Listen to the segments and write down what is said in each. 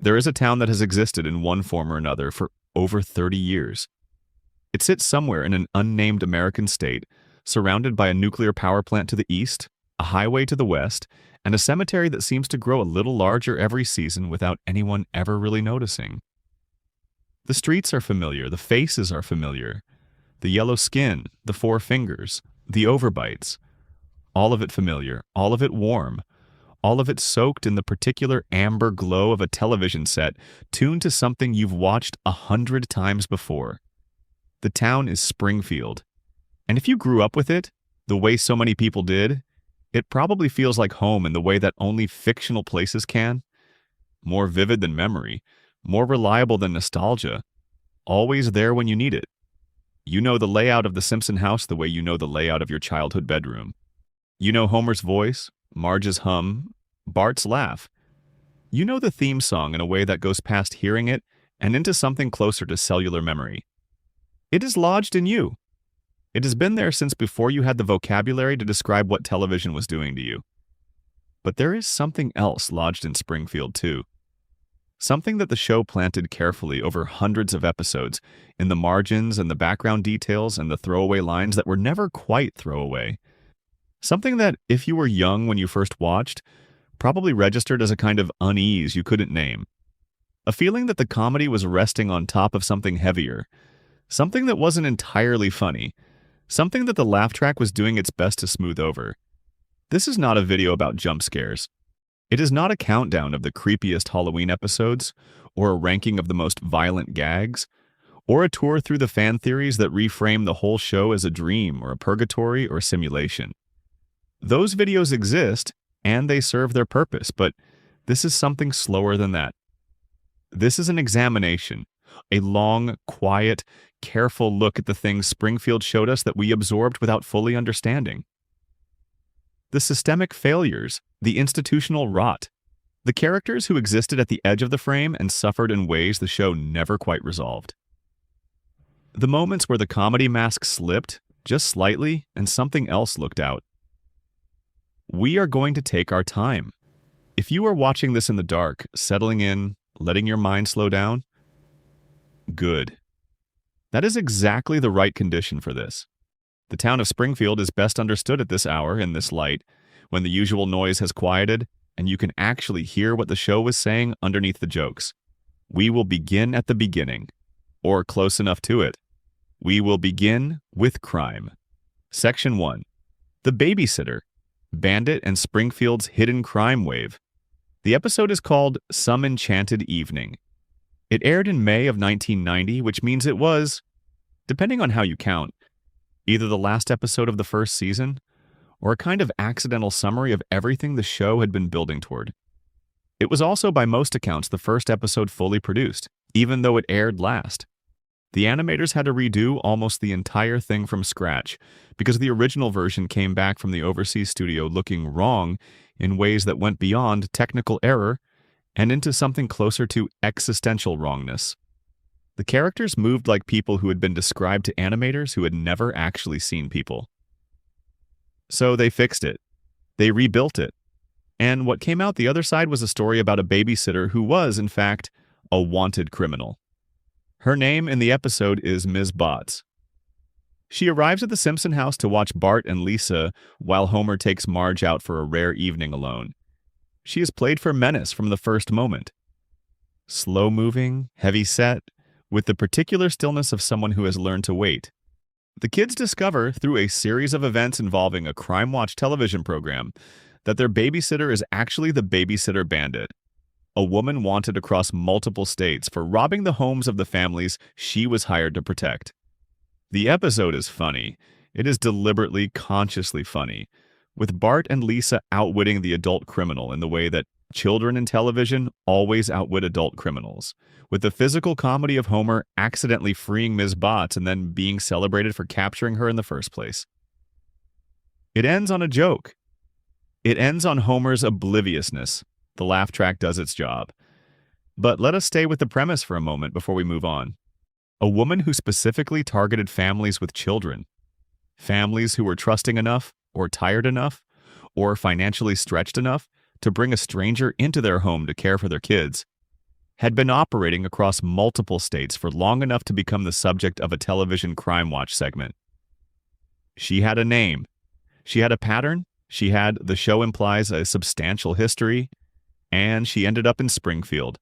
There is a town that has existed in one form or another for over 30 years. It sits somewhere in an unnamed American state, surrounded by a nuclear power plant to the east, a highway to the west, and a cemetery that seems to grow a little larger every season without anyone ever really noticing. The streets are familiar, the faces are familiar. The yellow skin, the four fingers, the overbites. All of it familiar, all of it warm, all of it soaked in the particular amber glow of a television set tuned to something you've watched 100 times before. The town is Springfield. And if you grew up with it, the way so many people did, it probably feels like home in the way that only fictional places can. More vivid than memory, more reliable than nostalgia, always there when you need it. You know the layout of the Simpson house the way you know the layout of your childhood bedroom. You know Homer's voice, Marge's hum, Bart's laugh. You know the theme song in a way that goes past hearing it and into something closer to cellular memory. It is lodged in you. It has been there since before you had the vocabulary to describe what television was doing to you. But there is something else lodged in Springfield, too. Something that the show planted carefully over hundreds of episodes, in the margins and the background details and the throwaway lines that were never quite throwaway. Something that, if you were young when you first watched, probably registered as a kind of unease you couldn't name. A feeling that the comedy was resting on top of something heavier. Something that wasn't entirely funny. Something that the laugh track was doing its best to smooth over. This is not a video about jump scares. It is not a countdown of the creepiest Halloween episodes, or a ranking of the most violent gags, or a tour through the fan theories that reframe the whole show as a dream or a purgatory or simulation. Those videos exist, and they serve their purpose, but this is something slower than that. This is an examination, a long, quiet, careful look at the things Springfield showed us that we absorbed without fully understanding. The systemic failures, the institutional rot, the characters who existed at the edge of the frame and suffered in ways the show never quite resolved. The moments where the comedy mask slipped, just slightly, and something else looked out. We are going to take our time. If you are watching this in the dark, settling in, letting your mind slow down, good. That is exactly the right condition for this. The town of Springfield is best understood at this hour in this light, when the usual noise has quieted, and you can actually hear what the show was saying underneath the jokes. We will begin at the beginning, or close enough to it. We will begin with crime. Section 1. The Babysitter, Bandit and Springfield's Hidden Crime Wave. The episode is called Some Enchanted Evening. It aired in May of 1990, which means it was, depending on how you count, either the last episode of the first season, or a kind of accidental summary of everything the show had been building toward. It was also by most accounts the first episode fully produced, even though it aired last. The animators had to redo almost the entire thing from scratch, because the original version came back from the overseas studio looking wrong in ways that went beyond technical error and into something closer to existential wrongness. The characters moved like people who had been described to animators who had never actually seen people. So they fixed it. They rebuilt it. And what came out the other side was a story about a babysitter who was, in fact, a wanted criminal. Her name in the episode is Ms. Botts. She arrives at the Simpson house to watch Bart and Lisa while Homer takes Marge out for a rare evening alone. She is played for menace from the first moment. Slow-moving, heavy-set, with the particular stillness of someone who has learned to wait. The kids discover, through a series of events involving a Crime Watch television program, that their babysitter is actually the babysitter bandit, a woman wanted across multiple states for robbing the homes of the families she was hired to protect. The episode is funny. It is deliberately, consciously funny, with Bart and Lisa outwitting the adult criminal in the way that children in television always outwit adult criminals, with the physical comedy of Homer accidentally freeing Ms. Botts and then being celebrated for capturing her in the first place. It ends on a joke. It ends on Homer's obliviousness. The laugh track does its job. But let us stay with the premise for a moment before we move on. A woman who specifically targeted families with children. Families who were trusting enough, or tired enough, or financially stretched enough to bring a stranger into their home to care for their kids. had been operating across multiple states for long enough to become the subject of a television crime watch segment. She had a name. She had a pattern. She had, the show implies, a substantial history. And she ended up in Springfield.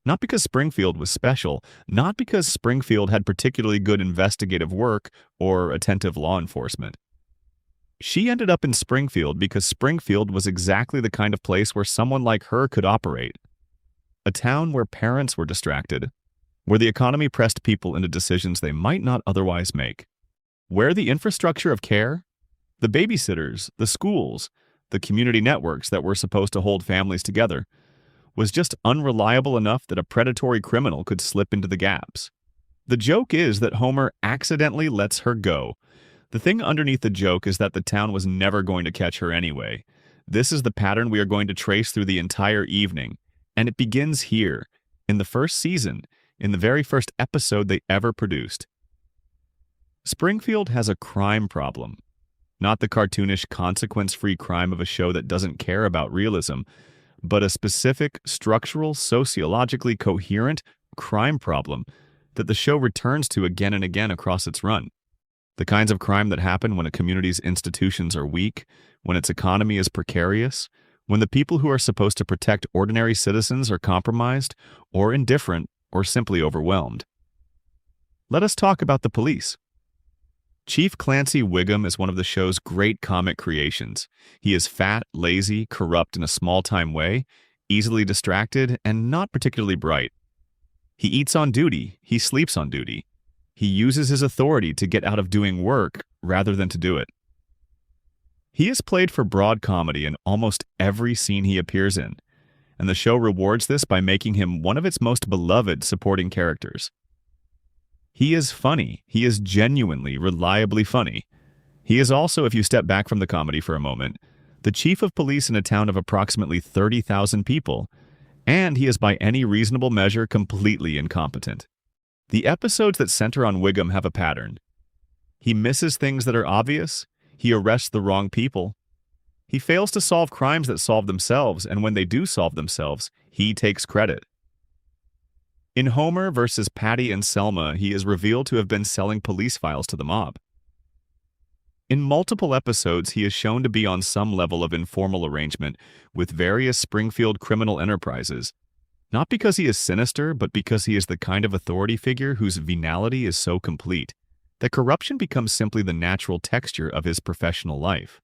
Not because Springfield was special, not because Springfield had particularly good investigative work or attentive law enforcement. She ended up in Springfield because Springfield was exactly the kind of place where someone like her could operate. A town where parents were distracted, where the economy pressed people into decisions they might not otherwise make, where the infrastructure of care, the babysitters, the schools, the community networks that were supposed to hold families together, was just unreliable enough that a predatory criminal could slip into the gaps. The joke is that Homer accidentally lets her go. The thing underneath the joke is that the town was never going to catch her anyway. This is the pattern we are going to trace through the entire evening, and it begins here, in the first season, in the very first episode they ever produced. Springfield has a crime problem. Not the cartoonish, consequence-free crime of a show that doesn't care about realism, but a specific, structural, sociologically coherent crime problem that the show returns to again and again across its run. The kinds of crime that happen when a community's institutions are weak, when its economy is precarious, when the people who are supposed to protect ordinary citizens are compromised, or indifferent, or simply overwhelmed. Let us talk about the police. Chief Clancy Wiggum is one of the show's great comic creations. He is fat, lazy, corrupt in a small-time way, easily distracted, and not particularly bright. He eats on duty, he sleeps on duty. He uses his authority to get out of doing work rather than to do it. He is played for broad comedy in almost every scene he appears in, and the show rewards this by making him one of its most beloved supporting characters. He is funny. He is genuinely, reliably funny. He is also, if you step back from the comedy for a moment, the chief of police in a town of approximately 30,000 people, and he is by any reasonable measure completely incompetent. The episodes that center on Wiggum have a pattern. He misses things that are obvious. He arrests the wrong people. He fails to solve crimes that solve themselves, and when they do solve themselves, he takes credit. In Homer versus Patty and Selma, he is revealed to have been selling police files to the mob. In multiple episodes, he is shown to be on some level of informal arrangement with various Springfield criminal enterprises, not because he is sinister, but because he is the kind of authority figure whose venality is so complete that corruption becomes simply the natural texture of his professional life.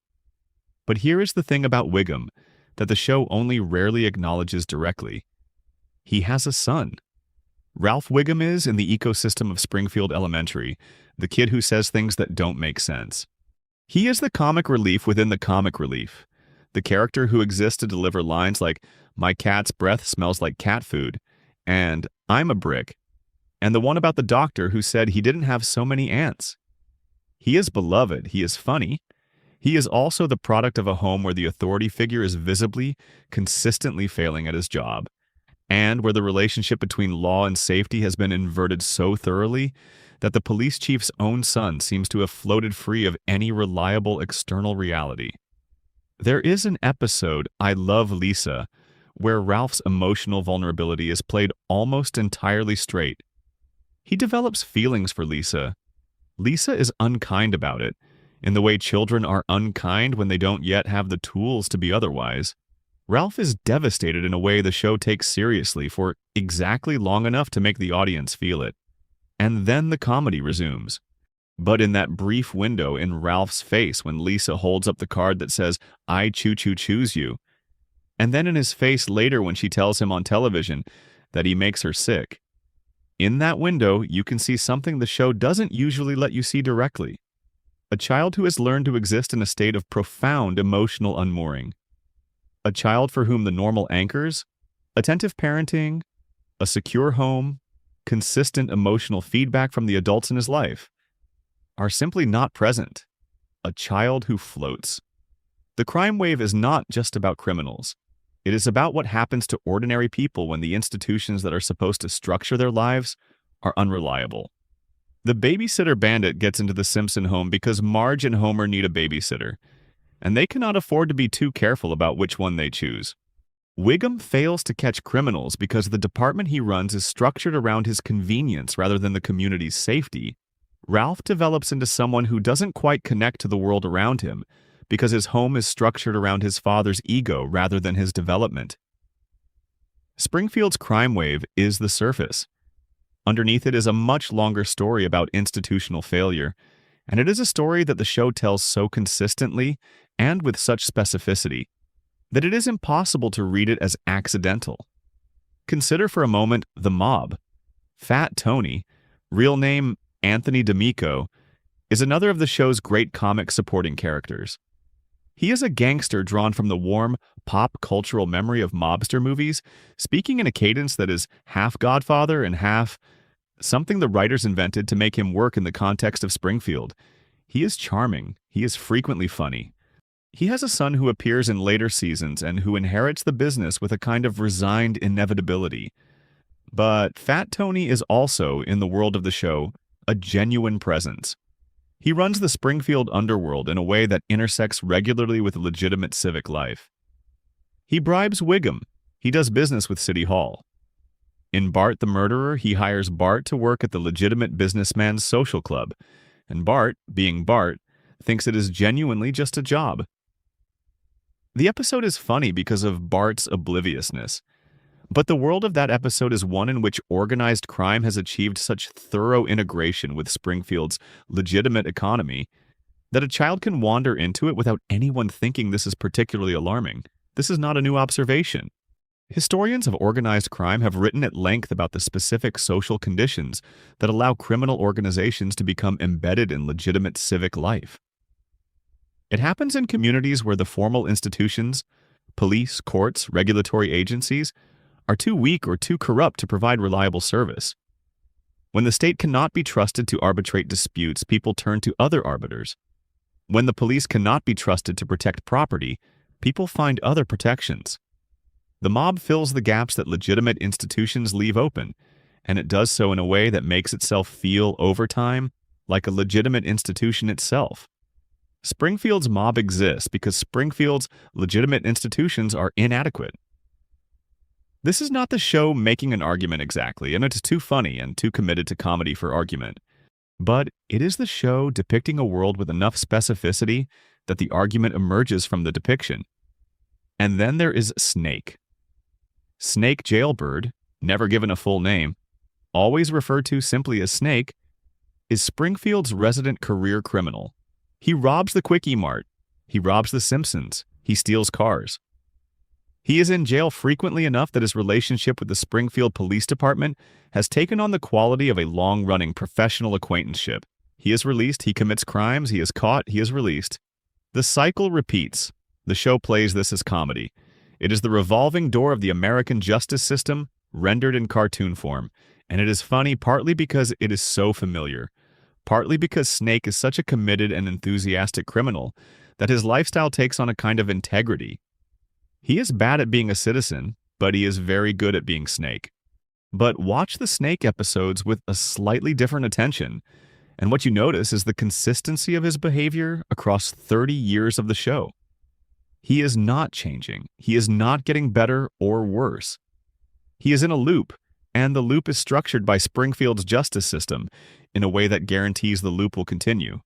But here is the thing about Wiggum that the show only rarely acknowledges directly. He has a son. Ralph Wiggum is, in the ecosystem of Springfield Elementary, the kid who says things that don't make sense. He is the comic relief within the comic relief, the character who exists to deliver lines like, "My cat's breath smells like cat food," and "I'm a brick," and the one about the doctor who said he didn't have so many ants. He is beloved, he is funny. He is also the product of a home where the authority figure is visibly, consistently failing at his job, and where the relationship between law and safety has been inverted so thoroughly that the police chief's own son seems to have floated free of any reliable external reality. There is an episode, I Love Lisa, where Ralph's emotional vulnerability is played almost entirely straight. He develops feelings for Lisa. Lisa is unkind about it, in the way children are unkind when they don't yet have the tools to be otherwise. Ralph is devastated in a way the show takes seriously for exactly long enough to make the audience feel it. And then the comedy resumes. But in that brief window in Ralph's face when Lisa holds up the card that says, "I choose you," and then in his face later when she tells him on television that he makes her sick. In that window, you can see something the show doesn't usually let you see directly. A child who has learned to exist in a state of profound emotional unmooring. A child for whom the normal anchors, attentive parenting, a secure home, consistent emotional feedback from the adults in his life, are simply not present. A child who floats. The crime wave is not just about criminals. It is about what happens to ordinary people when the institutions that are supposed to structure their lives are unreliable. The babysitter bandit gets into the Simpson home because Marge and Homer need a babysitter, and they cannot afford to be too careful about which one they choose. Wiggum fails to catch criminals because the department he runs is structured around his convenience rather than the community's safety. Ralph develops into someone who doesn't quite connect to the world around him because his home is structured around his father's ego rather than his development. Springfield's crime wave is the surface. Underneath it is a much longer story about institutional failure, and it is a story that the show tells so consistently and with such specificity that it is impossible to read it as accidental. Consider for a moment the mob. Fat Tony, real name Anthony D'Amico, is another of the show's great comic supporting characters. He is a gangster drawn from the warm, pop cultural memory of mobster movies, speaking in a cadence that is half Godfather and half something the writers invented to make him work in the context of Springfield. He is charming. He is frequently funny. He has a son who appears in later seasons and who inherits the business with a kind of resigned inevitability. But Fat Tony is also, in the world of the show, a genuine presence. He runs the Springfield underworld in a way that intersects regularly with legitimate civic life. He bribes Wiggum. He does business with City Hall. In Bart the Murderer, he hires Bart to work at the legitimate businessman's social club, and Bart, being Bart, thinks it is genuinely just a job. The episode is funny because of Bart's obliviousness, but the world of that episode is one in which organized crime has achieved such thorough integration with Springfield's legitimate economy that a child can wander into it without anyone thinking this is particularly alarming. This is not a new observation. Historians of organized crime have written at length about the specific social conditions that allow criminal organizations to become embedded in legitimate civic life. It happens in communities where the formal institutions, police, courts, regulatory agencies, are too weak or too corrupt to provide reliable service. When the state cannot be trusted to arbitrate disputes, people turn to other arbiters. When the police cannot be trusted to protect property, people find other protections. The mob fills the gaps that legitimate institutions leave open, and it does so in a way that makes itself feel, over time, like a legitimate institution itself. Springfield's mob exists because Springfield's legitimate institutions are inadequate. This is not the show making an argument exactly, and it is too funny and too committed to comedy for argument. But it is the show depicting a world with enough specificity that the argument emerges from the depiction. And then there is Snake. Snake Jailbird, never given a full name, always referred to simply as Snake, is Springfield's resident career criminal. He robs the Quickie Mart. He robs the Simpsons. He steals cars. He is in jail frequently enough that his relationship with the Springfield Police Department has taken on the quality of a long-running professional acquaintanceship. He is released, he commits crimes, he is caught, he is released. The cycle repeats. The show plays this as comedy. It is the revolving door of the American justice system rendered in cartoon form, and it is funny partly because it is so familiar, partly because Snake is such a committed and enthusiastic criminal that his lifestyle takes on a kind of integrity. He is bad at being a citizen, but he is very good at being Snake. But watch the Snake episodes with a slightly different attention, and what you notice is the consistency of his behavior across 30 years of the show. He is not changing. He is not getting better or worse. He is in a loop, and the loop is structured by Springfield's justice system in a way that guarantees the loop will continue.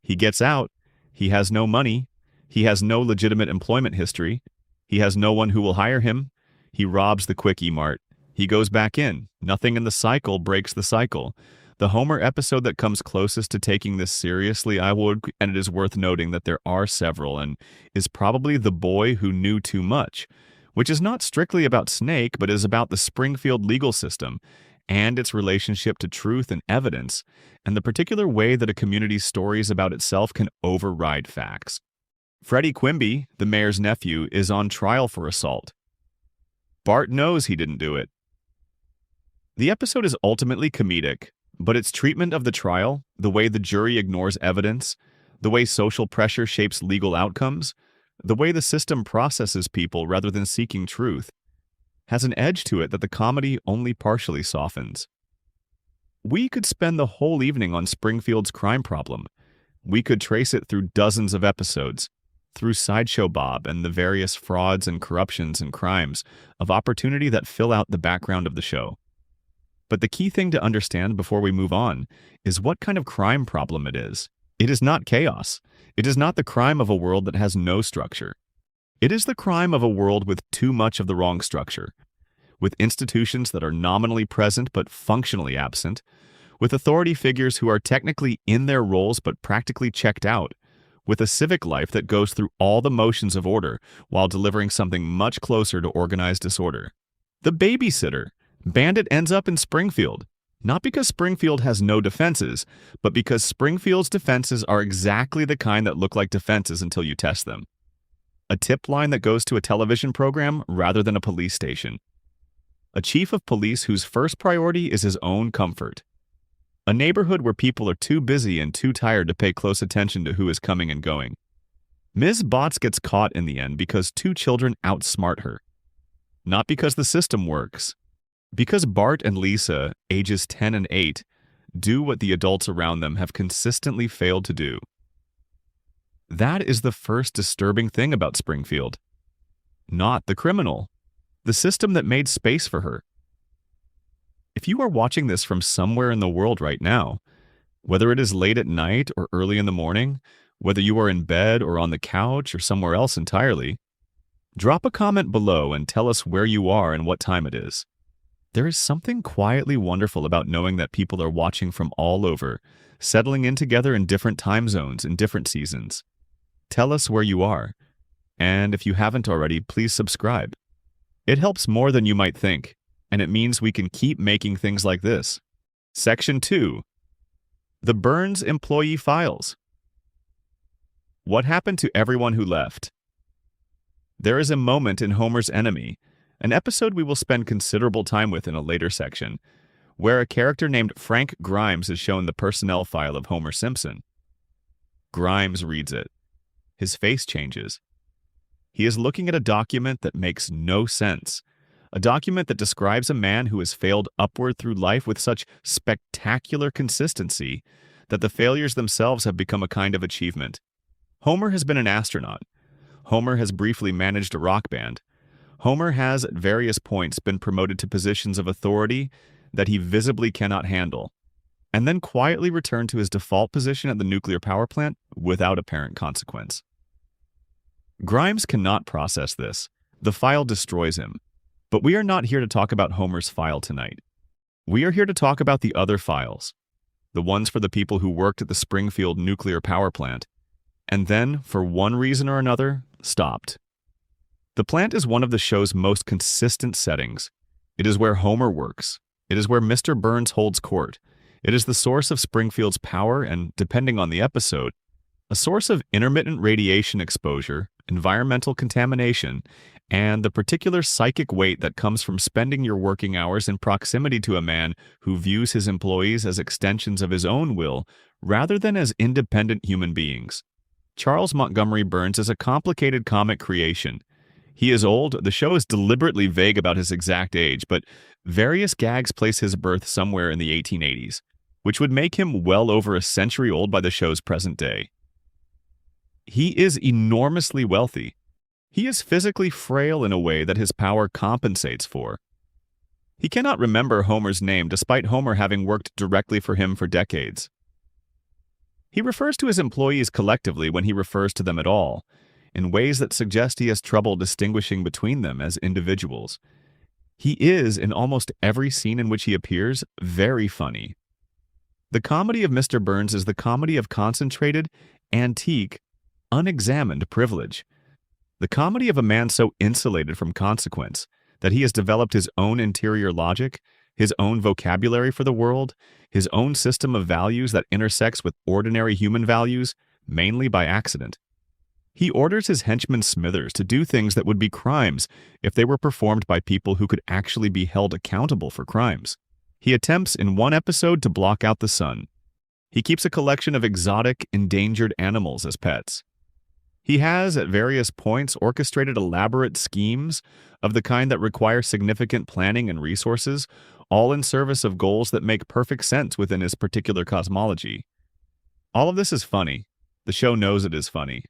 He gets out. He has no money. He has no legitimate employment history. He has no one who will hire him. He robs the Quickie Mart. He goes back in. Nothing in the cycle breaks the cycle. The Homer episode that comes closest to taking this seriously, and it is worth noting that there are several, and is probably The Boy Who Knew Too Much, which is not strictly about Snake, but is about the Springfield legal system and its relationship to truth and evidence, and the particular way that a community's stories about itself can override facts. Freddie Quimby, the mayor's nephew, is on trial for assault. Bart knows he didn't do it. The episode is ultimately comedic, but its treatment of the trial, the way the jury ignores evidence, the way social pressure shapes legal outcomes, the way the system processes people rather than seeking truth, has an edge to it that the comedy only partially softens. We could spend the whole evening on Springfield's crime problem. We could trace it through dozens of episodes. through Sideshow Bob and the various frauds and corruptions and crimes of opportunity that fill out the background of the show. But the key thing to understand before we move on is what kind of crime problem it is. It is not chaos. It is not the crime of a world that has no structure. It is the crime of a world with too much of the wrong structure, with institutions that are nominally present but functionally absent, with authority figures who are technically in their roles but practically checked out, with a civic life that goes through all the motions of order while delivering something much closer to organized disorder. The babysitter. Bandit ends up in Springfield, not because Springfield has no defenses, but because Springfield's defenses are exactly the kind that look like defenses until you test them. A tip line that goes to a television program rather than a police station. A chief of police whose first priority is his own comfort. A neighborhood where people are too busy and too tired to pay close attention to who is coming and going. Ms. Botts gets caught in the end because two children outsmart her. Not because the system works. Because Bart and Lisa, ages 10 and 8, do what the adults around them have consistently failed to do. That is the first disturbing thing about Springfield. Not the criminal. The system that made space for her. If you are watching this from somewhere in the world right now, whether it is late at night or early in the morning, whether you are in bed or on the couch or somewhere else entirely, drop a comment below and tell us where you are and what time it is. There is something quietly wonderful about knowing that people are watching from all over, settling in together in different time zones in different seasons. Tell us where you are, and if you haven't already, please subscribe. It helps more than you might think, and it means we can keep making things like this. Section 2. The Burns Employee Files. What happened to everyone who left? There is a moment in Homer's Enemy, an episode we will spend considerable time with in a later section, where a character named Frank Grimes is shown the personnel file of Homer Simpson. Grimes reads it. His face changes. He is looking at a document that makes no sense, a document that describes a man who has failed upward through life with such spectacular consistency that the failures themselves have become a kind of achievement. Homer has been an astronaut. Homer has briefly managed a rock band. Homer has, at various points, been promoted to positions of authority that he visibly cannot handle, and then quietly returned to his default position at the nuclear power plant without apparent consequence. Grimes cannot process this. The file destroys him. But we are not here to talk about Homer's file tonight. We are here to talk about the other files, the ones for the people who worked at the Springfield nuclear power plant, and then, for one reason or another, stopped. The plant is one of the show's most consistent settings. It is where Homer works. It is where Mr. Burns holds court. It is the source of Springfield's power and, depending on the episode, a source of intermittent radiation exposure, environmental contamination, and the particular psychic weight that comes from spending your working hours in proximity to a man who views his employees as extensions of his own will rather than as independent human beings. Charles Montgomery Burns is a complicated comic creation. He is old. The show is deliberately vague about his exact age, but various gags place his birth somewhere in the 1880s, which would make him well over a century old by the show's present day. He is enormously wealthy. He is physically frail in a way that his power compensates for. He cannot remember Homer's name despite Homer having worked directly for him for decades. He refers to his employees collectively when he refers to them at all, in ways that suggest he has trouble distinguishing between them as individuals. He is, in almost every scene in which he appears, very funny. The comedy of Mr. Burns is the comedy of concentrated, antique, unexamined privilege. The comedy of a man so insulated from consequence that he has developed his own interior logic, his own vocabulary for the world, his own system of values that intersects with ordinary human values, mainly by accident. He orders his henchman Smithers to do things that would be crimes if they were performed by people who could actually be held accountable for crimes. He attempts in one episode to block out the sun. He keeps a collection of exotic, endangered animals as pets. He has, at various points, orchestrated elaborate schemes of the kind that require significant planning and resources, all in service of goals that make perfect sense within his particular cosmology. All of this is funny. The show knows it is funny.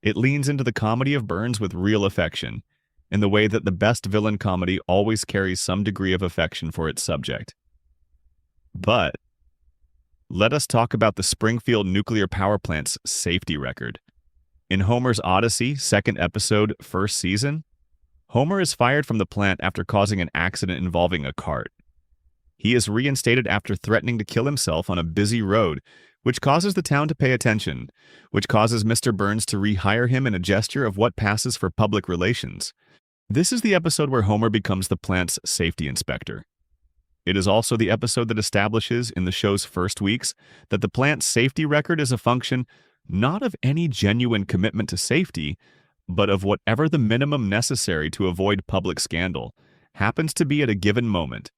It leans into the comedy of Burns with real affection, in the way that the best villain comedy always carries some degree of affection for its subject. But let us talk about the Springfield nuclear power plant's safety record. In Homer's Odyssey, second episode, first season, Homer is fired from the plant after causing an accident involving a cart. He is reinstated after threatening to kill himself on a busy road, which causes the town to pay attention, which causes Mr. Burns to rehire him in a gesture of what passes for public relations. This is the episode where Homer becomes the plant's safety inspector. It is also the episode that establishes, in the show's first weeks, that the plant's safety record is a function not of any genuine commitment to safety, but of whatever the minimum necessary to avoid public scandal happens to be at a given moment.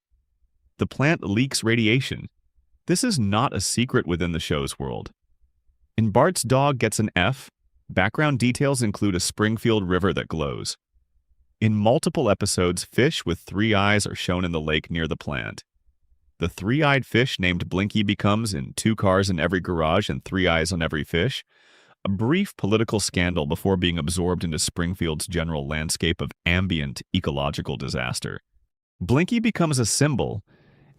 The plant leaks radiation. This is not a secret within the show's world. In Bart's Dog Gets an F, background details include a Springfield river that glows. In multiple episodes, fish with 3 eyes are shown in the lake near the plant. The 3-eyed fish named Blinky becomes, in 2 cars in every garage and 3 eyes on every fish, a brief political scandal before being absorbed into Springfield's general landscape of ambient ecological disaster. Blinky becomes a symbol,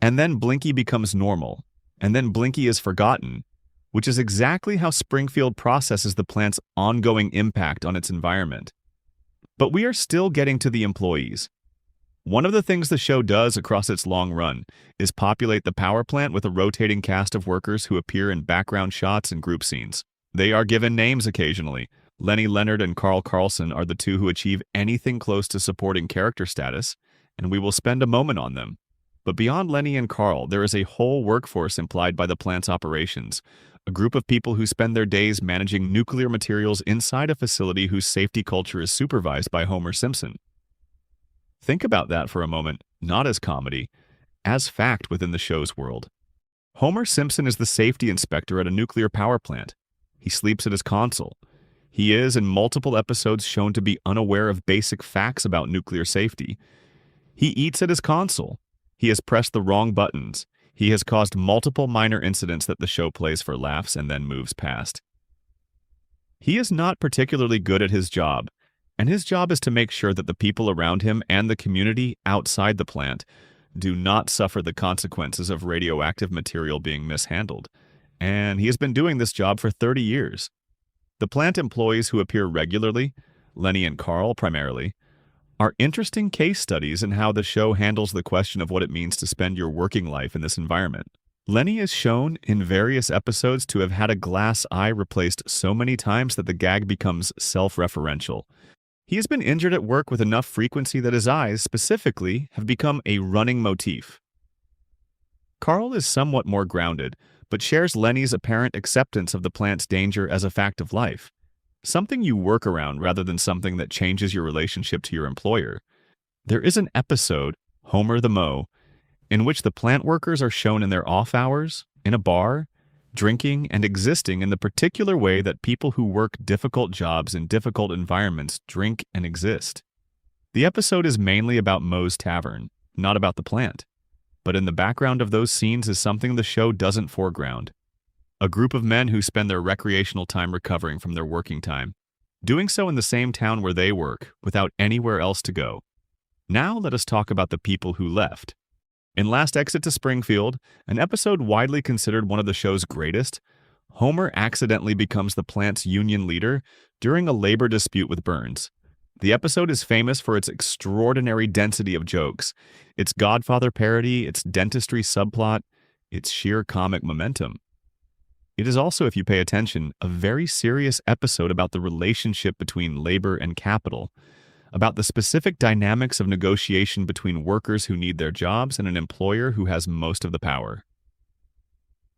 and then Blinky becomes normal, and then Blinky is forgotten, which is exactly how Springfield processes the plant's ongoing impact on its environment. But we are still getting to the employees. One of the things the show does across its long run is populate the power plant with a rotating cast of workers who appear in background shots and group scenes. They are given names occasionally. Lenny Leonard and Carl Carlson are the 2 who achieve anything close to supporting character status, and we will spend a moment on them. But beyond Lenny and Carl, there is a whole workforce implied by the plant's operations, a group of people who spend their days managing nuclear materials inside a facility whose safety culture is supervised by Homer Simpson. Think about that for a moment, not as comedy, as fact within the show's world. Homer Simpson is the safety inspector at a nuclear power plant. He sleeps at his console. He is, in multiple episodes, shown to be unaware of basic facts about nuclear safety. He eats at his console. He has pressed the wrong buttons. He has caused multiple minor incidents that the show plays for laughs and then moves past. He is not particularly good at his job, and his job is to make sure that the people around him and the community outside the plant do not suffer the consequences of radioactive material being mishandled. And he has been doing this job for 30 years. The plant employees who appear regularly, Lenny and Carl primarily, are interesting case studies in how the show handles the question of what it means to spend your working life in this environment. Lenny is shown in various episodes to have had a glass eye replaced so many times that the gag becomes self-referential. He has been injured at work with enough frequency that his eyes, specifically, have become a running motif. Carl is somewhat more grounded, but shares Lenny's apparent acceptance of the plant's danger as a fact of life. Something you work around rather than something that changes your relationship to your employer. There is an episode, Homer the Moe, in which the plant workers are shown in their off hours, in a bar, drinking and existing in the particular way that people who work difficult jobs in difficult environments drink and exist. The episode is mainly about Moe's Tavern, not about the plant. But in the background of those scenes is something the show doesn't foreground. A group of men who spend their recreational time recovering from their working time, doing so in the same town where they work, without anywhere else to go. Now let us talk about the people who left. In Last Exit to Springfield, an episode widely considered one of the show's greatest, Homer accidentally becomes the plant's union leader during a labor dispute with Burns. The episode is famous for its extraordinary density of jokes, its Godfather parody, its dentistry subplot, its sheer comic momentum. It is also, if you pay attention, a very serious episode about the relationship between labor and capital, about the specific dynamics of negotiation between workers who need their jobs and an employer who has most of the power.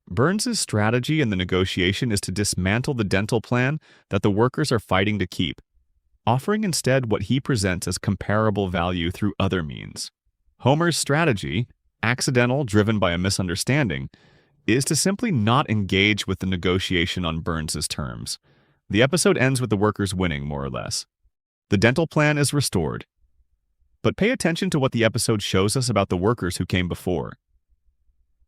Burns' strategy in the negotiation is to dismantle the dental plan that the workers are fighting to keep, offering instead what he presents as comparable value through other means. Homer's strategy, accidental, driven by a misunderstanding, is to simply not engage with the negotiation on Burns' terms. The episode ends with the workers winning, more or less. The dental plan is restored. But pay attention to what the episode shows us about the workers who came before.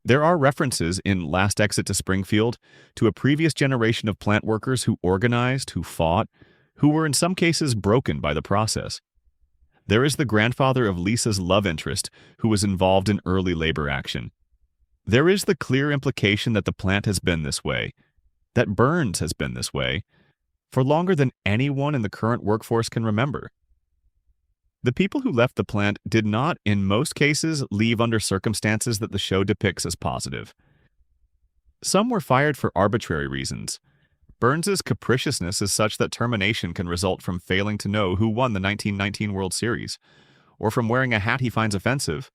There are references in Last Exit to Springfield to a previous generation of plant workers who organized, who fought, who were in some cases broken by the process. There is the grandfather of Lisa's love interest, who was involved in early labor action. There is the clear implication that the plant has been this way, that Burns has been this way, for longer than anyone in the current workforce can remember. The people who left the plant did not, in most cases, leave under circumstances that the show depicts as positive. Some were fired for arbitrary reasons. Burns's capriciousness is such that termination can result from failing to know who won the 1919 World Series, or from wearing a hat he finds offensive,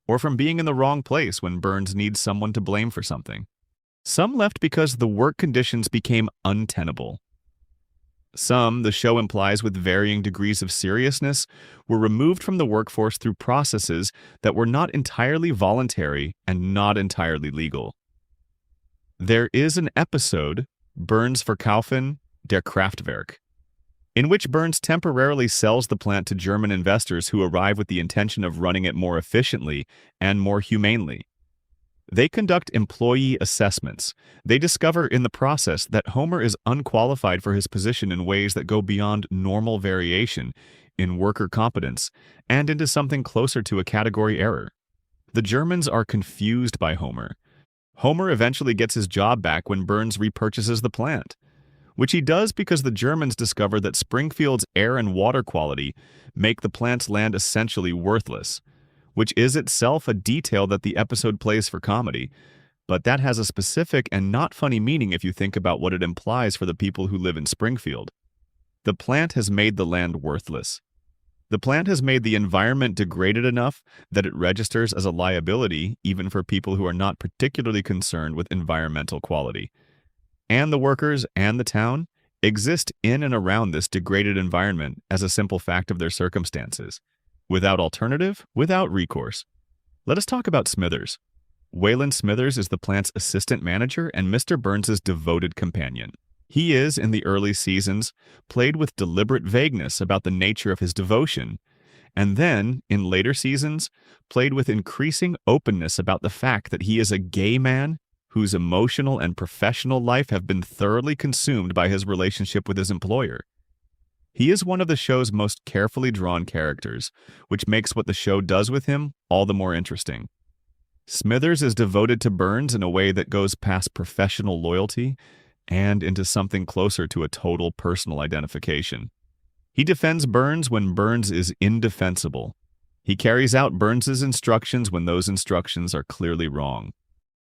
or from being in the wrong place when Burns needs someone to blame for something. Some left because the work conditions became untenable. Some, the show implies with varying degrees of seriousness, were removed from the workforce through processes that were not entirely voluntary and not entirely legal. There is an episode, Burns Verkaufen der Kraftwerk, in which Burns temporarily sells the plant to German investors who arrive with the intention of running it more efficiently and more humanely. They conduct employee assessments. They discover in the process that Homer is unqualified for his position in ways that go beyond normal variation in worker competence and into something closer to a category error. The Germans are confused by Homer. Homer eventually gets his job back when Burns repurchases the plant, which he does because the Germans discover that Springfield's air and water quality make the plant's land essentially worthless, which is itself a detail that the episode plays for comedy, but that has a specific and not funny meaning if you think about what it implies for the people who live in Springfield. The plant has made the land worthless. The plant has made the environment degraded enough that it registers as a liability even for people who are not particularly concerned with environmental quality. And the workers and the town exist in and around this degraded environment as a simple fact of their circumstances. Without alternative, without recourse. Let us talk about Smithers. Wayland Smithers is the plant's assistant manager and Mr. Burns's devoted companion. He is, in the early seasons, played with deliberate vagueness about the nature of his devotion, and then, in later seasons, played with increasing openness about the fact that he is a gay man whose emotional and professional life have been thoroughly consumed by his relationship with his employer. He is one of the show's most carefully drawn characters, which makes what the show does with him all the more interesting. Smithers is devoted to Burns in a way that goes past professional loyalty and into something closer to a total personal identification. He defends Burns when Burns is indefensible. He carries out Burns's instructions when those instructions are clearly wrong.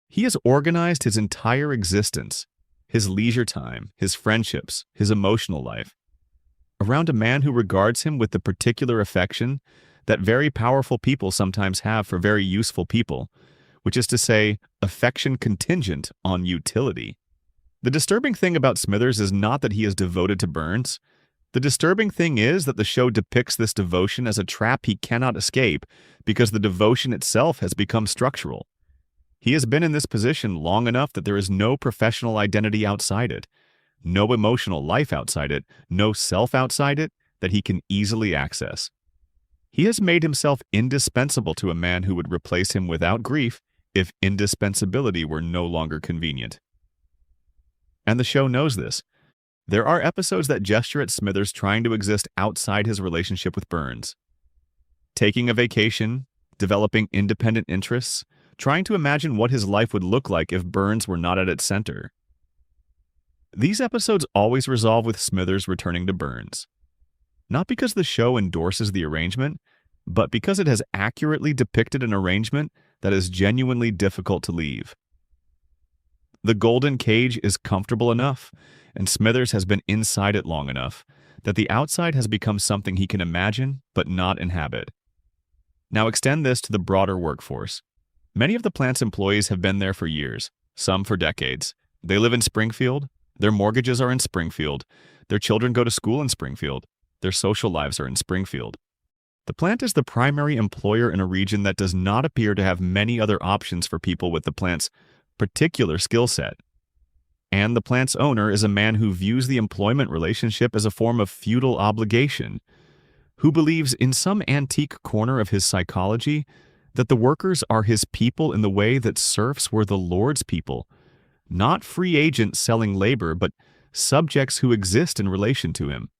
He has organized his entire existence, his leisure time, his friendships, his emotional life, around a man who regards him with the particular affection that very powerful people sometimes have for very useful people, which is to say, affection contingent on utility. The disturbing thing about Smithers is not that he is devoted to Burns. The disturbing thing is that the show depicts this devotion as a trap he cannot escape because the devotion itself has become structural. He has been in this position long enough that there is no professional identity outside it, no emotional life outside it, no self outside it that he can easily access. He has made himself indispensable to a man who would replace him without grief if indispensability were no longer convenient. And the show knows this. There are episodes that gesture at Smithers trying to exist outside his relationship with Burns. Taking a vacation, developing independent interests, trying to imagine what his life would look like if Burns were not at its center. These episodes always resolve with Smithers returning to Burns. Not because the show endorses the arrangement, but because it has accurately depicted an arrangement that is genuinely difficult to leave. The golden cage is comfortable enough, and Smithers has been inside it long enough, that the outside has become something he can imagine but not inhabit. Now extend this to the broader workforce. Many of the plant's employees have been there for years, some for decades. They live in Springfield. Their mortgages are in Springfield. Their children go to school in Springfield. Their social lives are in Springfield. The plant is the primary employer in a region that does not appear to have many other options for people with the plant's particular skill set. And the plant's owner is a man who views the employment relationship as a form of feudal obligation, who believes in some antique corner of his psychology that the workers are his people in the way that serfs were the Lord's people, not free agents selling labor, but subjects who exist in relation to him.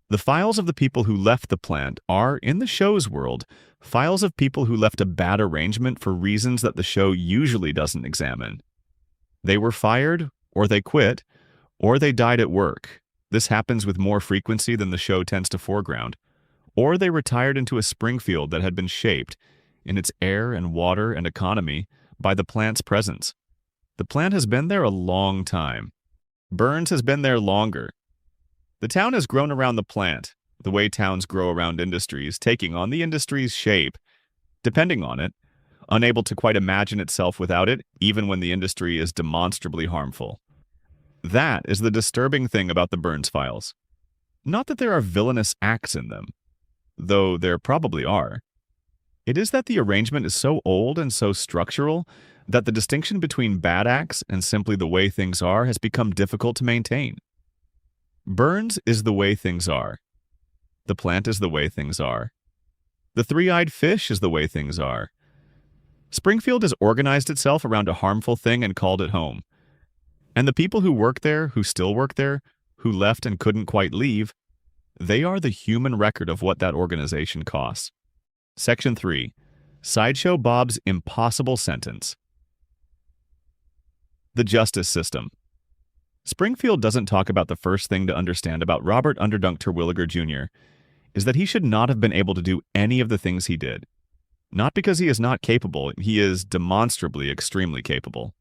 The files of the people who left the plant are, in the show's world, files of people who left a bad arrangement for reasons that the show usually doesn't examine. They were fired, or they quit, or they died at work. This happens with more frequency than the show tends to foreground. Or they retired into a Springfield that had been shaped, in its air and water and economy, by the plant's presence. The plant has been there a long time. Burns has been there longer. The town has grown around the plant, the way towns grow around industries, taking on the industry's shape, depending on it, unable to quite imagine itself without it, even when the industry is demonstrably harmful. That is the disturbing thing about the Burns files. Not that there are villainous acts in them, though there probably are. It is that the arrangement is so old and so structural that the distinction between bad acts and simply the way things are has become difficult to maintain. Burns is the way things are. The plant is the way things are. The three-eyed fish is the way things are. Springfield has organized itself around a harmful thing and called it home. And the people who work there, who still work there, who left and couldn't quite leave, they are the human record of what that organization costs. Section 3. Sideshow Bob's Impossible Sentence. The justice system. Springfield doesn't talk about the first thing to understand about Robert Underdunk Terwilliger Jr. is that he should not have been able to do any of the things he did. Not because he is not capable, he is demonstrably extremely capable.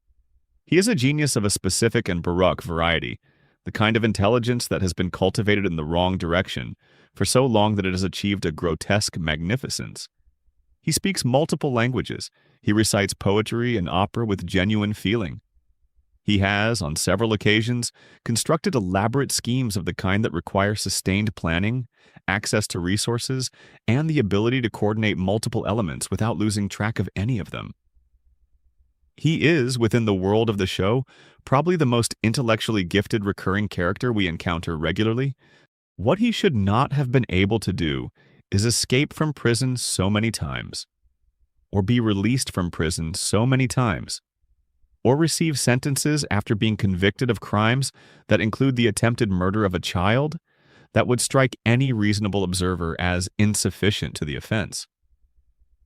He is a genius of a specific and baroque variety, the kind of intelligence that has been cultivated in the wrong direction for so long that it has achieved a grotesque magnificence. He speaks multiple languages. He recites poetry and opera with genuine feeling. He has, on several occasions, constructed elaborate schemes of the kind that require sustained planning, access to resources, and the ability to coordinate multiple elements without losing track of any of them. He is, within the world of the show, probably the most intellectually gifted recurring character we encounter regularly. What he should not have been able to do is escape from prison so many times, or be released from prison so many times, or receive sentences after being convicted of crimes that include the attempted murder of a child that would strike any reasonable observer as insufficient to the offense.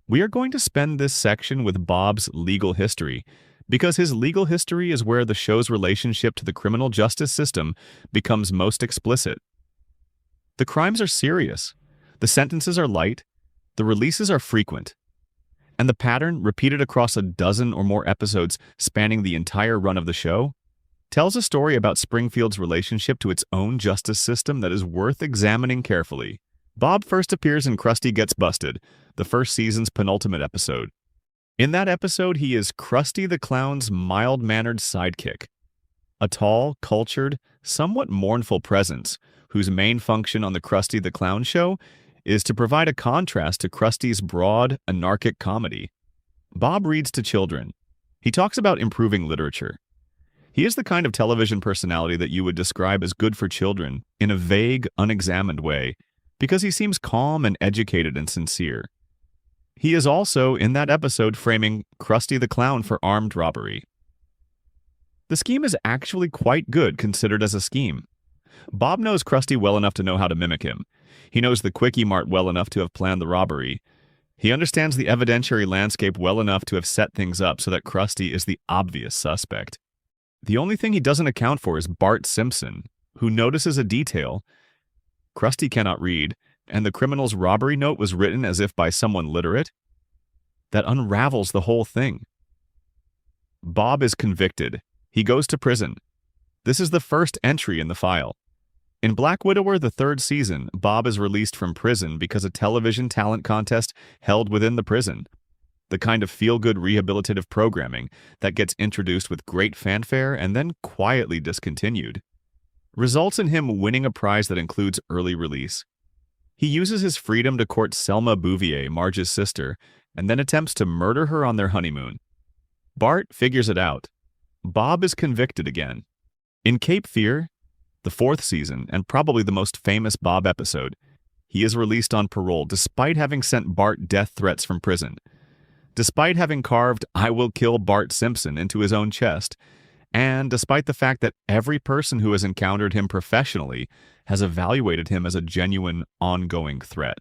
We are going to spend this section with Bob's legal history, because his legal history is where the show's relationship to the criminal justice system becomes most explicit. The crimes are serious, the sentences are light, the releases are frequent, and the pattern, repeated across a dozen or more episodes spanning the entire run of the show, tells a story about Springfield's relationship to its own justice system that is worth examining carefully. Bob first appears in Krusty Gets Busted, the first season's penultimate episode. In that episode, he is Krusty the Clown's mild-mannered sidekick, a tall, cultured, somewhat mournful presence whose main function on the Krusty the Clown show is to provide a contrast to Krusty's broad, anarchic comedy. Bob reads to children. He talks about improving literature. He is the kind of television personality that you would describe as good for children in a vague, unexamined way, because he seems calm and educated and sincere. He is also, in that episode, framing Krusty the Clown for armed robbery. The scheme is actually quite good considered as a scheme. Bob knows Krusty well enough to know how to mimic him. He knows the Quickie Mart well enough to have planned the robbery. He understands the evidentiary landscape well enough to have set things up so that Krusty is the obvious suspect. The only thing he doesn't account for is Bart Simpson, who notices a detail. Krusty cannot read, and the criminal's robbery note was written as if by someone literate. That unravels the whole thing. Bob is convicted. He goes to prison. This is the first entry in the file. In Black Widower, the third season, Bob is released from prison because a television talent contest held within the prison. The kind of feel-good rehabilitative programming that gets introduced with great fanfare and then quietly discontinued results in him winning a prize that includes early release. He uses his freedom to court Selma Bouvier, Marge's sister, and then attempts to murder her on their honeymoon. Bart figures it out. Bob is convicted again. In Cape Fear, the fourth season, and probably the most famous Bob episode, he is released on parole despite having sent Bart death threats from prison, despite having carved "I will kill Bart Simpson" into his own chest, and despite the fact that every person who has encountered him professionally has evaluated him as a genuine, ongoing threat.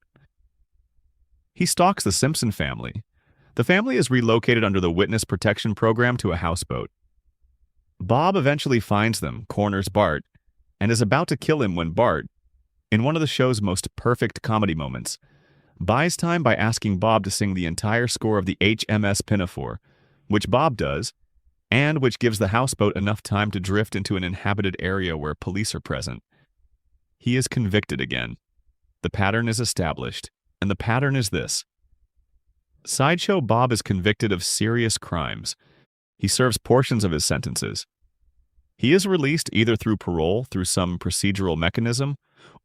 He stalks the Simpson family. The family is relocated under the Witness Protection Program to a houseboat. Bob eventually finds them, corners Bart, and is about to kill him when Bart, in one of the show's most perfect comedy moments, buys time by asking Bob to sing the entire score of the HMS Pinafore, which Bob does, and which gives the houseboat enough time to drift into an inhabited area where police are present. He is convicted again. The pattern is established, and the pattern is this. Sideshow Bob is convicted of serious crimes. He serves portions of his sentences. He is released either through parole, through some procedural mechanism,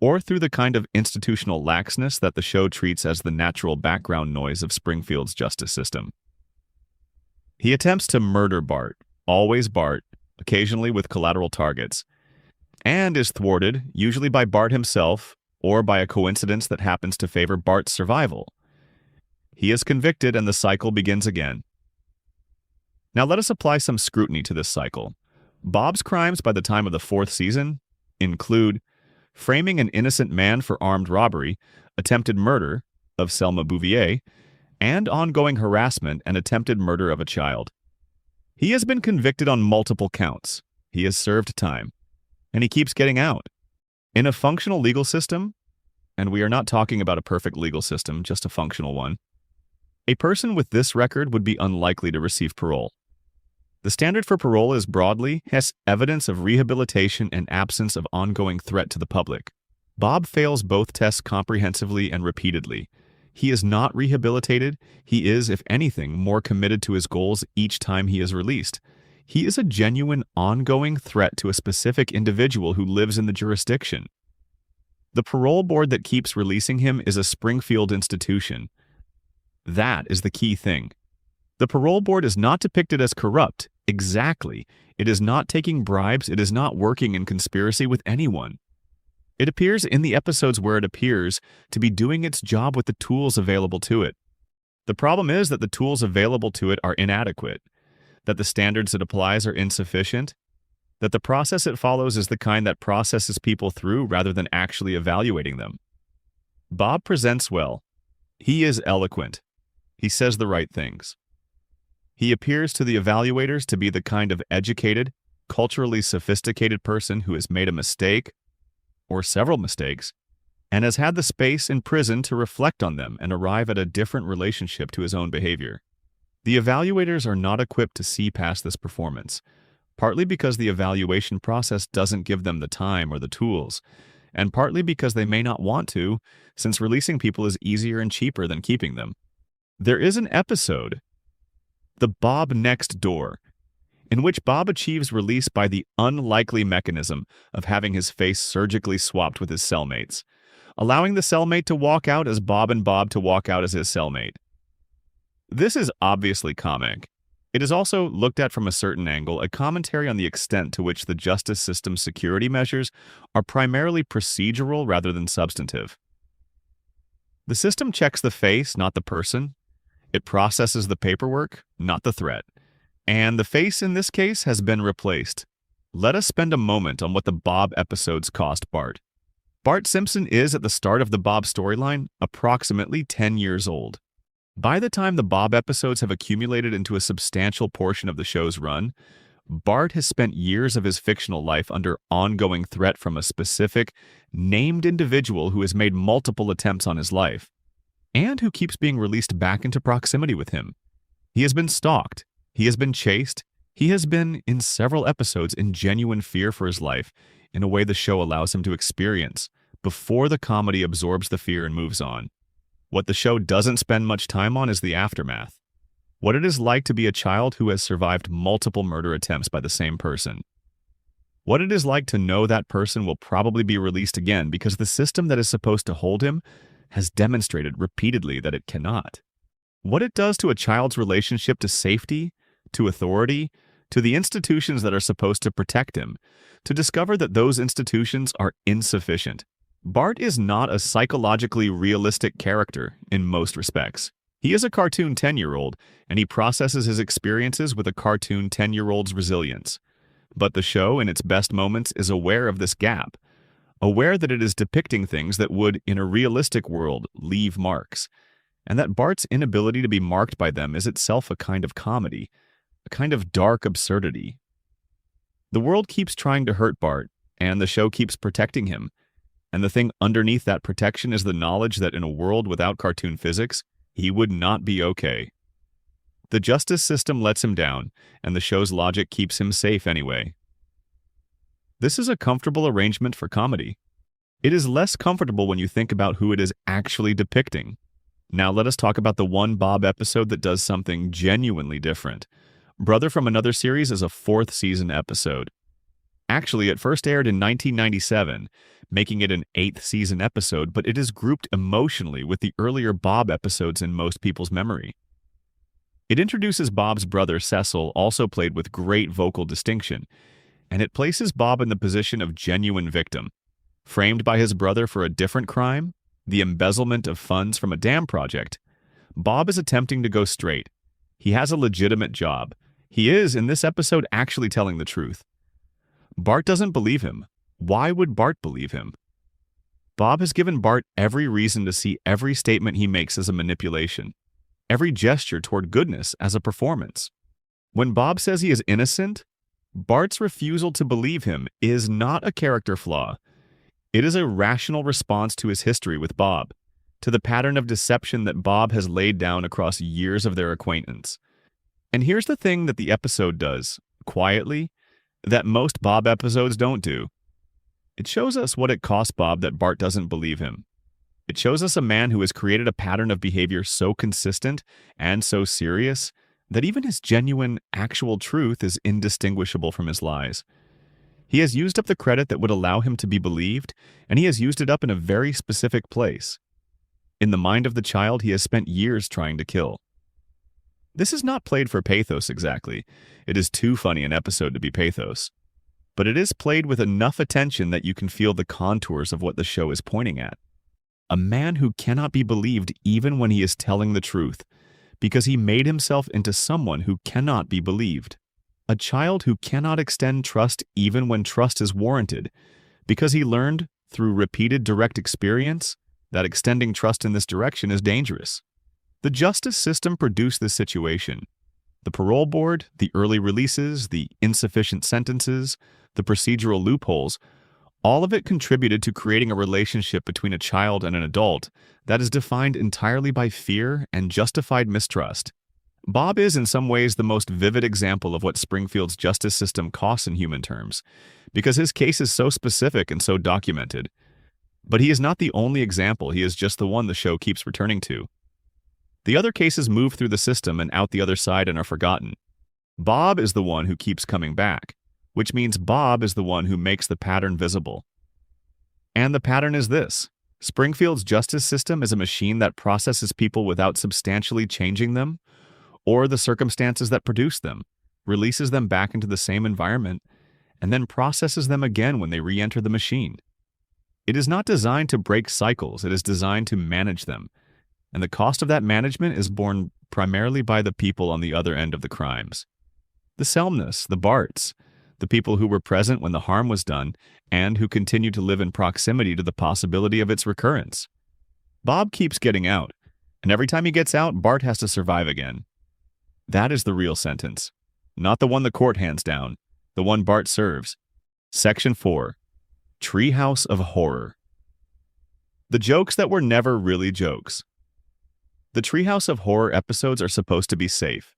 or through the kind of institutional laxness that the show treats as the natural background noise of Springfield's justice system. He attempts to murder Bart, always Bart, occasionally with collateral targets, and is thwarted, usually by Bart himself, or by a coincidence that happens to favor Bart's survival. He is convicted and the cycle begins again. Now let us apply some scrutiny to this cycle. Bob's crimes by the time of the 4th season include framing an innocent man for armed robbery, attempted murder of Selma Bouvier, and ongoing harassment and attempted murder of a child. He has been convicted on multiple counts. He has served time. And he keeps getting out. In a functional legal system, and we are not talking about a perfect legal system, just a functional one, a person with this record would be unlikely to receive parole. The standard for parole is broadly has evidence of rehabilitation and absence of ongoing threat to the public. Bob fails both tests comprehensively and repeatedly. He is not rehabilitated. He is, if anything, more committed to his goals each time he is released. He is a genuine, ongoing threat to a specific individual who lives in the jurisdiction. The parole board that keeps releasing him is a Springfield institution. That is the key thing. The parole board is not depicted as corrupt. Exactly. It is not taking bribes. It is not working in conspiracy with anyone. It appears in the episodes where it appears to be doing its job with the tools available to it. The problem is that the tools available to it are inadequate, that the standards it applies are insufficient, that the process it follows is the kind that processes people through rather than actually evaluating them. Bob presents well. He is eloquent. He says the right things. He appears to the evaluators to be the kind of educated, culturally sophisticated person who has made a mistake, or several mistakes, and has had the space in prison to reflect on them and arrive at a different relationship to his own behavior. The evaluators are not equipped to see past this performance, partly because the evaluation process doesn't give them the time or the tools, and partly because they may not want to, since releasing people is easier and cheaper than keeping them. There is an episode, The Bob Next Door, in which Bob achieves release by the unlikely mechanism of having his face surgically swapped with his cellmates, allowing the cellmate to walk out as Bob and Bob to walk out as his cellmate. This is obviously comic. It is also, looked at from a certain angle, a commentary on the extent to which the justice system's security measures are primarily procedural rather than substantive. The system checks the face, not the person. It processes the paperwork, not the threat. And the face in this case has been replaced. Let us spend a moment on what the Bob episodes cost Bart. Bart Simpson is, at the start of the Bob storyline, approximately 10 years old. By the time the Bob episodes have accumulated into a substantial portion of the show's run, Bart has spent years of his fictional life under ongoing threat from a specific, named individual who has made multiple attempts on his life, and who keeps being released back into proximity with him. He has been stalked. He has been chased. He has been, in several episodes, in genuine fear for his life, in a way the show allows him to experience, before the comedy absorbs the fear and moves on. What the show doesn't spend much time on is the aftermath. What it is like to be a child who has survived multiple murder attempts by the same person. What it is like to know that person will probably be released again because the system that is supposed to hold him has demonstrated repeatedly that it cannot. What it does to a child's relationship to safety, to authority, to the institutions that are supposed to protect him, to discover that those institutions are insufficient. Bart is not a psychologically realistic character in most respects. He is a cartoon 10-year-old, and he processes his experiences with a cartoon 10-year-old's resilience. But the show, in its best moments, is aware of this gap. aware that it is depicting things that would, in a realistic world, leave marks, and that Bart's inability to be marked by them is itself a kind of comedy, a kind of dark absurdity. The world keeps trying to hurt Bart, and the show keeps protecting him, and the thing underneath that protection is the knowledge that in a world without cartoon physics, he would not be okay. The justice system lets him down, and the show's logic keeps him safe anyway. This is a comfortable arrangement for comedy. It is less comfortable when you think about who it is actually depicting. Now let us talk about the one Bob episode that does something genuinely different. Brother from Another Series is a fourth season episode. Actually, it first aired in 1997, making it an eighth season episode, but it is grouped emotionally with the earlier Bob episodes in most people's memory. It introduces Bob's brother Cecil, also played with great vocal distinction, and it places Bob in the position of genuine victim. Framed by his brother for a different crime, the embezzlement of funds from a dam project, Bob is attempting to go straight. He has a legitimate job. He is, in this episode, actually telling the truth. Bart doesn't believe him. Why would Bart believe him? Bob has given Bart every reason to see every statement he makes as a manipulation, every gesture toward goodness as a performance. When Bob says he is innocent, Bart's refusal to believe him is not a character flaw. It is a rational response to his history with Bob, to the pattern of deception that Bob has laid down across years of their acquaintance. And here's the thing that the episode does, quietly, that most Bob episodes don't do. It shows us what it cost Bob that Bart doesn't believe him. It shows us a man who has created a pattern of behavior so consistent and so serious that even his genuine, actual truth is indistinguishable from his lies. He has used up the credit that would allow him to be believed, and he has used it up in a very specific place. In the mind of the child he has spent years trying to kill. This is not played for pathos exactly. It is too funny an episode to be pathos. But it is played with enough attention that you can feel the contours of what the show is pointing at. A man who cannot be believed even when he is telling the truth, because he made himself into someone who cannot be believed. A child who cannot extend trust even when trust is warranted, because he learned, through repeated direct experience, that extending trust in this direction is dangerous. The justice system produced this situation. The parole board, the early releases, the insufficient sentences, the procedural loopholes, all of it contributed to creating a relationship between a child and an adult that is defined entirely by fear and justified mistrust. Bob is in some ways the most vivid example of what Springfield's justice system costs in human terms, because his case is so specific and so documented. But he is not the only example, he is just the one the show keeps returning to. The other cases move through the system and out the other side and are forgotten. Bob is the one who keeps coming back, which means Bob is the one who makes the pattern visible. And the pattern is this. Springfield's justice system is a machine that processes people without substantially changing them, or the circumstances that produce them, releases them back into the same environment, and then processes them again when they re-enter the machine. It is not designed to break cycles, it is designed to manage them. And the cost of that management is borne primarily by the people on the other end of the crimes. The Selmness, the Barts, the people who were present when the harm was done and who continue to live in proximity to the possibility of its recurrence. Bob keeps getting out, and every time he gets out, Bart has to survive again. That is the real sentence, not the one the court hands down, the one Bart serves. Section 4. Treehouse of Horror. The jokes that were never really jokes. The Treehouse of Horror episodes are supposed to be safe.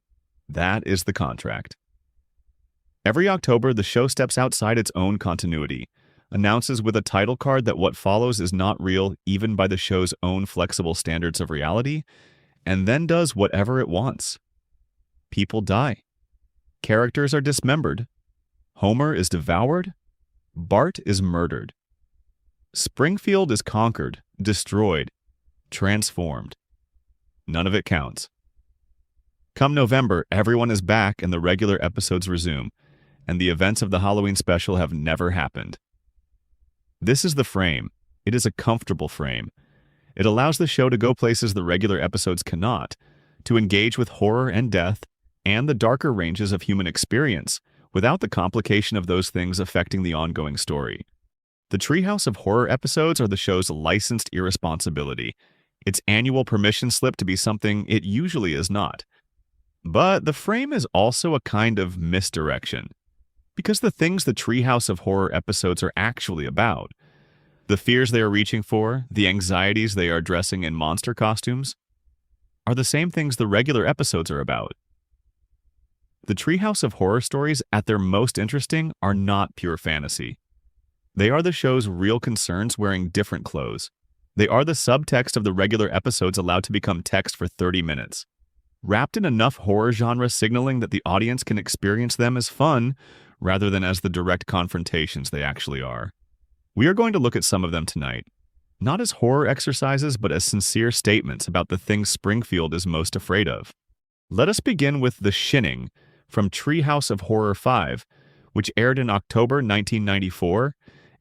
That is the contract. Every October, the show steps outside its own continuity, announces with a title card that what follows is not real even by the show's own flexible standards of reality, and then does whatever it wants. People die. Characters are dismembered. Homer is devoured. Bart is murdered. Springfield is conquered, destroyed, transformed. None of it counts. Come November, everyone is back and the regular episodes resume, and the events of the Halloween special have never happened. This is the frame. It is a comfortable frame. It allows the show to go places the regular episodes cannot, to engage with horror and death and the darker ranges of human experience without the complication of those things affecting the ongoing story. The Treehouse of Horror episodes are the show's licensed irresponsibility, its annual permission slip to be something it usually is not. But the frame is also a kind of misdirection, because the things the Treehouse of Horror episodes are actually about, the fears they are reaching for, the anxieties they are addressing in monster costumes, are the same things the regular episodes are about. The Treehouse of Horror stories, at their most interesting, are not pure fantasy. They are the show's real concerns wearing different clothes. They are the subtext of the regular episodes allowed to become text for 30 minutes, wrapped in enough horror genre signaling that the audience can experience them as fun rather than as the direct confrontations they actually are. We are going to look at some of them tonight, not as horror exercises, but as sincere statements about the things Springfield is most afraid of. Let us begin with The Shinning from Treehouse of Horror 5, which aired in October 1994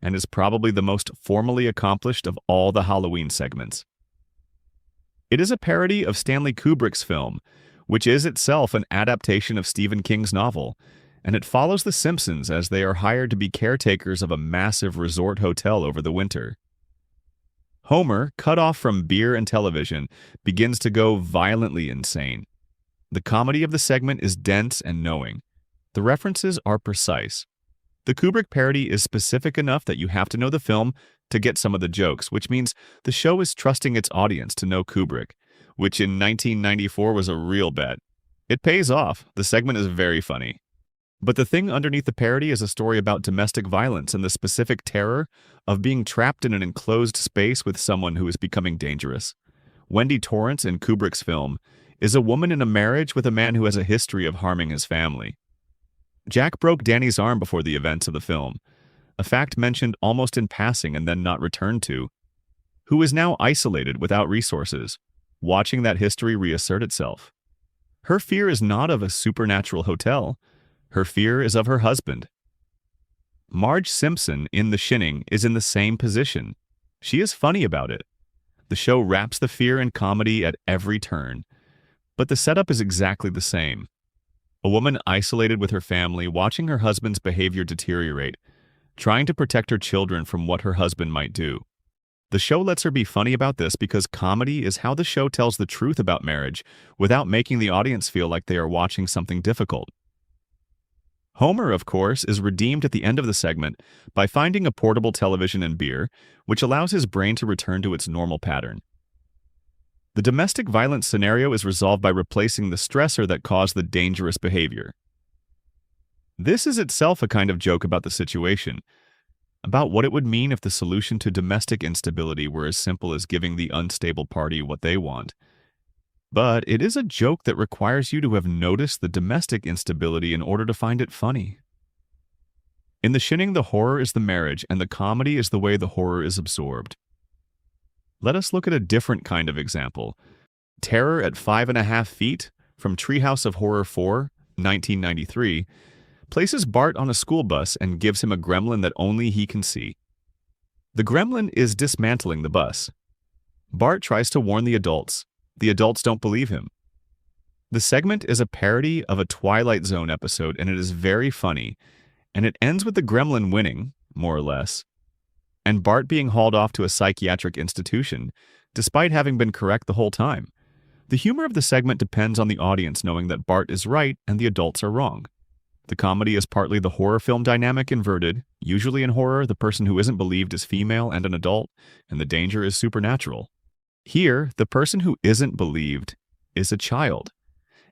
and is probably the most formally accomplished of all the Halloween segments. It is a parody of Stanley Kubrick's film, which is itself an adaptation of Stephen King's novel, and it follows the Simpsons as they are hired to be caretakers of a massive resort hotel over the winter. Homer, cut off from beer and television, begins to go violently insane. The comedy of the segment is dense and knowing. The references are precise. The Kubrick parody is specific enough that you have to know the film to get some of the jokes, which means the show is trusting its audience to know Kubrick, which in 1994 was a real bet. It pays off. The segment is very funny. But the thing underneath the parody is a story about domestic violence and the specific terror of being trapped in an enclosed space with someone who is becoming dangerous. Wendy Torrance in Kubrick's film is a woman in a marriage with a man who has a history of harming his family. Jack broke Danny's arm before the events of the film, a fact mentioned almost in passing and then not returned to, who is now isolated without resources, watching that history reassert itself. Her fear is not of a supernatural hotel. Her fear is of her husband. Marge Simpson in The Shinning is in the same position. She is funny about it. The show wraps the fear and comedy at every turn, but the setup is exactly the same. A woman isolated with her family, watching her husband's behavior deteriorate, trying to protect her children from what her husband might do. The show lets her be funny about this because comedy is how the show tells the truth about marriage without making the audience feel like they are watching something difficult. Homer, of course, is redeemed at the end of the segment by finding a portable television and beer, which allows his brain to return to its normal pattern. The domestic violence scenario is resolved by replacing the stressor that caused the dangerous behavior. This is itself a kind of joke about the situation, about what it would mean if the solution to domestic instability were as simple as giving the unstable party what they want. But it is a joke that requires you to have noticed the domestic instability in order to find it funny. In The Shinning, the horror is the marriage, and the comedy is the way the horror is absorbed. Let us look at a different kind of example. Terror at 5.5 feet from Treehouse of Horror 4, 1993, places Bart on a school bus and gives him a gremlin that only he can see. The gremlin is dismantling the bus. Bart tries to warn the adults. The adults don't believe him. The segment is a parody of a Twilight Zone episode, and it is very funny, and it ends with the gremlin winning, more or less, and Bart being hauled off to a psychiatric institution, despite having been correct the whole time. The humor of the segment depends on the audience knowing that Bart is right and the adults are wrong. The comedy is partly the horror film dynamic inverted. Usually in horror, the person who isn't believed is female and an adult, and the danger is supernatural. Here, the person who isn't believed is a child,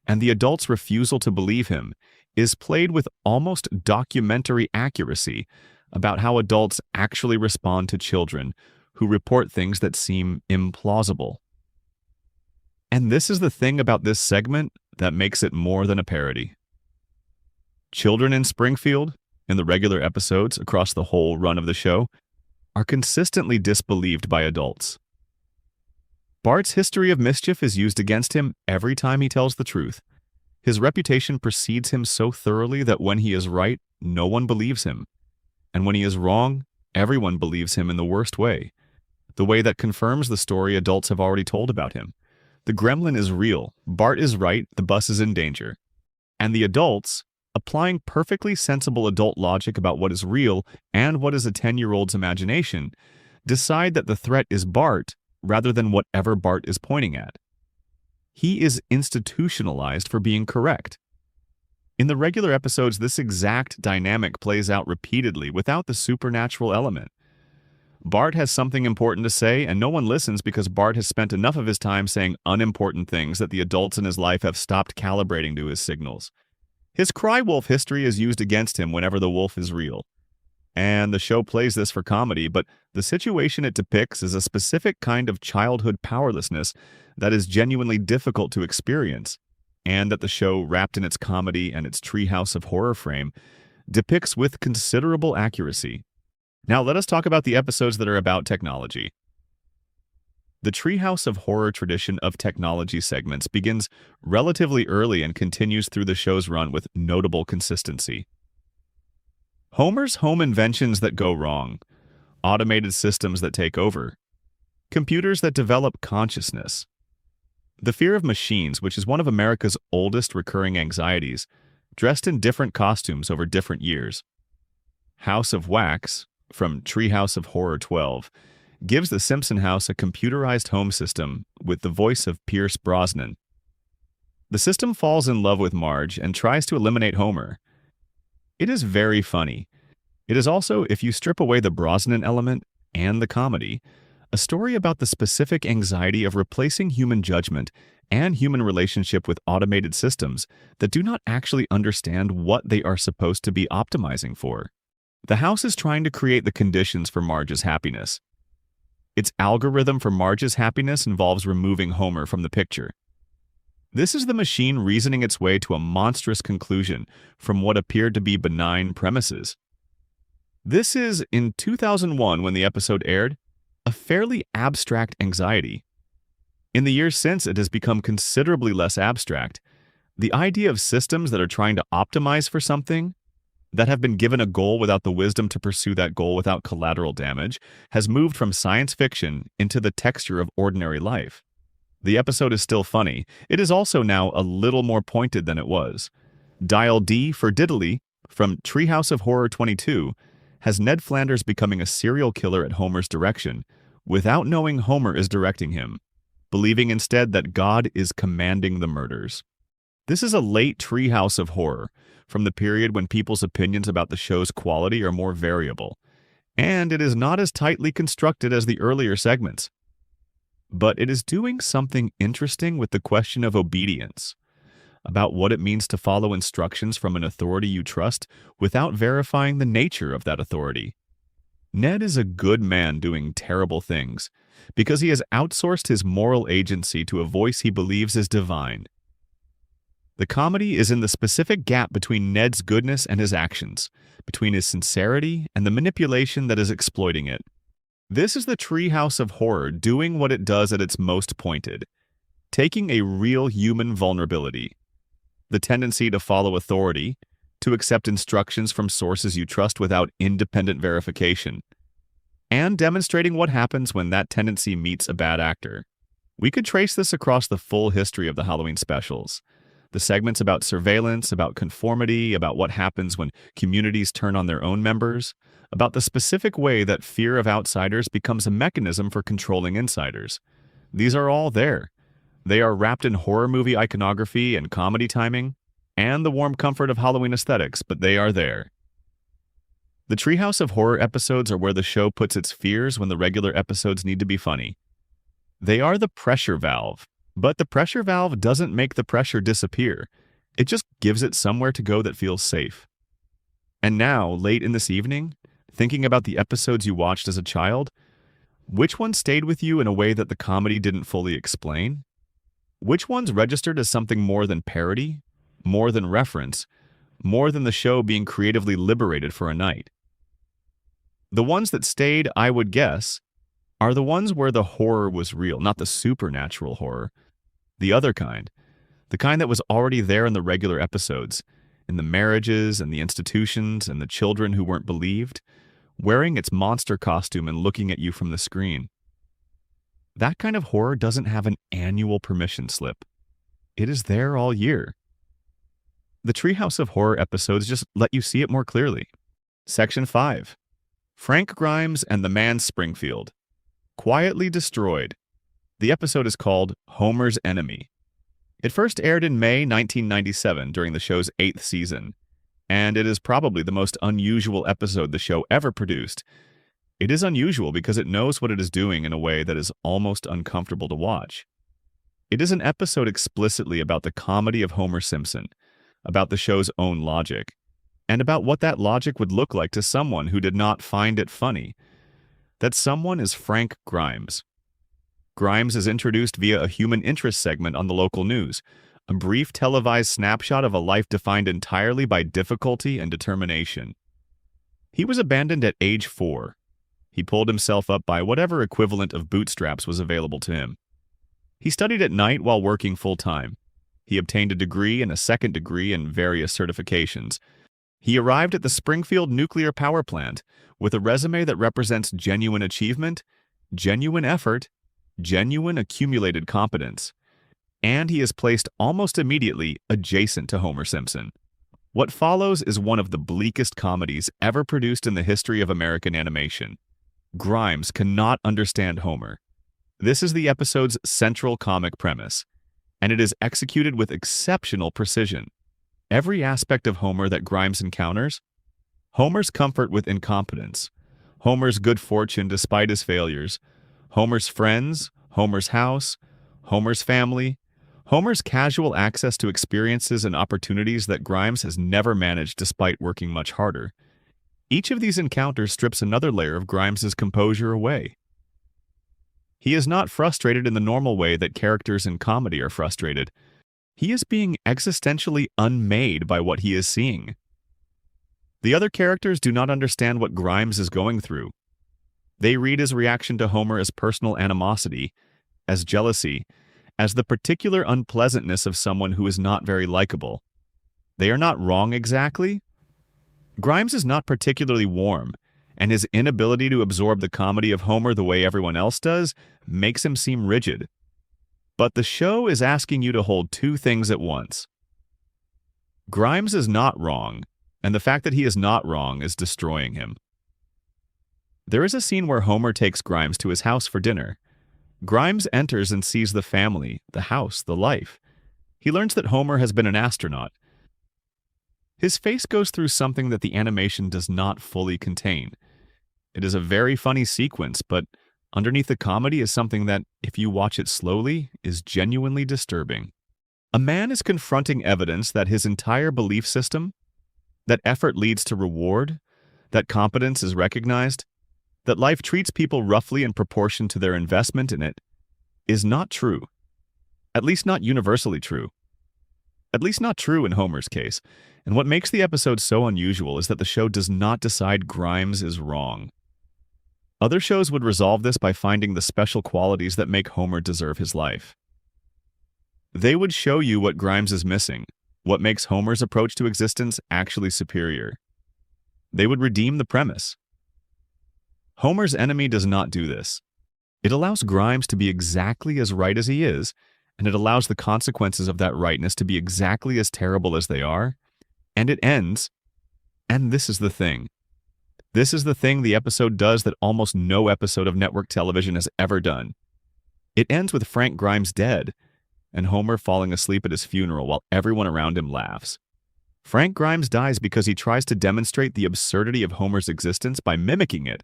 and the adult's refusal to believe him is played with almost documentary accuracy about how adults actually respond to children who report things that seem implausible. And this is the thing about this segment that makes it more than a parody. Children in Springfield, in the regular episodes across the whole run of the show, are consistently disbelieved by adults. Bart's history of mischief is used against him every time he tells the truth. His reputation precedes him so thoroughly that when he is right, no one believes him. And when he is wrong, everyone believes him in the worst way, the way that confirms the story adults have already told about him. The gremlin is real, Bart is right, the bus is in danger. And the adults, applying perfectly sensible adult logic about what is real and what is a 10-year-old's imagination, decide that the threat is Bart rather than whatever Bart is pointing at. He is institutionalized for being correct. In the regular episodes, this exact dynamic plays out repeatedly without the supernatural element. Bart has something important to say, and no one listens because Bart has spent enough of his time saying unimportant things that the adults in his life have stopped calibrating to his signals. His cry wolf history is used against him whenever the wolf is real. And the show plays this for comedy, but the situation it depicts is a specific kind of childhood powerlessness that is genuinely difficult to experience, and that the show, wrapped in its comedy and its treehouse of horror frame, depicts with considerable accuracy. Now let us talk about the episodes that are about technology. The treehouse of horror tradition of technology segments begins relatively early and continues through the show's run with notable consistency. Homer's home inventions that go wrong, automated systems that take over, computers that develop consciousness, the fear of machines, which is one of America's oldest recurring anxieties, dressed in different costumes over different years. House of Wax, from Treehouse of Horror 12, gives the Simpson house a computerized home system with the voice of Pierce Brosnan. The system falls in love with Marge and tries to eliminate Homer. It is very funny. It is also, if you strip away the Brosnan element and the comedy, a story about the specific anxiety of replacing human judgment and human relationship with automated systems that do not actually understand what they are supposed to be optimizing for. The house is trying to create the conditions for Marge's happiness. Its algorithm for Marge's happiness involves removing Homer from the picture. This is the machine reasoning its way to a monstrous conclusion from what appeared to be benign premises. This is, in 2001 when the episode aired, a fairly abstract anxiety. In the years since, it has become considerably less abstract. The idea of systems that are trying to optimize for something, that have been given a goal without the wisdom to pursue that goal without collateral damage, has moved from science fiction into the texture of ordinary life. The episode is still funny. It is also now a little more pointed than it was. Dial D for Diddley, from Treehouse of Horror 22, has Ned Flanders becoming a serial killer at Homer's direction, without knowing Homer is directing him, believing instead that God is commanding the murders. This is a late Treehouse of Horror, from the period when people's opinions about the show's quality are more variable, and it is not as tightly constructed as the earlier segments. But it is doing something interesting with the question of obedience, about what it means to follow instructions from an authority you trust without verifying the nature of that authority. Ned is a good man doing terrible things because he has outsourced his moral agency to a voice he believes is divine. The comedy is in the specific gap between Ned's goodness and his actions, between his sincerity and the manipulation that is exploiting it. This is the Treehouse of Horror doing what it does at its most pointed, taking a real human vulnerability, the tendency to follow authority, to accept instructions from sources you trust without independent verification, and demonstrating what happens when that tendency meets a bad actor. We could trace this across the full history of the Halloween specials. The segments about surveillance, about conformity, about what happens when communities turn on their own members, about the specific way that fear of outsiders becomes a mechanism for controlling insiders. These are all there. They are wrapped in horror movie iconography and comedy timing, and the warm comfort of Halloween aesthetics, but they are there. The Treehouse of Horror episodes are where the show puts its fears when the regular episodes need to be funny. They are the pressure valve. But the pressure valve doesn't make the pressure disappear. It just gives it somewhere to go that feels safe. And now, late in this evening, thinking about the episodes you watched as a child, which one stayed with you in a way that the comedy didn't fully explain? Which ones registered as something more than parody, more than reference, more than the show being creatively liberated for a night? The ones that stayed, I would guess, are the ones where the horror was real, not the supernatural horror. The other kind. The kind that was already there in the regular episodes, in the marriages and the institutions and the children who weren't believed, wearing its monster costume and looking at you from the screen. That kind of horror doesn't have an annual permission slip. It is there all year. The Treehouse of Horror episodes just let you see it more clearly. Section 5. Frank Grimes and the Man Springfield. Quietly Destroyed. The episode is called Homer's Enemy. It first aired in May 1997 during the show's 8th season, and it is probably the most unusual episode the show ever produced. It is unusual because it knows what it is doing in a way that is almost uncomfortable to watch. It is an episode explicitly about the comedy of Homer Simpson, about the show's own logic, and about what that logic would look like to someone who did not find it funny. That someone is Frank Grimes. Grimes is introduced via a human interest segment on the local news, a brief televised snapshot of a life defined entirely by difficulty and determination. He was abandoned at age 4. He pulled himself up by whatever equivalent of bootstraps was available to him. He studied at night while working full-time. He obtained a degree and a second degree and various certifications. He arrived at the Springfield nuclear power plant with a resume that represents genuine achievement, genuine effort, genuine accumulated competence, and he is placed almost immediately adjacent to Homer Simpson. What follows is one of the bleakest comedies ever produced in the history of American animation. Grimes cannot understand Homer. This is the episode's central comic premise, and it is executed with exceptional precision. Every aspect of Homer that Grimes encounters, Homer's comfort with incompetence, Homer's good fortune despite his failures, Homer's friends, Homer's house, Homer's family, Homer's casual access to experiences and opportunities that Grimes has never managed despite working much harder. Each of these encounters strips another layer of Grimes's composure away. He is not frustrated in the normal way that characters in comedy are frustrated. He is being existentially unmade by what he is seeing. The other characters do not understand what Grimes is going through. They read his reaction to Homer as personal animosity, as jealousy, as the particular unpleasantness of someone who is not very likable. They are not wrong exactly. Grimes is not particularly warm, and his inability to absorb the comedy of Homer the way everyone else does makes him seem rigid. But the show is asking you to hold two things at once. Grimes is not wrong, and the fact that he is not wrong is destroying him. There is a scene where Homer takes Grimes to his house for dinner. Grimes enters and sees the family, the house, the life. He learns that Homer has been an astronaut. His face goes through something that the animation does not fully contain. It is a very funny sequence, but underneath the comedy is something that, if you watch it slowly, is genuinely disturbing. A man is confronting evidence that his entire belief system, that effort leads to reward, that competence is recognized, that life treats people roughly in proportion to their investment in it, is not true. At least not universally true. At least not true in Homer's case. And what makes the episode so unusual is that the show does not decide Grimes is wrong. Other shows would resolve this by finding the special qualities that make Homer deserve his life. They would show you what Grimes is missing, what makes Homer's approach to existence actually superior. They would redeem the premise. Homer's Enemy does not do this. It allows Grimes to be exactly as right as he is, and it allows the consequences of that rightness to be exactly as terrible as they are, and it ends, and this is the thing. This is the thing the episode does that almost no episode of network television has ever done. It ends with Frank Grimes dead, and Homer falling asleep at his funeral while everyone around him laughs. Frank Grimes dies because he tries to demonstrate the absurdity of Homer's existence by mimicking it,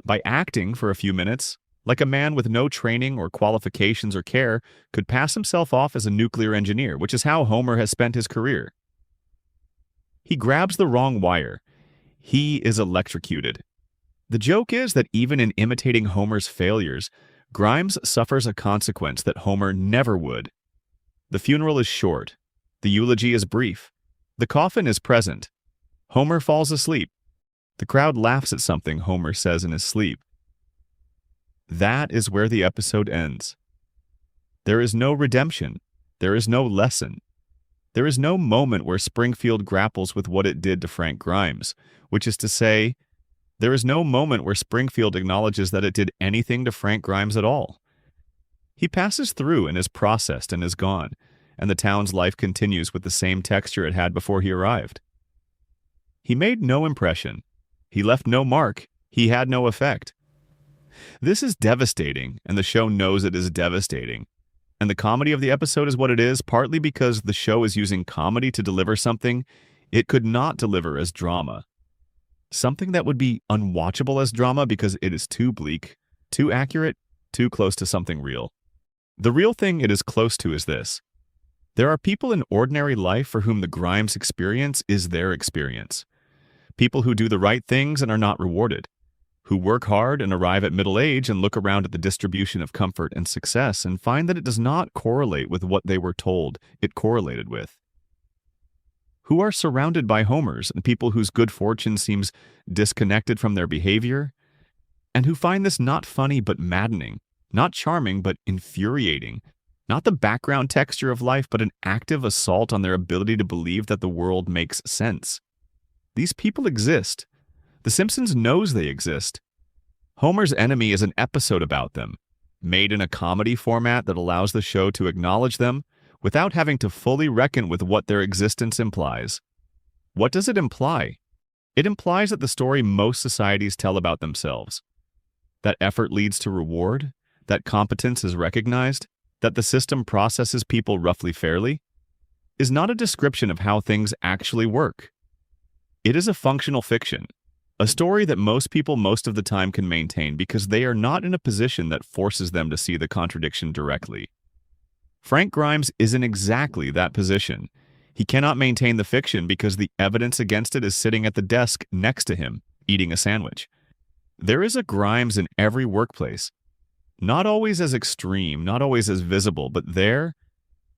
by acting for a few minutes, like a man with no training or qualifications or care could pass himself off as a nuclear engineer, which is how Homer has spent his career. He grabs the wrong wire. He is electrocuted. The joke is that even in imitating Homer's failures, Grimes suffers a consequence that Homer never would. The funeral is short. The eulogy is brief. The coffin is present. Homer falls asleep. The crowd laughs at something Homer says in his sleep. That is where the episode ends. There is no redemption. There is no lesson. There is no moment where Springfield grapples with what it did to Frank Grimes, which is to say, there is no moment where Springfield acknowledges that it did anything to Frank Grimes at all. He passes through and is processed and is gone, and the town's life continues with the same texture it had before he arrived. He made no impression. He left no mark. He had no effect. This is devastating, and the show knows it is devastating. And the comedy of the episode is what it is, partly because the show is using comedy to deliver something it could not deliver as drama. Something that would be unwatchable as drama because it is too bleak, too accurate, too close to something real. The real thing it is close to is this. There are people in ordinary life for whom the Grimes experience is their experience. People who do the right things and are not rewarded. Who work hard and arrive at middle age and look around at the distribution of comfort and success and find that it does not correlate with what they were told it correlated with. Who are surrounded by Homers and people whose good fortune seems disconnected from their behavior, and who find this not funny but maddening, not charming but infuriating, not the background texture of life but an active assault on their ability to believe that the world makes sense. These people exist. The Simpsons knows they exist. Homer's Enemy is an episode about them, made in a comedy format that allows the show to acknowledge them without having to fully reckon with what their existence implies. What does it imply? It implies that the story most societies tell about themselves. That effort leads to reward, that competence is recognized, that the system processes people roughly fairly, is not a description of how things actually work. It is a functional fiction. A story that most people most of the time can maintain because they are not in a position that forces them to see the contradiction directly. Frank Grimes isn't exactly that position. He cannot maintain the fiction because the evidence against it is sitting at the desk next to him, eating a sandwich. There is a Grimes in every workplace. Not always as extreme, not always as visible, but there,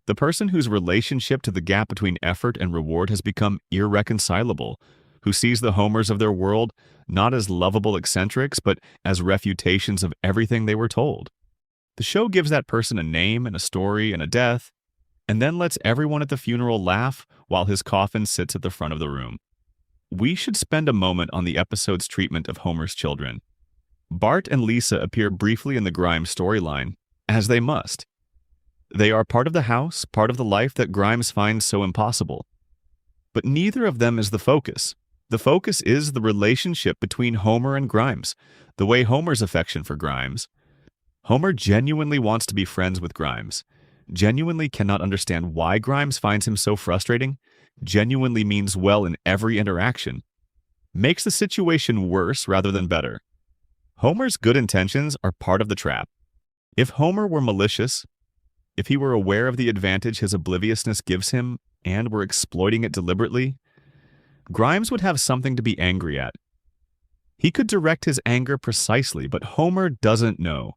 the person whose relationship to the gap between effort and reward has become irreconcilable, who sees the Homers of their world not as lovable eccentrics, but as refutations of everything they were told. The show gives that person a name and a story and a death, and then lets everyone at the funeral laugh while his coffin sits at the front of the room. We should spend a moment on the episode's treatment of Homer's children. Bart and Lisa appear briefly in the Grimes storyline, as they must. They are part of the house, part of the life that Grimes finds so impossible. But neither of them is the focus. The focus is the relationship between Homer and Grimes, the way Homer's affection for Grimes. Homer genuinely wants to be friends with Grimes, genuinely cannot understand why Grimes finds him so frustrating, genuinely means well in every interaction, makes the situation worse rather than better. Homer's good intentions are part of the trap. If Homer were malicious, if he were aware of the advantage his obliviousness gives him and were exploiting it deliberately, Grimes would have something to be angry at. He could direct his anger precisely, but Homer doesn't know.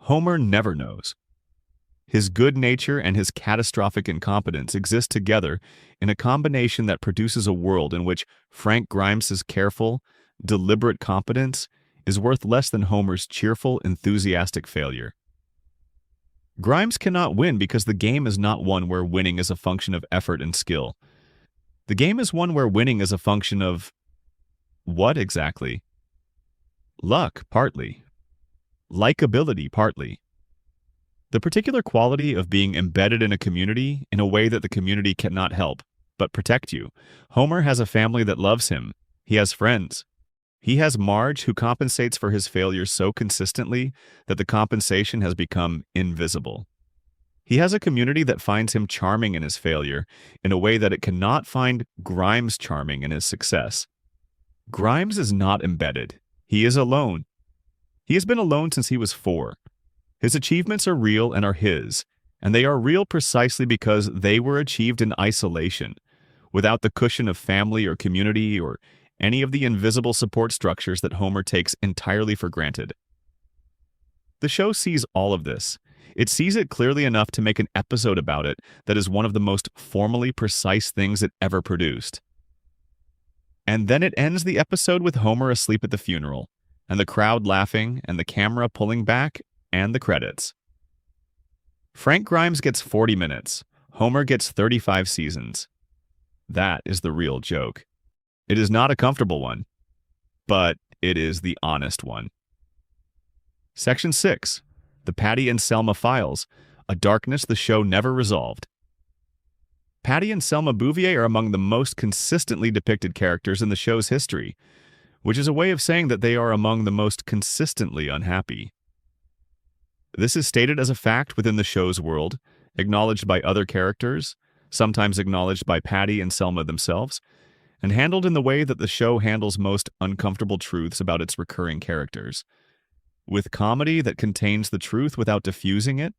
Homer never knows. His good nature and his catastrophic incompetence exist together in a combination that produces a world in which Frank Grimes's careful, deliberate competence is worth less than Homer's cheerful, enthusiastic failure. Grimes cannot win because the game is not one where winning is a function of effort and skill. The game is one where winning is a function of what exactly? Luck, partly. Likability, partly. The particular quality of being embedded in a community in a way that the community cannot help but protect you. Homer has a family that loves him. He has friends. He has Marge, who compensates for his failures so consistently that the compensation has become invisible. He has a community that finds him charming in his failure in a way that it cannot find Grimes charming in his success. Grimes is not embedded. He is alone. He has been alone since he was 4. His achievements are real and are his, and they are real precisely because they were achieved in isolation, without the cushion of family or community or any of the invisible support structures that Homer takes entirely for granted. The show sees all of this. It sees it clearly enough to make an episode about it that is one of the most formally precise things it ever produced. And then it ends the episode with Homer asleep at the funeral, and the crowd laughing, and the camera pulling back, and the credits. Frank Grimes gets 40 minutes. Homer gets 35 seasons. That is the real joke. It is not a comfortable one, but it is the honest one. Section 6. The Patty and Selma Files, a darkness the show never resolved. Patty and Selma Bouvier are among the most consistently depicted characters in the show's history, which is a way of saying that they are among the most consistently unhappy. This is stated as a fact within the show's world, acknowledged by other characters, sometimes acknowledged by Patty and Selma themselves, and handled in the way that the show handles most uncomfortable truths about its recurring characters. With comedy that contains the truth without diffusing it,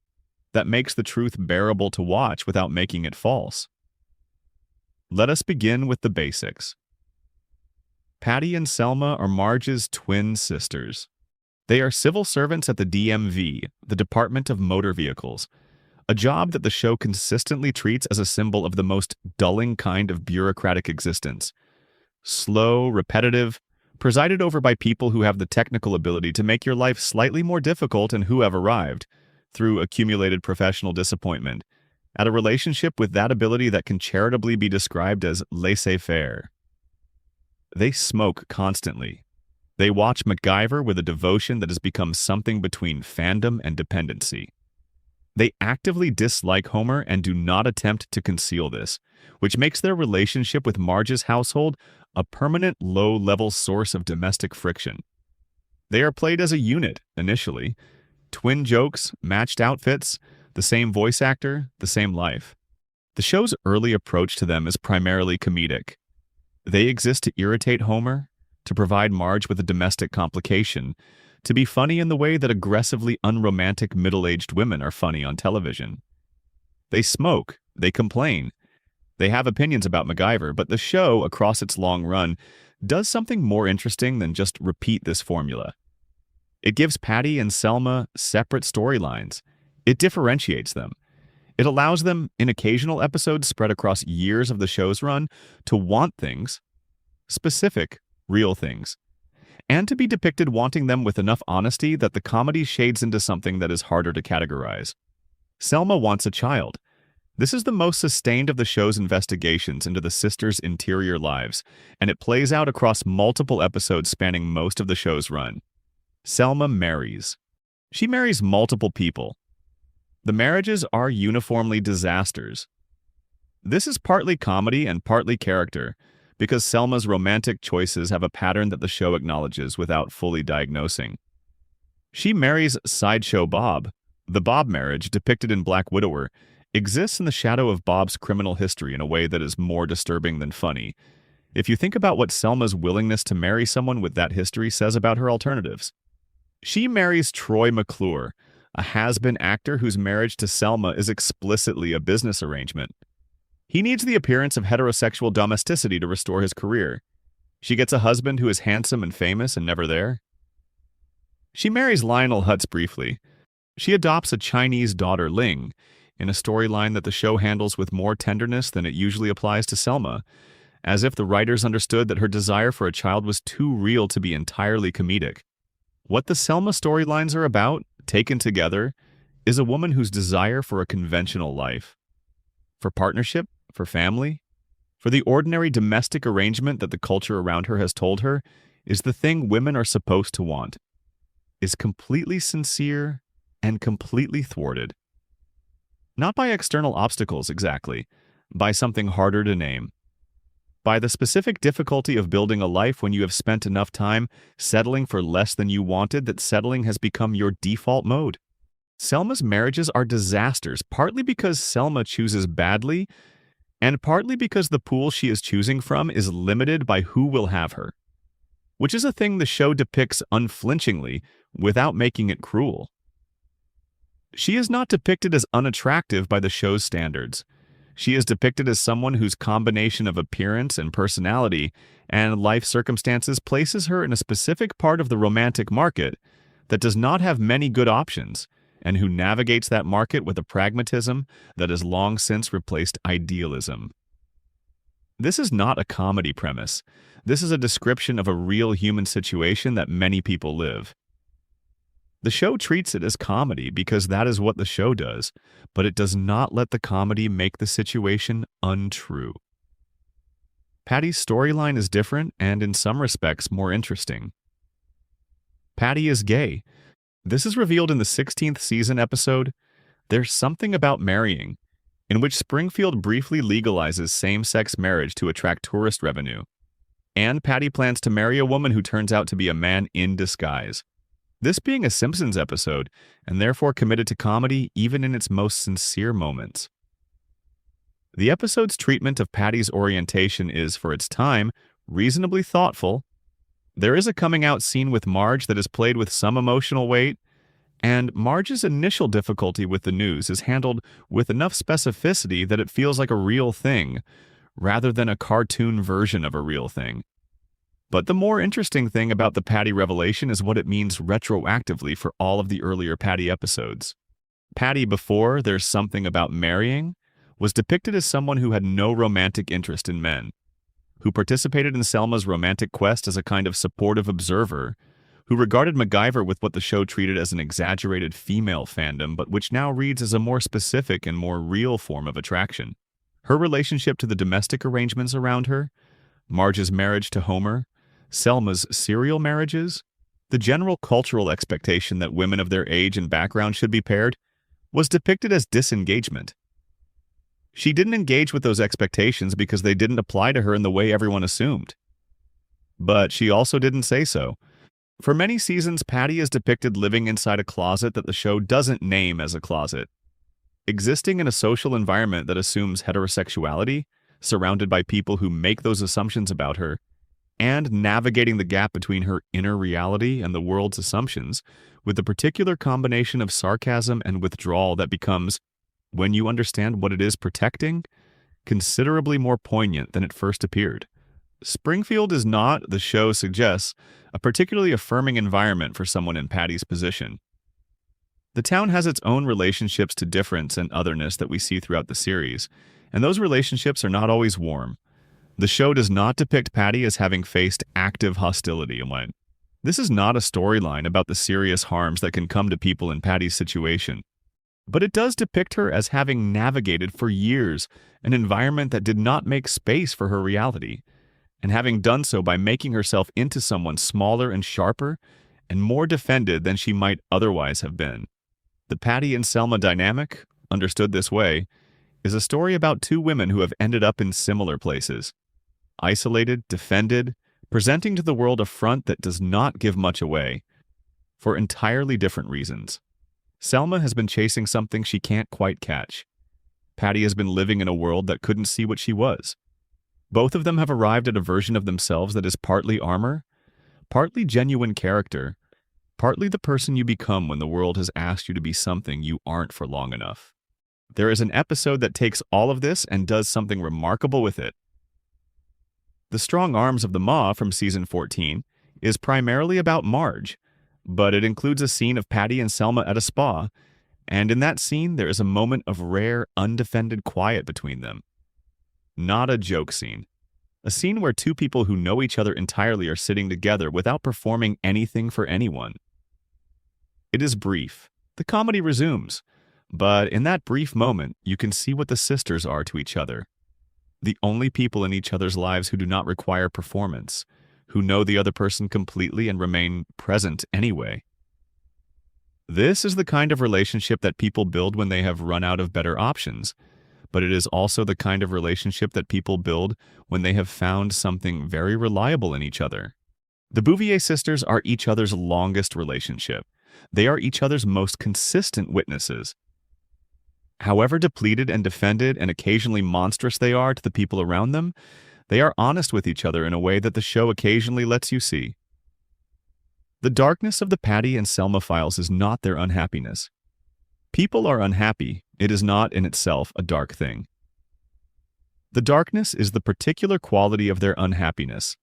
that makes the truth bearable to watch without making it false. Let us begin with the basics. Patty and Selma are Marge's twin sisters. They are civil servants at the DMV, the Department of Motor Vehicles, a job that the show consistently treats as a symbol of the most dulling kind of bureaucratic existence. Slow, repetitive, presided over by people who have the technical ability to make your life slightly more difficult and who have arrived, through accumulated professional disappointment, at a relationship with that ability that can charitably be described as laissez-faire. They smoke constantly. They watch MacGyver with a devotion that has become something between fandom and dependency. They actively dislike Homer and do not attempt to conceal this, which makes their relationship with Marge's household a permanent low-level source of domestic friction. They are played as a unit, initially. Twin jokes, matched outfits, the same voice actor, the same life. The show's early approach to them is primarily comedic. They exist to irritate Homer, to provide Marge with a domestic complication, to be funny in the way that aggressively unromantic middle-aged women are funny on television. They smoke, they complain, they have opinions about MacGyver, but the show, across its long run, does something more interesting than just repeat this formula. It gives Patty and Selma separate storylines. It differentiates them. It allows them, in occasional episodes spread across years of the show's run, to want things, specific, real things, and to be depicted wanting them with enough honesty that the comedy shades into something that is harder to categorize. Selma wants a child. This is the most sustained of the show's investigations into the sisters' interior lives, and it plays out across multiple episodes spanning most of the show's run. Selma marries. She marries multiple people. The marriages are uniformly disasters. This is partly comedy and partly character, because Selma's romantic choices have a pattern that the show acknowledges without fully diagnosing. She marries Sideshow Bob. The Bob marriage, depicted in Black Widower, exists in the shadow of Bob's criminal history in a way that is more disturbing than funny. If you think about what Selma's willingness to marry someone with that history says about her alternatives. She marries Troy McClure, a has-been actor whose marriage to Selma is explicitly a business arrangement. He needs the appearance of heterosexual domesticity to restore his career. She gets a husband who is handsome and famous and never there. She marries Lionel Hutz briefly. She adopts a Chinese daughter, Ling, in a storyline that the show handles with more tenderness than it usually applies to Selma, as if the writers understood that her desire for a child was too real to be entirely comedic. What the Selma storylines are about, taken together, is a woman whose desire for a conventional life. For partnership, for family, for the ordinary domestic arrangement that the culture around her has told her is the thing women are supposed to want, is completely sincere and completely thwarted. Not by external obstacles exactly, by something harder to name. By the specific difficulty of building a life when you have spent enough time settling for less than you wanted that settling has become your default mode. Selma's marriages are disasters, partly because Selma chooses badly, and partly because the pool she is choosing from is limited by who will have her, which is a thing the show depicts unflinchingly without making it cruel. She is not depicted as unattractive by the show's standards. She is depicted as someone whose combination of appearance and personality and life circumstances places her in a specific part of the romantic market that does not have many good options, and who navigates that market with a pragmatism that has long since replaced idealism. This is not a comedy premise. This is a description of a real human situation that many people live. The show treats it as comedy because that is what the show does, but it does not let the comedy make the situation untrue. Patty's storyline is different and, in some respects, more interesting. Patty is gay. This is revealed in the 16th season episode, There's Something About Marrying, in which Springfield briefly legalizes same-sex marriage to attract tourist revenue. And Patty plans to marry a woman who turns out to be a man in disguise. This being a Simpsons episode, and therefore committed to comedy even in its most sincere moments. The episode's treatment of Patty's orientation is, for its time, reasonably thoughtful. There is a coming-out scene with Marge that is played with some emotional weight, and Marge's initial difficulty with the news is handled with enough specificity that it feels like a real thing, rather than a cartoon version of a real thing. But the more interesting thing about the Patty revelation is what it means retroactively for all of the earlier Patty episodes. Patty before There's Something About Marrying was depicted as someone who had no romantic interest in men, who participated in Selma's romantic quest as a kind of supportive observer, who regarded MacGyver with what the show treated as an exaggerated female fandom, but which now reads as a more specific and more real form of attraction. Her relationship to the domestic arrangements around her, Marge's marriage to Homer, Selma's serial marriages, the general cultural expectation that women of their age and background should be paired, was depicted as disengagement. She didn't engage with those expectations because they didn't apply to her in the way everyone assumed. But she also didn't say so. For many seasons, Patty is depicted living inside a closet that the show doesn't name as a closet, existing in a social environment that assumes heterosexuality, surrounded by people who make those assumptions about her, and navigating the gap between her inner reality and the world's assumptions with a particular combination of sarcasm and withdrawal that becomes, when you understand what it is protecting, considerably more poignant than it first appeared. Springfield is not, the show suggests, a particularly affirming environment for someone in Patty's position. The town has its own relationships to difference and otherness that we see throughout the series, and those relationships are not always warm. The show does not depict Patty as having faced active hostility. This is not a storyline about the serious harms that can come to people in Patty's situation, but it does depict her as having navigated for years an environment that did not make space for her reality, and having done so by making herself into someone smaller and sharper and more defended than she might otherwise have been. The Patty and Selma dynamic, understood this way, is a story about two women who have ended up in similar places. Isolated, defended, presenting to the world a front that does not give much away, for entirely different reasons. Selma has been chasing something she can't quite catch. Patty has been living in a world that couldn't see what she was. Both of them have arrived at a version of themselves that is partly armor, partly genuine character, partly the person you become when the world has asked you to be something you aren't for long enough. There is an episode that takes all of this and does something remarkable with it. The Strong Arms of the Maw from season 14 is primarily about Marge, but it includes a scene of Patty and Selma at a spa, and in that scene there is a moment of rare, undefended quiet between them. Not a joke scene. A scene where two people who know each other entirely are sitting together without performing anything for anyone. It is brief. The comedy resumes, but in that brief moment, you can see what the sisters are to each other. The only people in each other's lives who do not require performance, who know the other person completely and remain present anyway. This is the kind of relationship that people build when they have run out of better options, but it is also the kind of relationship that people build when they have found something very reliable in each other. The Bouvier sisters are each other's longest relationship. They are each other's most consistent witnesses. However depleted and defended and occasionally monstrous they are to the people around them, they are honest with each other in a way that the show occasionally lets you see. The darkness of the Patty and Selma files is not their unhappiness. People are unhappy. It is not in itself a dark thing. The darkness is the particular quality of their unhappiness.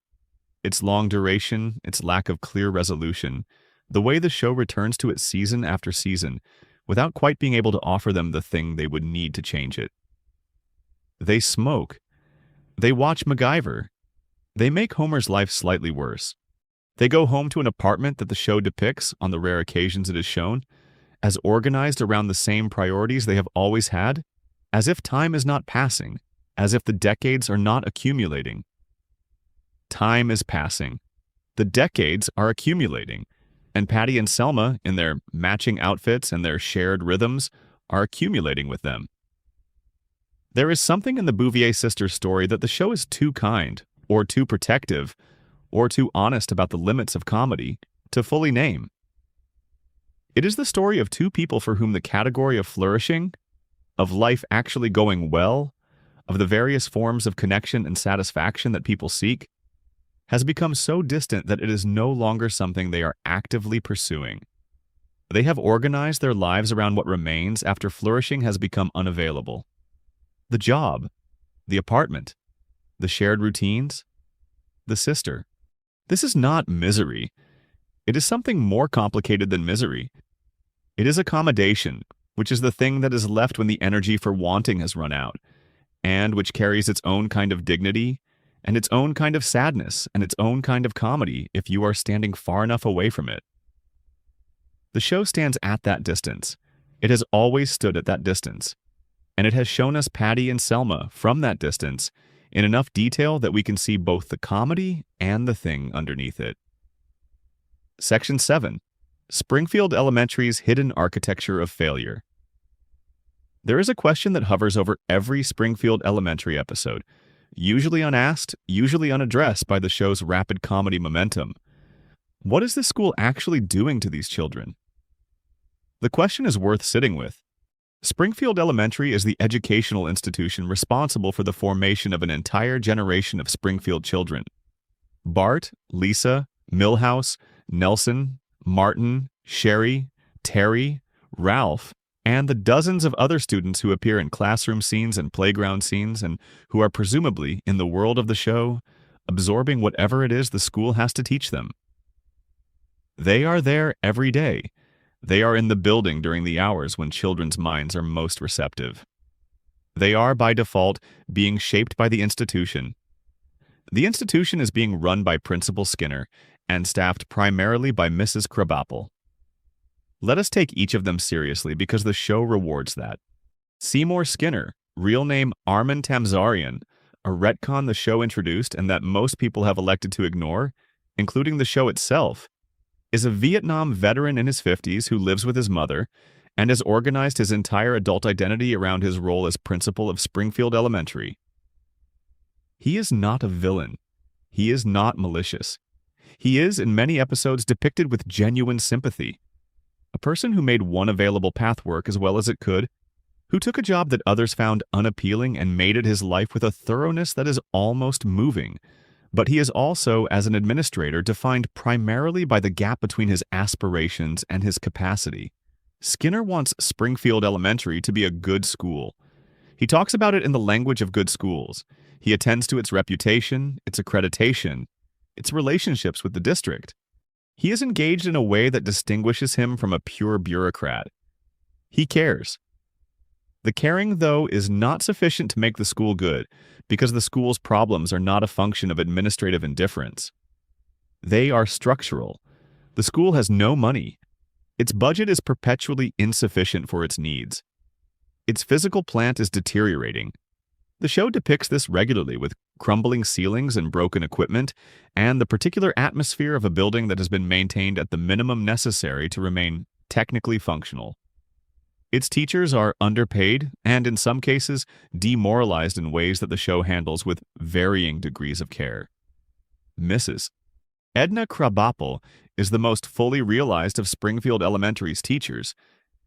Its long duration, its lack of clear resolution, the way the show returns to it season after season, without quite being able to offer them the thing they would need to change it. They smoke. They watch MacGyver. They make Homer's life slightly worse. They go home to an apartment that the show depicts, on the rare occasions it is shown, as organized around the same priorities they have always had, as if time is not passing, as if the decades are not accumulating. Time is passing. The decades are accumulating, and Patty and Selma, in their matching outfits and their shared rhythms, are accumulating with them. There is something in the Bouvier sisters' story that the show is too kind, or too protective, or too honest about the limits of comedy to fully name. It is the story of two people for whom the category of flourishing, of life actually going well, of the various forms of connection and satisfaction that people seek, has become so distant that it is no longer something they are actively pursuing. They have organized their lives around what remains after flourishing has become unavailable. The job, the apartment, the shared routines, the sister. This is not misery. It is something more complicated than misery. It is accommodation, which is the thing that is left when the energy for wanting has run out, and which carries its own kind of dignity, and its own kind of sadness, and its own kind of comedy if you are standing far enough away from it. The show stands at that distance. It has always stood at that distance. And it has shown us Patty and Selma from that distance in enough detail that we can see both the comedy and the thing underneath it. Section 7. Springfield Elementary's Hidden Architecture of Failure. There is a question that hovers over every Springfield Elementary episode, usually unasked, usually unaddressed by the show's rapid comedy momentum. What is this school actually doing to these children? The question is worth sitting with. Springfield Elementary is the educational institution responsible for the formation of an entire generation of Springfield children. Bart, Lisa, Milhouse, Nelson, Martin, Sherry, Terry, Ralph, and the dozens of other students who appear in classroom scenes and playground scenes and who are presumably, in the world of the show, absorbing whatever it is the school has to teach them. They are there every day. They are in the building during the hours when children's minds are most receptive. They are, by default, being shaped by the institution. The institution is being run by Principal Skinner and staffed primarily by Mrs. Krabappel. Let us take each of them seriously because the show rewards that. Seymour Skinner, real name Armin Tamzarian, a retcon the show introduced and that most people have elected to ignore, including the show itself, is a Vietnam veteran in his 50s who lives with his mother and has organized his entire adult identity around his role as principal of Springfield Elementary. He is not a villain. He is not malicious. He is, in many episodes, depicted with genuine sympathy. A person who made one available path work as well as it could, who took a job that others found unappealing and made it his life with a thoroughness that is almost moving. But he is also, as an administrator, defined primarily by the gap between his aspirations and his capacity. Skinner wants Springfield Elementary to be a good school. He talks about it in the language of good schools. He attends to its reputation, its accreditation, its relationships with the district. He is engaged in a way that distinguishes him from a pure bureaucrat. He cares. The caring, though, is not sufficient to make the school good, because the school's problems are not a function of administrative indifference. They are structural. The school has no money. Its budget is perpetually insufficient for its needs. Its physical plant is deteriorating. The show depicts this regularly with crumbling ceilings and broken equipment, and the particular atmosphere of a building that has been maintained at the minimum necessary to remain technically functional. Its teachers are underpaid and, in some cases, demoralized in ways that the show handles with varying degrees of care. Mrs. Edna Krabappel is the most fully realized of Springfield Elementary's teachers,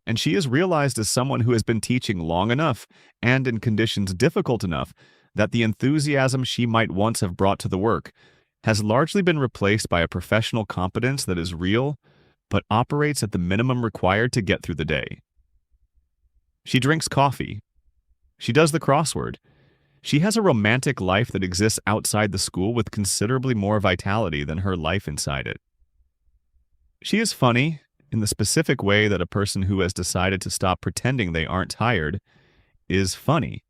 and she is realized as someone who has been teaching long enough and in conditions difficult enough that the enthusiasm she might once have brought to the work has largely been replaced by a professional competence that is real, but operates at the minimum required to get through the day. She drinks coffee. She does the crossword. She has a romantic life that exists outside the school with considerably more vitality than her life inside it. She is funny in the specific way that a person who has decided to stop pretending they aren't tired is funny,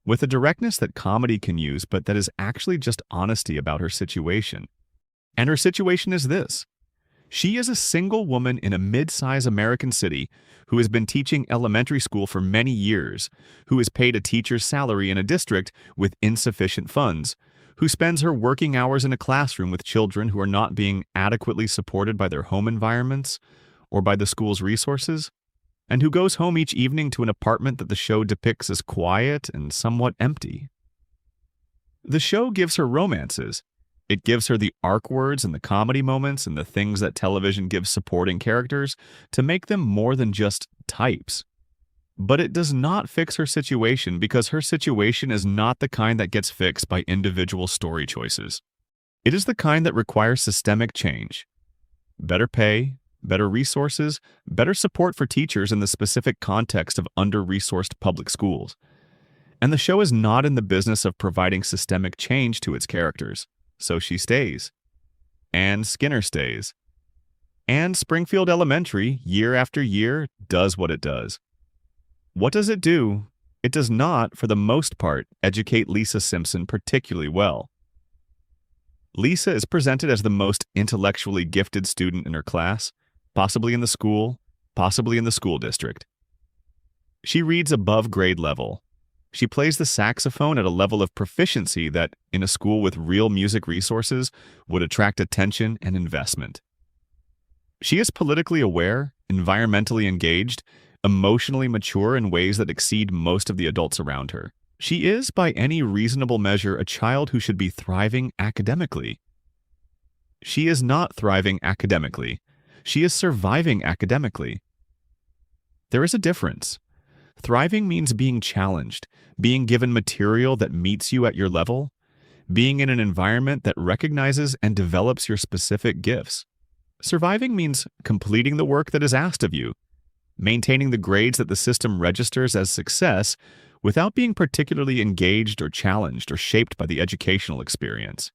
with a directness that comedy can use, but that is actually just honesty about her situation. And her situation is this. She is a single woman in a mid-size American city who has been teaching elementary school for many years, who is paid a teacher's salary in a district with insufficient funds, who spends her working hours in a classroom with children who are not being adequately supported by their home environments or by the school's resources. and who goes home each evening to an apartment that the show depicts as quiet and somewhat empty. The show gives her romances. It gives her the arc words and the comedy moments and the things that television gives supporting characters to make them more than just types. But it does not fix her situation because her situation is not the kind that gets fixed by individual story choices. It is the kind that requires systemic change. Better pay, better resources, better support for teachers in the specific context of under-resourced public schools. And the show is not in the business of providing systemic change to its characters, so she stays. And Skinner stays. And Springfield Elementary, year after year, does what it does. What does it do? It does not, for the most part, educate Lisa Simpson particularly well. Lisa is presented as the most intellectually gifted student in her class, possibly in the school, possibly in the school district. She reads above grade level. She plays the saxophone at a level of proficiency that, in a school with real music resources, would attract attention and investment. She is politically aware, environmentally engaged, emotionally mature in ways that exceed most of the adults around her. She is, by any reasonable measure, a child who should be thriving academically. She is not thriving academically. She is surviving academically. There is a difference. Thriving means being challenged, being given material that meets you at your level, being in an environment that recognizes and develops your specific gifts. Surviving means completing the work that is asked of you, maintaining the grades that the system registers as success without being particularly engaged or challenged or shaped by the educational experience.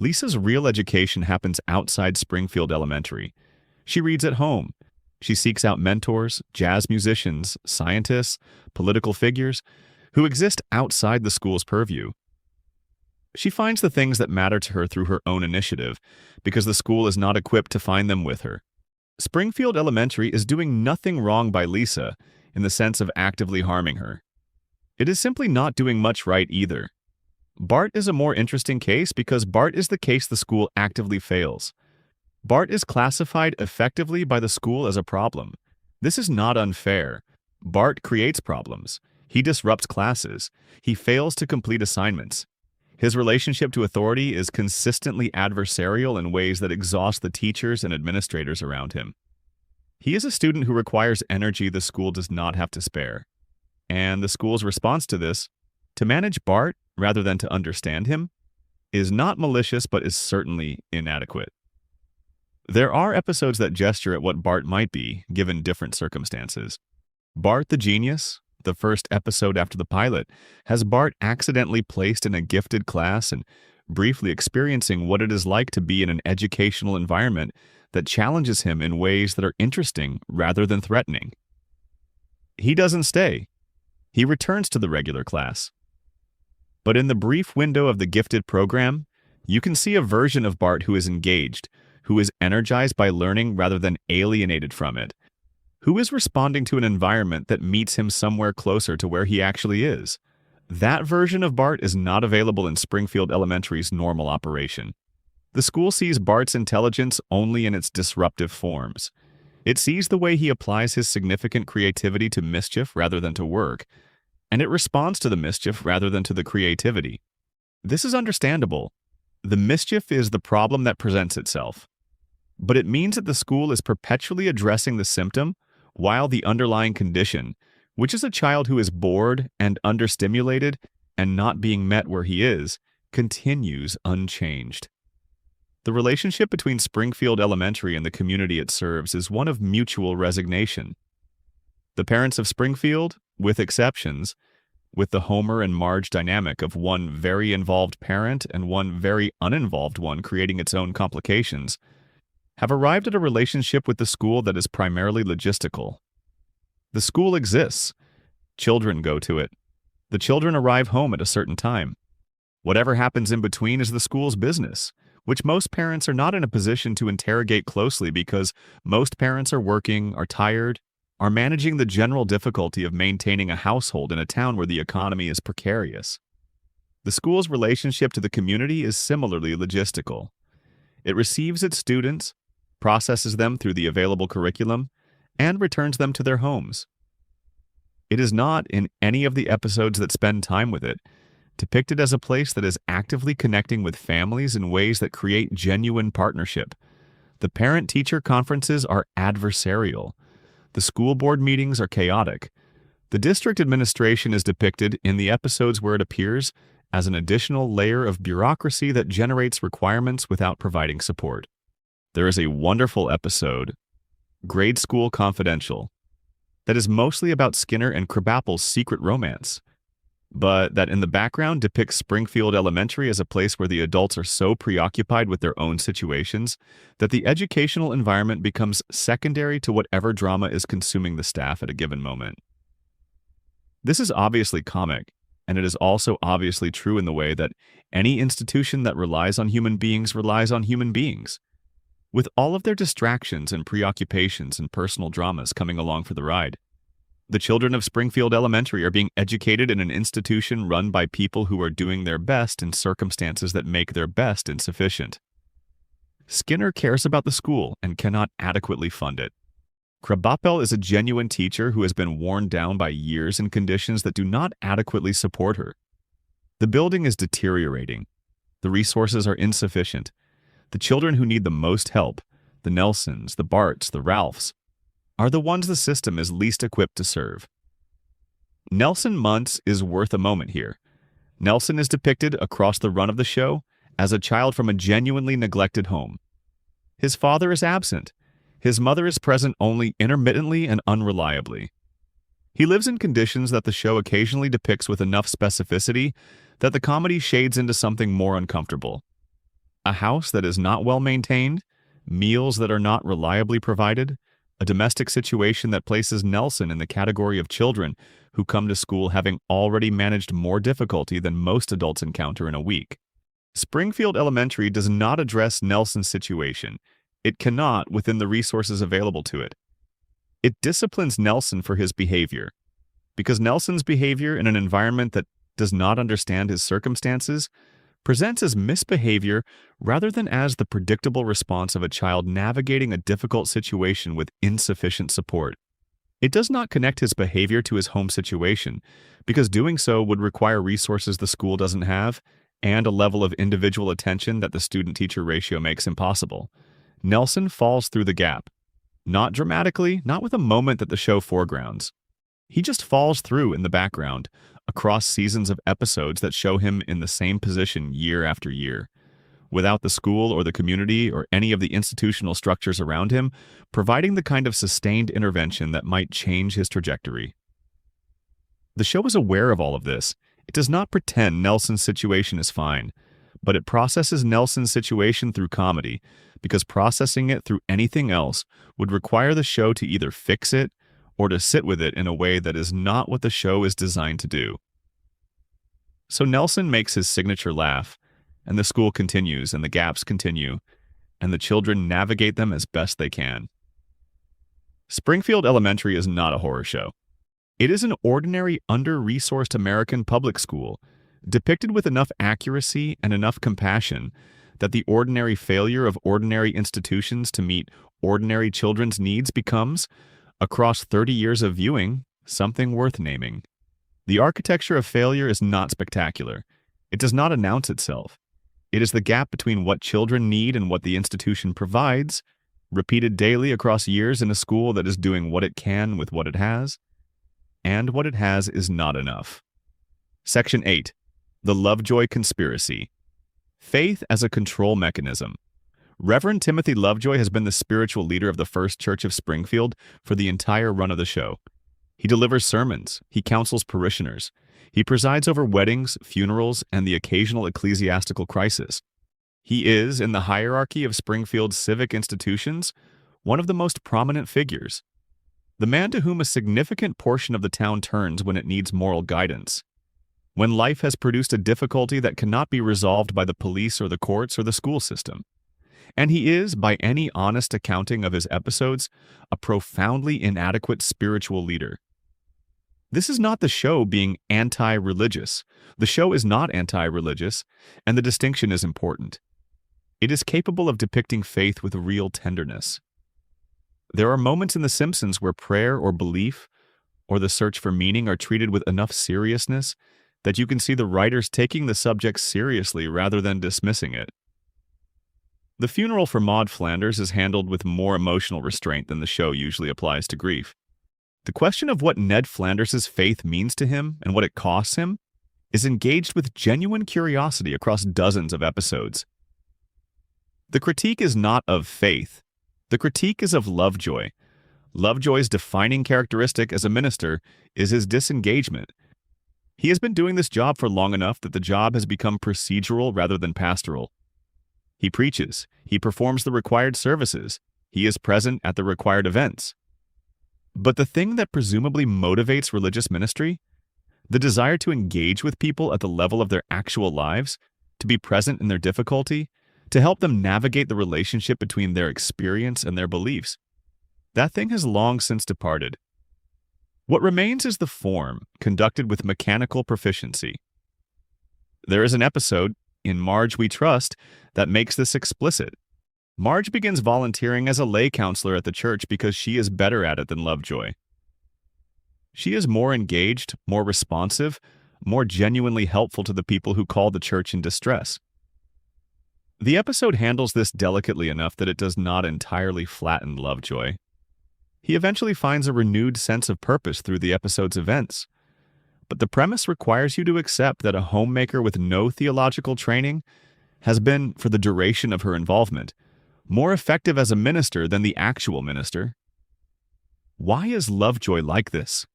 Lisa's real education happens outside Springfield Elementary. She reads at home. She seeks out mentors, jazz musicians, scientists, political figures who exist outside the school's purview. She finds the things that matter to her through her own initiative because the school is not equipped to find them with her. Springfield Elementary is doing nothing wrong by Lisa in the sense of actively harming her. It is simply not doing much right either. Bart is a more interesting case because Bart is the case the school actively fails. Bart is classified effectively by the school as a problem. This is not unfair. Bart creates problems. He disrupts classes. He fails to complete assignments. His relationship to authority is consistently adversarial in ways that exhaust the teachers and administrators around him. He is a student who requires energy the school does not have to spare. And the school's response to this, to manage Bart rather than to understand him, is not malicious but is certainly inadequate. There are episodes that gesture at what Bart might be, given different circumstances. Bart the Genius, the first episode after the pilot, has Bart accidentally placed in a gifted class and briefly experiencing what it is like to be in an educational environment that challenges him in ways that are interesting rather than threatening. He doesn't stay. He returns to the regular class. But in the brief window of the gifted program, you can see a version of Bart who is engaged, who is energized by learning rather than alienated from it, who is responding to an environment that meets him somewhere closer to where he actually is. That version of Bart is not available in Springfield Elementary's normal operation. The school sees Bart's intelligence only in its disruptive forms. It sees the way he applies his significant creativity to mischief rather than to work, and it responds to the mischief rather than to the creativity. This is understandable. The mischief is the problem that presents itself. But it means that the school is perpetually addressing the symptom while the underlying condition, which is a child who is bored and understimulated and not being met where he is, continues unchanged. The relationship between Springfield Elementary and the community it serves is one of mutual resignation. The parents of Springfield, with exceptions, with the Homer and Marge dynamic of one very involved parent and one very uninvolved one creating its own complications, have arrived at a relationship with the school that is primarily logistical. The school exists. Children go to it. The children arrive home at a certain time. Whatever happens in between is the school's business, which most parents are not in a position to interrogate closely because most parents are working, are tired, are managing the general difficulty of maintaining a household in a town where the economy is precarious. The school's relationship to the community is similarly logistical. It receives its students, processes them through the available curriculum, and returns them to their homes. It is not, in any of the episodes that spend time with it, depicted as a place that is actively connecting with families in ways that create genuine partnership. The parent-teacher conferences are adversarial. The school board meetings are chaotic. The district administration is depicted in the episodes where it appears as an additional layer of bureaucracy that generates requirements without providing support. There is a wonderful episode, Grade School Confidential, that is mostly about Skinner and Krabappel's secret romance, but that in the background depicts Springfield Elementary as a place where the adults are so preoccupied with their own situations that the educational environment becomes secondary to whatever drama is consuming the staff at a given moment. This is obviously comic, and it is also obviously true in the way that any institution that relies on human beings relies on human beings. With all of their distractions and preoccupations and personal dramas coming along for the ride, the children of Springfield Elementary are being educated in an institution run by people who are doing their best in circumstances that make their best insufficient. Skinner cares about the school and cannot adequately fund it. Krabappel is a genuine teacher who has been worn down by years in conditions that do not adequately support her. The building is deteriorating. The resources are insufficient. The children who need the most help, the Nelsons, the Barts, the Ralphs, are the ones the system is least equipped to serve. Nelson Muntz is worth a moment here. Nelson is depicted across the run of the show as a child from a genuinely neglected home. His father is absent. His mother is present only intermittently and unreliably. He lives in conditions that the show occasionally depicts with enough specificity that the comedy shades into something more uncomfortable. A house that is not well maintained, meals that are not reliably provided, a domestic situation that places Nelson in the category of children who come to school having already managed more difficulty than most adults encounter in a week. Springfield Elementary does not address Nelson's situation. It cannot within the resources available to it. It disciplines Nelson for his behavior, because Nelson's behavior in an environment that does not understand his circumstances presents as misbehavior rather than as the predictable response of a child navigating a difficult situation with insufficient support. It does not connect his behavior to his home situation, because doing so would require resources the school doesn't have and a level of individual attention that the student-teacher ratio makes impossible. Nelson falls through the gap. Not dramatically, not with a moment that the show foregrounds. He just falls through in the background, across seasons of episodes that show him in the same position year after year, without the school or the community or any of the institutional structures around him providing the kind of sustained intervention that might change his trajectory. The show is aware of all of this. It does not pretend Nelson's situation is fine, but it processes Nelson's situation through comedy, because processing it through anything else would require the show to either fix it or to sit with it in a way that is not what the show is designed to do. So Nelson makes his signature laugh, and the school continues, and the gaps continue, and the children navigate them as best they can. Springfield Elementary is not a horror show. It is an ordinary, under-resourced American public school, depicted with enough accuracy and enough compassion that the ordinary failure of ordinary institutions to meet ordinary children's needs becomes, across 30 years of viewing, something worth naming. The architecture of failure is not spectacular. It does not announce itself. It is the gap between what children need and what the institution provides, repeated daily across years in a school that is doing what it can with what it has, and what it has is not enough. Section 8. The Lovejoy Conspiracy. Faith as a control mechanism. Reverend Timothy Lovejoy has been the spiritual leader of the First Church of Springfield for the entire run of the show. He delivers sermons, he counsels parishioners, he presides over weddings, funerals, and the occasional ecclesiastical crisis. He is, in the hierarchy of Springfield's civic institutions, one of the most prominent figures. The man to whom a significant portion of the town turns when it needs moral guidance. When life has produced a difficulty that cannot be resolved by the police or the courts or the school system. And he is, by any honest accounting of his episodes, a profoundly inadequate spiritual leader. This is not the show being anti-religious. The show is not anti-religious, and the distinction is important. It is capable of depicting faith with real tenderness. There are moments in The Simpsons where prayer or belief or the search for meaning are treated with enough seriousness that you can see the writers taking the subject seriously rather than dismissing it. The funeral for Maud Flanders is handled with more emotional restraint than the show usually applies to grief. The question of what Ned Flanders' faith means to him and what it costs him is engaged with genuine curiosity across dozens of episodes. The critique is not of faith. The critique is of Lovejoy. Lovejoy's defining characteristic as a minister is his disengagement. He has been doing this job for long enough that the job has become procedural rather than pastoral. He preaches, he performs the required services, he is present at the required events. But the thing that presumably motivates religious ministry, the desire to engage with people at the level of their actual lives, to be present in their difficulty, to help them navigate the relationship between their experience and their beliefs, that thing has long since departed. What remains is the form, conducted with mechanical proficiency. There is an episode, In Marge We Trust, that makes this explicit. Marge begins volunteering as a lay counselor at the church because she is better at it than Lovejoy. She is more engaged, more responsive, more genuinely helpful to the people who call the church in distress. The episode handles this delicately enough that it does not entirely flatten Lovejoy. He eventually finds a renewed sense of purpose through the episode's events. But the premise requires you to accept that a homemaker with no theological training has been, for the duration of her involvement, more effective as a minister than the actual minister. Why is Lovejoy like this?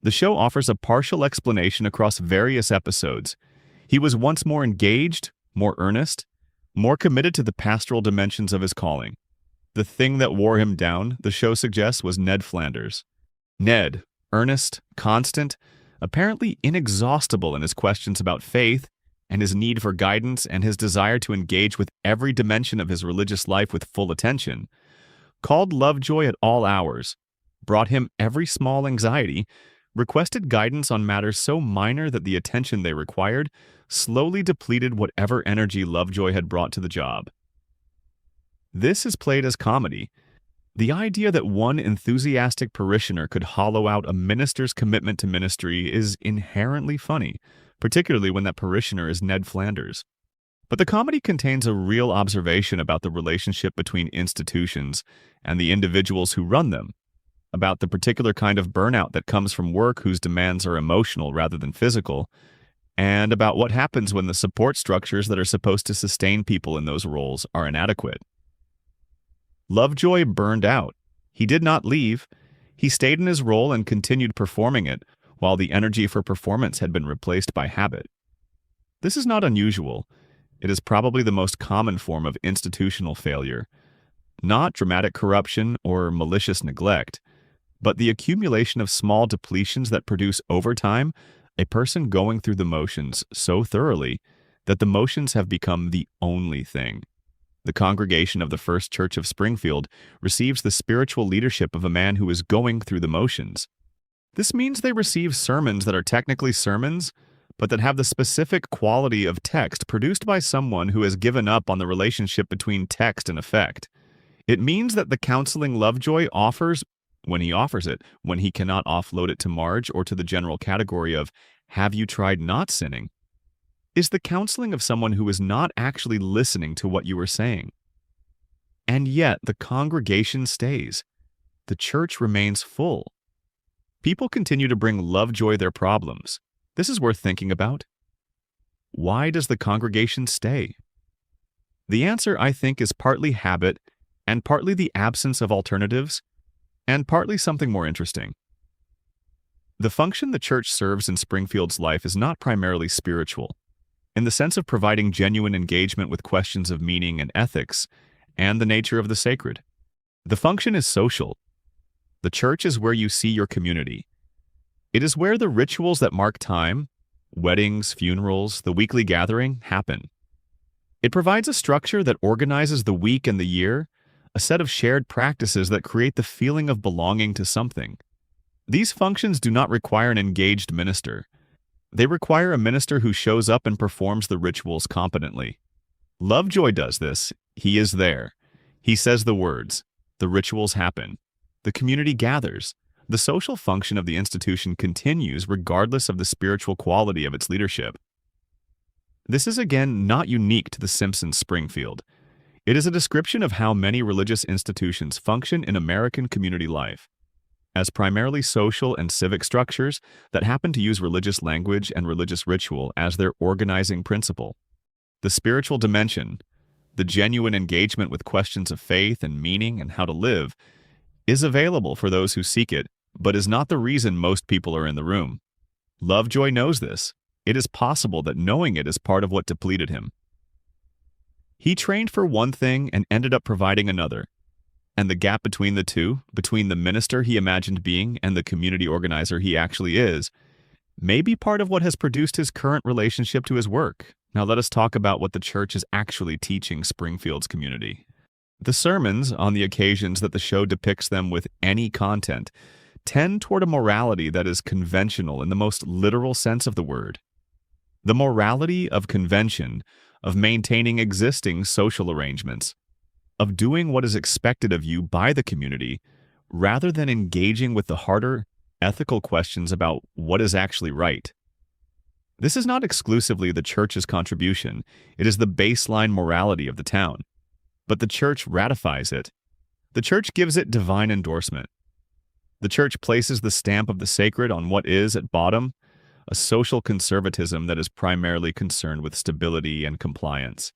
The show offers a partial explanation across various episodes. He was once more engaged, more earnest, more committed to the pastoral dimensions of his calling. The thing that wore him down, the show suggests, was Ned Flanders. Ned, earnest, constant, apparently inexhaustible in his questions about faith and his need for guidance and his desire to engage with every dimension of his religious life with full attention, called Lovejoy at all hours, brought him every small anxiety, requested guidance on matters so minor that the attention they required slowly depleted whatever energy Lovejoy had brought to the job. This is played as comedy. The idea that one enthusiastic parishioner could hollow out a minister's commitment to ministry is inherently funny, particularly when that parishioner is Ned Flanders. But the comedy contains a real observation about the relationship between institutions and the individuals who run them, about the particular kind of burnout that comes from work whose demands are emotional rather than physical, and about what happens when the support structures that are supposed to sustain people in those roles are inadequate. Lovejoy burned out. He did not leave. He stayed in his role and continued performing it, while the energy for performance had been replaced by habit. This is not unusual. It is probably the most common form of institutional failure. Not dramatic corruption or malicious neglect, but the accumulation of small depletions that produce over time a person going through the motions so thoroughly that the motions have become the only thing. The congregation of the First Church of Springfield receives the spiritual leadership of a man who is going through the motions. This means they receive sermons that are technically sermons, but that have the specific quality of text produced by someone who has given up on the relationship between text and effect. It means that the counseling Lovejoy offers, when he offers it, when he cannot offload it to Marge or to the general category of, "Have you tried not sinning?" is the counseling of someone who is not actually listening to what you are saying. And yet the congregation stays. The church remains full. People continue to bring Lovejoy their problems. This is worth thinking about. Why does the congregation stay? The answer, I think, is partly habit, and partly the absence of alternatives, and partly something more interesting. The function the church serves in Springfield's life is not primarily spiritual, in the sense of providing genuine engagement with questions of meaning and ethics, and the nature of the sacred. The function is social. The church is where you see your community. It is where the rituals that mark time, weddings, funerals, the weekly gathering, happen. It provides a structure that organizes the week and the year, a set of shared practices that create the feeling of belonging to something. These functions do not require an engaged minister. They require a minister who shows up and performs the rituals competently. Lovejoy does this. He is there. He says the words. The rituals happen. The community gathers. The social function of the institution continues regardless of the spiritual quality of its leadership. This is again not unique to the Simpsons Springfield. It is a description of how many religious institutions function in American community life, as primarily social and civic structures that happen to use religious language and religious ritual as their organizing principle. The spiritual dimension, the genuine engagement with questions of faith and meaning and how to live, is available for those who seek it, but is not the reason most people are in the room. Lovejoy knows this. It is possible that knowing it is part of what depleted him. He trained for one thing and ended up providing another. And the gap between the two, between the minister he imagined being and the community organizer he actually is, may be part of what has produced his current relationship to his work. Now let us talk about what the church is actually teaching Springfield's community. The sermons, on the occasions that the show depicts them with any content, tend toward a morality that is conventional in the most literal sense of the word. The morality of convention, of maintaining existing social arrangements, of doing what is expected of you by the community, rather than engaging with the harder, ethical questions about what is actually right. This is not exclusively the church's contribution, it is the baseline morality of the town. But the church ratifies it. The church gives it divine endorsement. The church places the stamp of the sacred on what is, at bottom, a social conservatism that is primarily concerned with stability and compliance.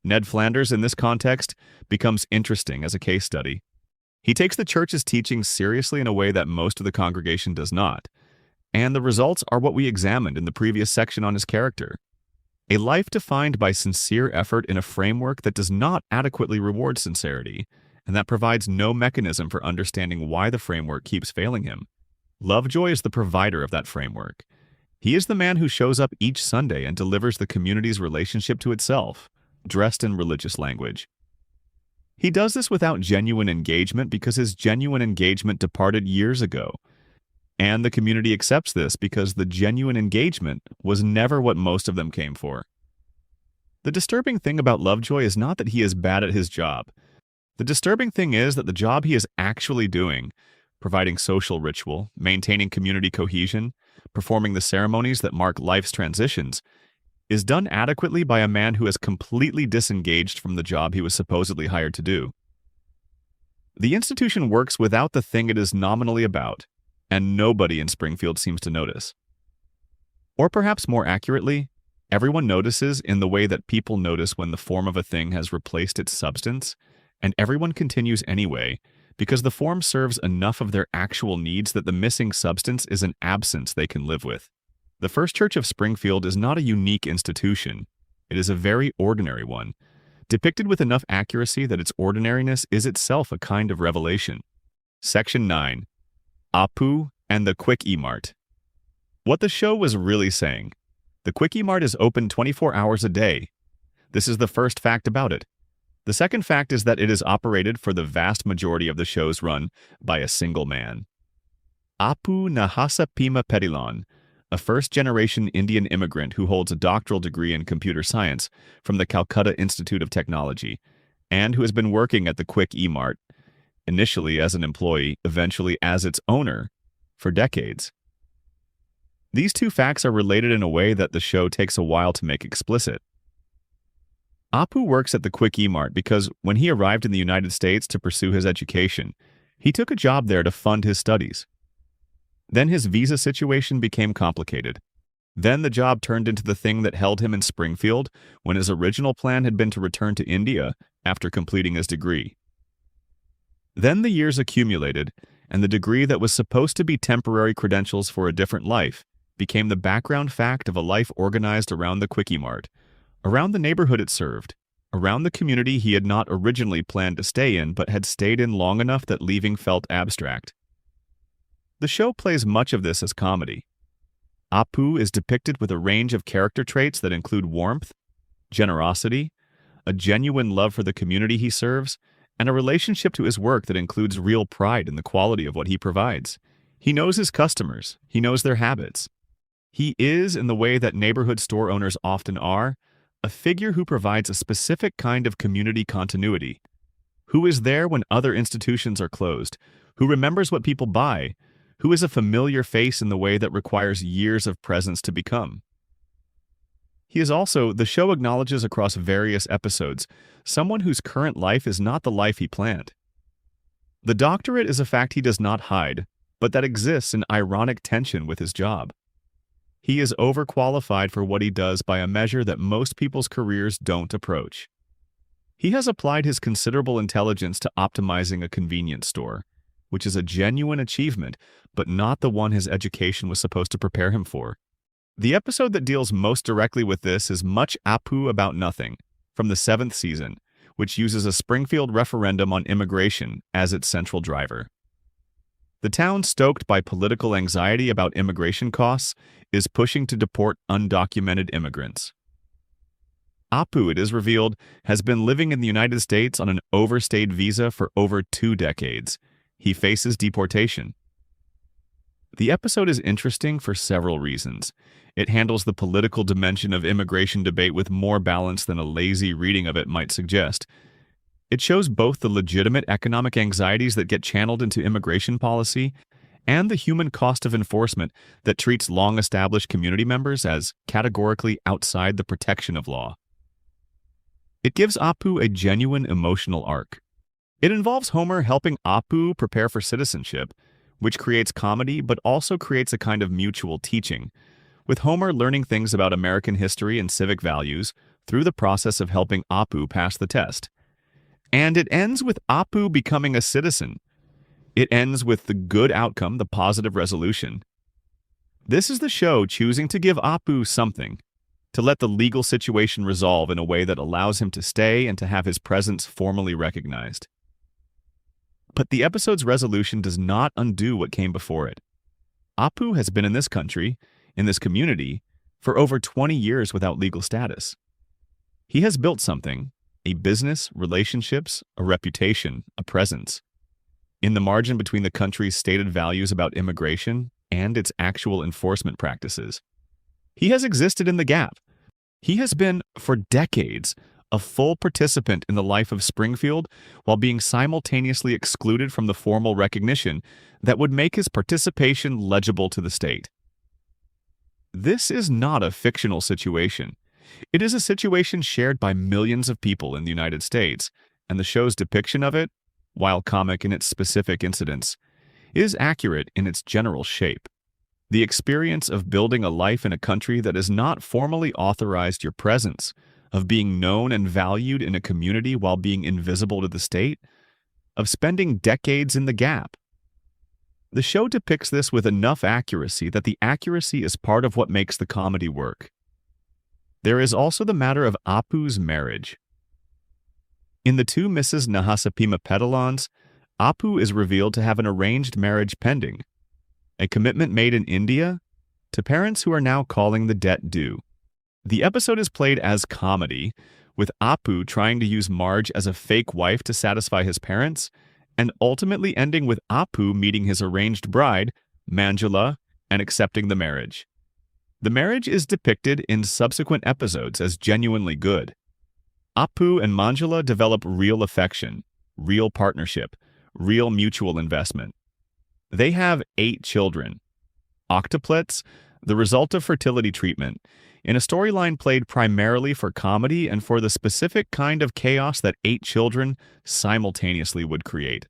Ned Flanders, in this context, becomes interesting as a case study. He takes the church's teachings seriously in a way that most of the congregation does not, and the results are what we examined in the previous section on his character. A life defined by sincere effort in a framework that does not adequately reward sincerity, and that provides no mechanism for understanding why the framework keeps failing him. Lovejoy is the provider of that framework. He is the man who shows up each Sunday and delivers the community's relationship to itself, dressed in religious language. He does this without genuine engagement because his genuine engagement departed years ago. And the community accepts this because the genuine engagement was never what most of them came for. The disturbing thing about Lovejoy is not that he is bad at his job. The disturbing thing is that the job he is actually doing, providing social ritual, maintaining community cohesion, performing the ceremonies that mark life's transitions, is done adequately by a man who has completely disengaged from the job he was supposedly hired to do. The institution works without the thing it is nominally about, and nobody in Springfield seems to notice. Or perhaps more accurately, everyone notices in the way that people notice when the form of a thing has replaced its substance, and everyone continues anyway, because the form serves enough of their actual needs that the missing substance is an absence they can live with. The First Church of Springfield is not a unique institution. It is a very ordinary one, depicted with enough accuracy that its ordinariness is itself a kind of revelation. Section 9. Apu and the Quick E-Mart. What the show was really saying. The Quick E-Mart is open 24 hours a day. This is the first fact about it. The second fact is that it is operated for the vast majority of the show's run by a single man. Apu Nahasa Pima Pedilon, a first-generation Indian immigrant who holds a doctoral degree in computer science from the Calcutta Institute of Technology, and who has been working at the Quick E-Mart, initially as an employee, eventually as its owner, for decades. These two facts are related in a way that the show takes a while to make explicit. Apu works at the Quick E-Mart because when he arrived in the United States to pursue his education, he took a job there to fund his studies. Then his visa situation became complicated. Then the job turned into the thing that held him in Springfield when his original plan had been to return to India after completing his degree. Then the years accumulated, and the degree that was supposed to be temporary credentials for a different life became the background fact of a life organized around the Quick E-Mart, around the neighborhood it served, around the community he had not originally planned to stay in but had stayed in long enough that leaving felt abstract. The show plays much of this as comedy. Apu is depicted with a range of character traits that include warmth, generosity, a genuine love for the community he serves, and a relationship to his work that includes real pride in the quality of what he provides. He knows his customers. He knows their habits. He is, in the way that neighborhood store owners often are, a figure who provides a specific kind of community continuity, Who is there when other institutions are closed? Who remembers what people buy? Who is a familiar face in the way that requires years of presence to become? He is also, the show acknowledges across various episodes, someone whose current life is not the life he planned. The doctorate is a fact he does not hide, but that exists in ironic tension with his job. He is overqualified for what he does by a measure that most people's careers don't approach. He has applied his considerable intelligence to optimizing a convenience store, which is a genuine achievement, but not the one his education was supposed to prepare him for. The episode that deals most directly with this is Much Apu About Nothing, from the 7th season, which uses a Springfield referendum on immigration as its central driver. The town, stoked by political anxiety about immigration costs, is pushing to deport undocumented immigrants. Apu, it is revealed, has been living in the United States on an overstayed visa for over 2 decades. He faces deportation. The episode is interesting for several reasons. It handles the political dimension of immigration debate with more balance than a lazy reading of it might suggest. It shows both the legitimate economic anxieties that get channeled into immigration policy and the human cost of enforcement that treats long-established community members as categorically outside the protection of law. It gives Apu a genuine emotional arc. It involves Homer helping Apu prepare for citizenship, which creates comedy but also creates a kind of mutual teaching, with Homer learning things about American history and civic values through the process of helping Apu pass the test. And it ends with Apu becoming a citizen. It ends with the good outcome, the positive resolution. This is the show choosing to give Apu something, to let the legal situation resolve in a way that allows him to stay and to have his presence formally recognized. But the episode's resolution does not undo what came before it. Apu has been in this country, in this community, for over 20 years without legal status. He has built something, a business, relationships, a reputation, a presence, in the margin between the country's stated values about immigration and its actual enforcement practices. He has existed in the gap. He has been, for decades, a full participant in the life of Springfield while being simultaneously excluded from the formal recognition that would make his participation legible to the state. This is not a fictional situation. It is a situation shared by millions of people in the United States, and the show's depiction of it, while comic in its specific incidents, is accurate in its general shape. The experience of building a life in a country that has not formally authorized your presence, of being known and valued in a community while being invisible to the state, of spending decades in the gap. The show depicts this with enough accuracy that the accuracy is part of what makes the comedy work. There is also the matter of Apu's marriage. In the two Mrs. Nahasapima Petalons, Apu is revealed to have an arranged marriage pending, a commitment made in India to parents who are now calling the debt due. The episode is played as comedy, with Apu trying to use Marge as a fake wife to satisfy his parents, and ultimately ending with Apu meeting his arranged bride, Manjula, and accepting the marriage. The marriage is depicted in subsequent episodes as genuinely good. Apu and Manjula develop real affection, real partnership, real mutual investment. They have 8 children. Octuplets, the result of fertility treatment, in a storyline played primarily for comedy and for the specific kind of chaos that 8 children simultaneously would create.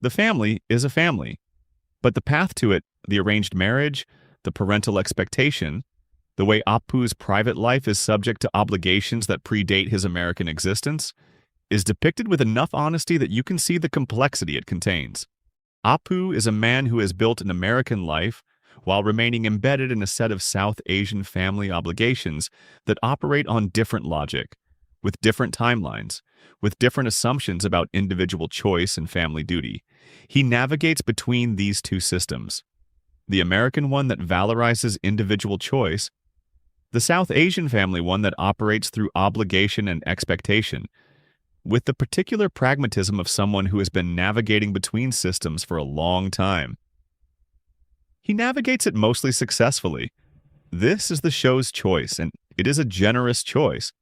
The family is a family, but the path to it, the arranged marriage, the parental expectation, the way Apu's private life is subject to obligations that predate his American existence, is depicted with enough honesty that you can see the complexity it contains. Apu is a man who has built an American life while remaining embedded in a set of South Asian family obligations that operate on different logic, with different timelines, with different assumptions about individual choice and family duty. He navigates between these two systems, the American one that valorizes individual choice, the South Asian family one that operates through obligation and expectation, with the particular pragmatism of someone who has been navigating between systems for a long time. He navigates it mostly successfully. This is the show's choice, and it is a generous choice.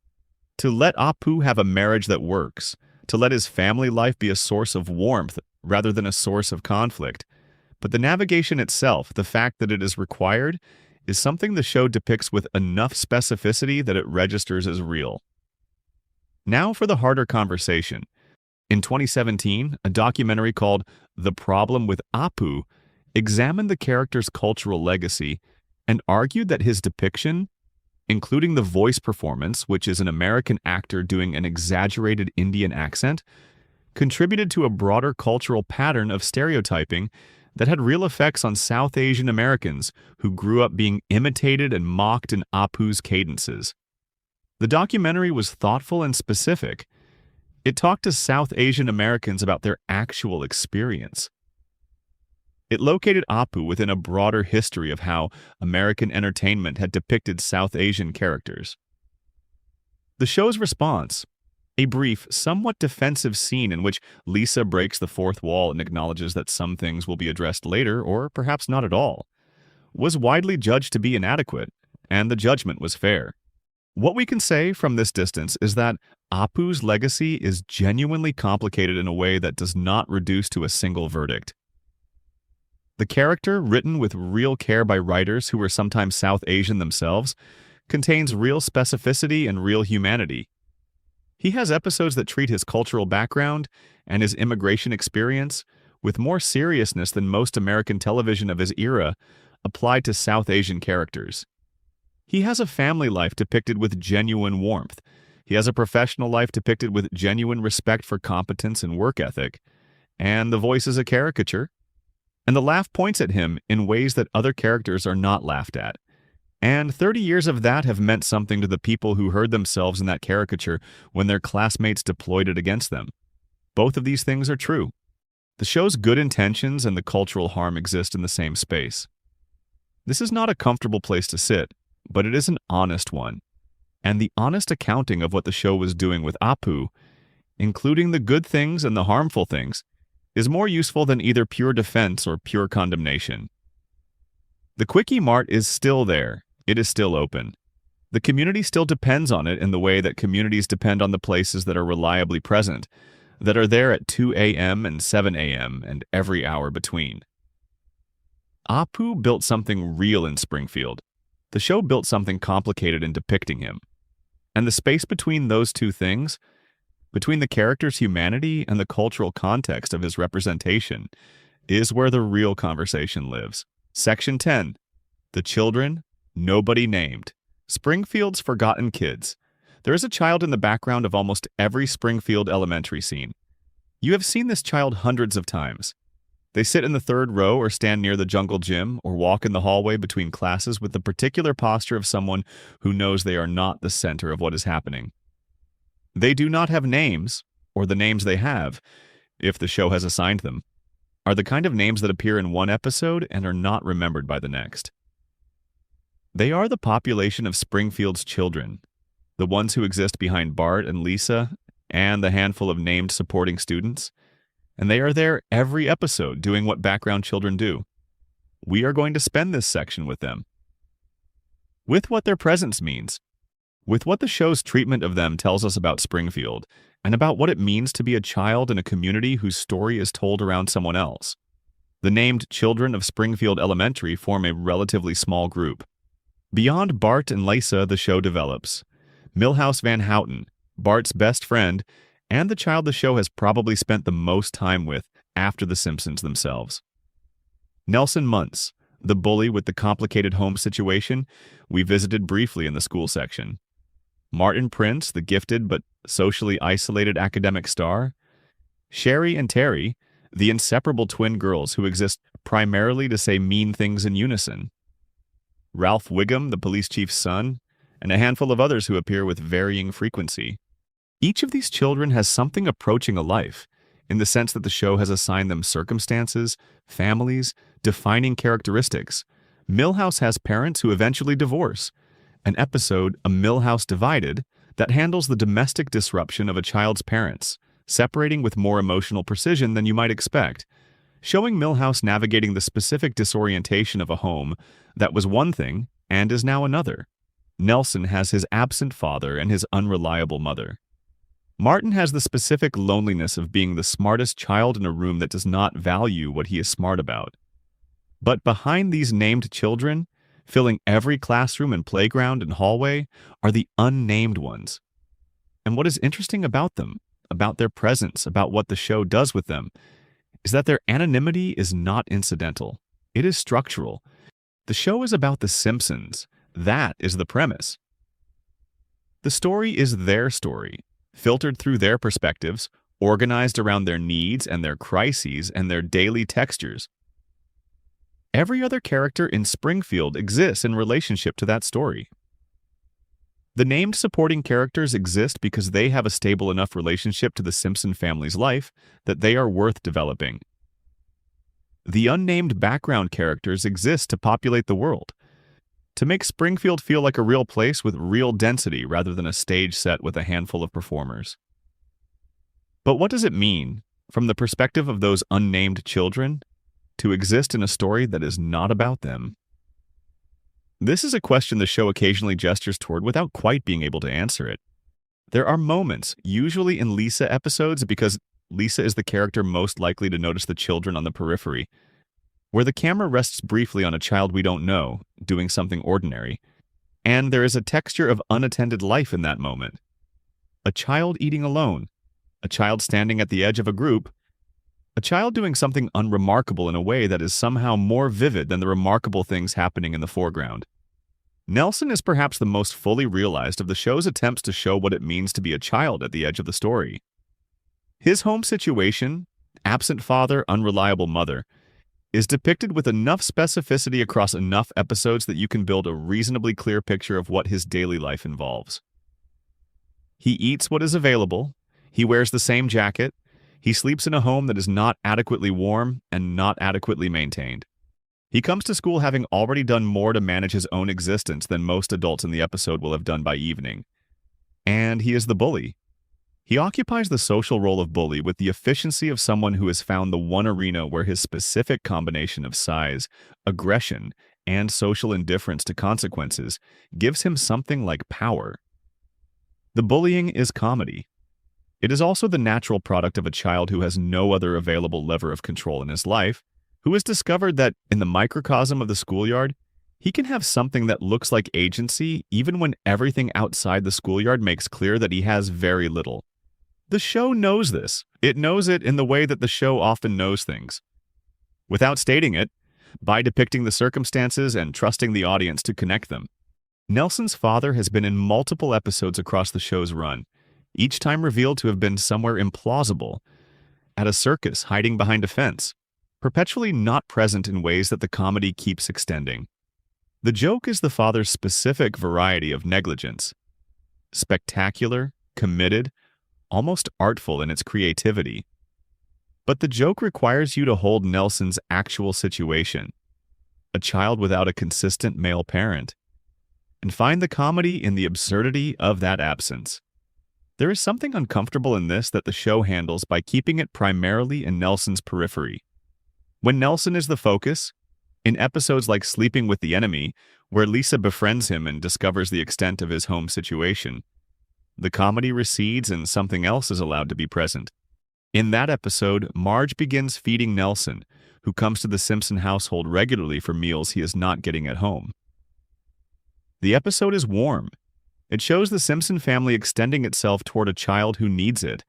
To let Apu have a marriage that works, to let his family life be a source of warmth rather than a source of conflict. But the navigation itself, the fact that it is required, is something the show depicts with enough specificity that it registers as real. Now for the harder conversation. In 2017, a documentary called The Problem with Apu examined the character's cultural legacy and argued that his depiction, including the voice performance, which is an American actor doing an exaggerated Indian accent, contributed to a broader cultural pattern of stereotyping that had real effects on South Asian Americans who grew up being imitated and mocked in Apu's cadences. The documentary was thoughtful and specific. It talked to South Asian Americans about their actual experience. It located Apu within a broader history of how American entertainment had depicted South Asian characters. The show's response, a brief, somewhat defensive scene in which Lisa breaks the fourth wall and acknowledges that some things will be addressed later, or perhaps not at all, was widely judged to be inadequate, and the judgment was fair. What we can say from this distance is that Apu's legacy is genuinely complicated in a way that does not reduce to a single verdict. The character, written with real care by writers who were sometimes South Asian themselves, contains real specificity and real humanity. He has episodes that treat his cultural background and his immigration experience with more seriousness than most American television of his era applied to South Asian characters. He has a family life depicted with genuine warmth. He has a professional life depicted with genuine respect for competence and work ethic. And the voice is a caricature. And the laugh points at him in ways that other characters are not laughed at. And 30 years of that have meant something to the people who heard themselves in that caricature when their classmates deployed it against them. Both of these things are true. The show's good intentions and the cultural harm exist in the same space. This is not a comfortable place to sit, but it is an honest one. And the honest accounting of what the show was doing with Apu, including the good things and the harmful things, is more useful than either pure defense or pure condemnation. The Quickie Mart is still there. It is still open. The community still depends on it in the way that communities depend on the places that are reliably present, that are there at 2 a.m. and 7 a.m. and every hour between. Apu built something real in Springfield. The show built something complicated in depicting him. And the space between those two things, between the character's humanity and the cultural context of his representation, is where the real conversation lives. Section 10. The Children Nobody Named. Springfield's Forgotten Kids. There is a child in the background of almost every Springfield elementary scene. You have seen this child hundreds of times. They sit in the third row or stand near the jungle gym or walk in the hallway between classes with the particular posture of someone who knows they are not the center of what is happening. They do not have names, or the names they have, if the show has assigned them, are the kind of names that appear in one episode and are not remembered by the next. They are the population of Springfield's children, the ones who exist behind Bart and Lisa and the handful of named supporting students, and they are there every episode doing what background children do. We are going to spend this section with them. With what their presence means, with what the show's treatment of them tells us about Springfield, and about what it means to be a child in a community whose story is told around someone else. The named children of Springfield Elementary form a relatively small group. Beyond Bart and Lisa, the show develops Milhouse Van Houten, Bart's best friend, and the child the show has probably spent the most time with after the Simpsons themselves. Nelson Muntz, the bully with the complicated home situation we visited briefly in the school section. Martin Prince, the gifted but socially isolated academic star. Sherry and Terry, the inseparable twin girls who exist primarily to say mean things in unison. Ralph Wiggum, the police chief's son, and a handful of others who appear with varying frequency. Each of these children has something approaching a life, in the sense that the show has assigned them circumstances, families, defining characteristics. Milhouse has parents who eventually divorce. An episode, A Milhouse Divided, that handles the domestic disruption of a child's parents, separating with more emotional precision than you might expect, showing Milhouse navigating the specific disorientation of a home that was one thing and is now another. Nelson has his absent father and his unreliable mother. Martin has the specific loneliness of being the smartest child in a room that does not value what he is smart about. But behind these named children, filling every classroom and playground and hallway, are the unnamed ones. And what is interesting about them, about their presence, about what the show does with them, is that their anonymity is not incidental. It is structural. The show is about the Simpsons. That is the premise. The story is their story, filtered through their perspectives, organized around their needs and their crises and their daily textures. Every other character in Springfield exists in relationship to that story. The named supporting characters exist because they have a stable enough relationship to the Simpson family's life that they are worth developing. The unnamed background characters exist to populate the world, to make Springfield feel like a real place with real density rather than a stage set with a handful of performers. But what does it mean, from the perspective of those unnamed children, to exist in a story that is not about them? This is a question the show occasionally gestures toward without quite being able to answer it. There are moments, usually in Lisa episodes because Lisa is the character most likely to notice the children on the periphery, where the camera rests briefly on a child we don't know, doing something ordinary, and there is a texture of unattended life in that moment. A child eating alone, a child standing at the edge of a group, a child doing something unremarkable in a way that is somehow more vivid than the remarkable things happening in the foreground. Nelson is perhaps the most fully realized of the show's attempts to show what it means to be a child at the edge of the story. His home situation, absent father, unreliable mother, is depicted with enough specificity across enough episodes that you can build a reasonably clear picture of what his daily life involves. He eats what is available, he wears the same jacket, he sleeps in a home that is not adequately warm and not adequately maintained. He comes to school having already done more to manage his own existence than most adults in the episode will have done by evening. And he is the bully. He occupies the social role of bully with the efficiency of someone who has found the one arena where his specific combination of size, aggression, and social indifference to consequences gives him something like power. The bullying is comedy. It is also the natural product of a child who has no other available lever of control in his life, who has discovered that in the microcosm of the schoolyard, he can have something that looks like agency even when everything outside the schoolyard makes clear that he has very little. The show knows this. It knows it in the way that the show often knows things. Without stating it, by depicting the circumstances and trusting the audience to connect them. Nelson's father has been in multiple episodes across the show's run, each time revealed to have been somewhere implausible, at a circus hiding behind a fence, perpetually not present in ways that the comedy keeps extending. The joke is the father's specific variety of negligence. Spectacular, committed, almost artful in its creativity. But the joke requires you to hold Nelson's actual situation, a child without a consistent male parent, and find the comedy in the absurdity of that absence. There is something uncomfortable in this that the show handles by keeping it primarily in Nelson's periphery. When Nelson is the focus, in episodes like Sleeping with the Enemy, where Lisa befriends him and discovers the extent of his home situation, the comedy recedes and something else is allowed to be present. In that episode, Marge begins feeding Nelson, who comes to the Simpson household regularly for meals he is not getting at home. The episode is warm. It shows the Simpson family extending itself toward a child who needs it.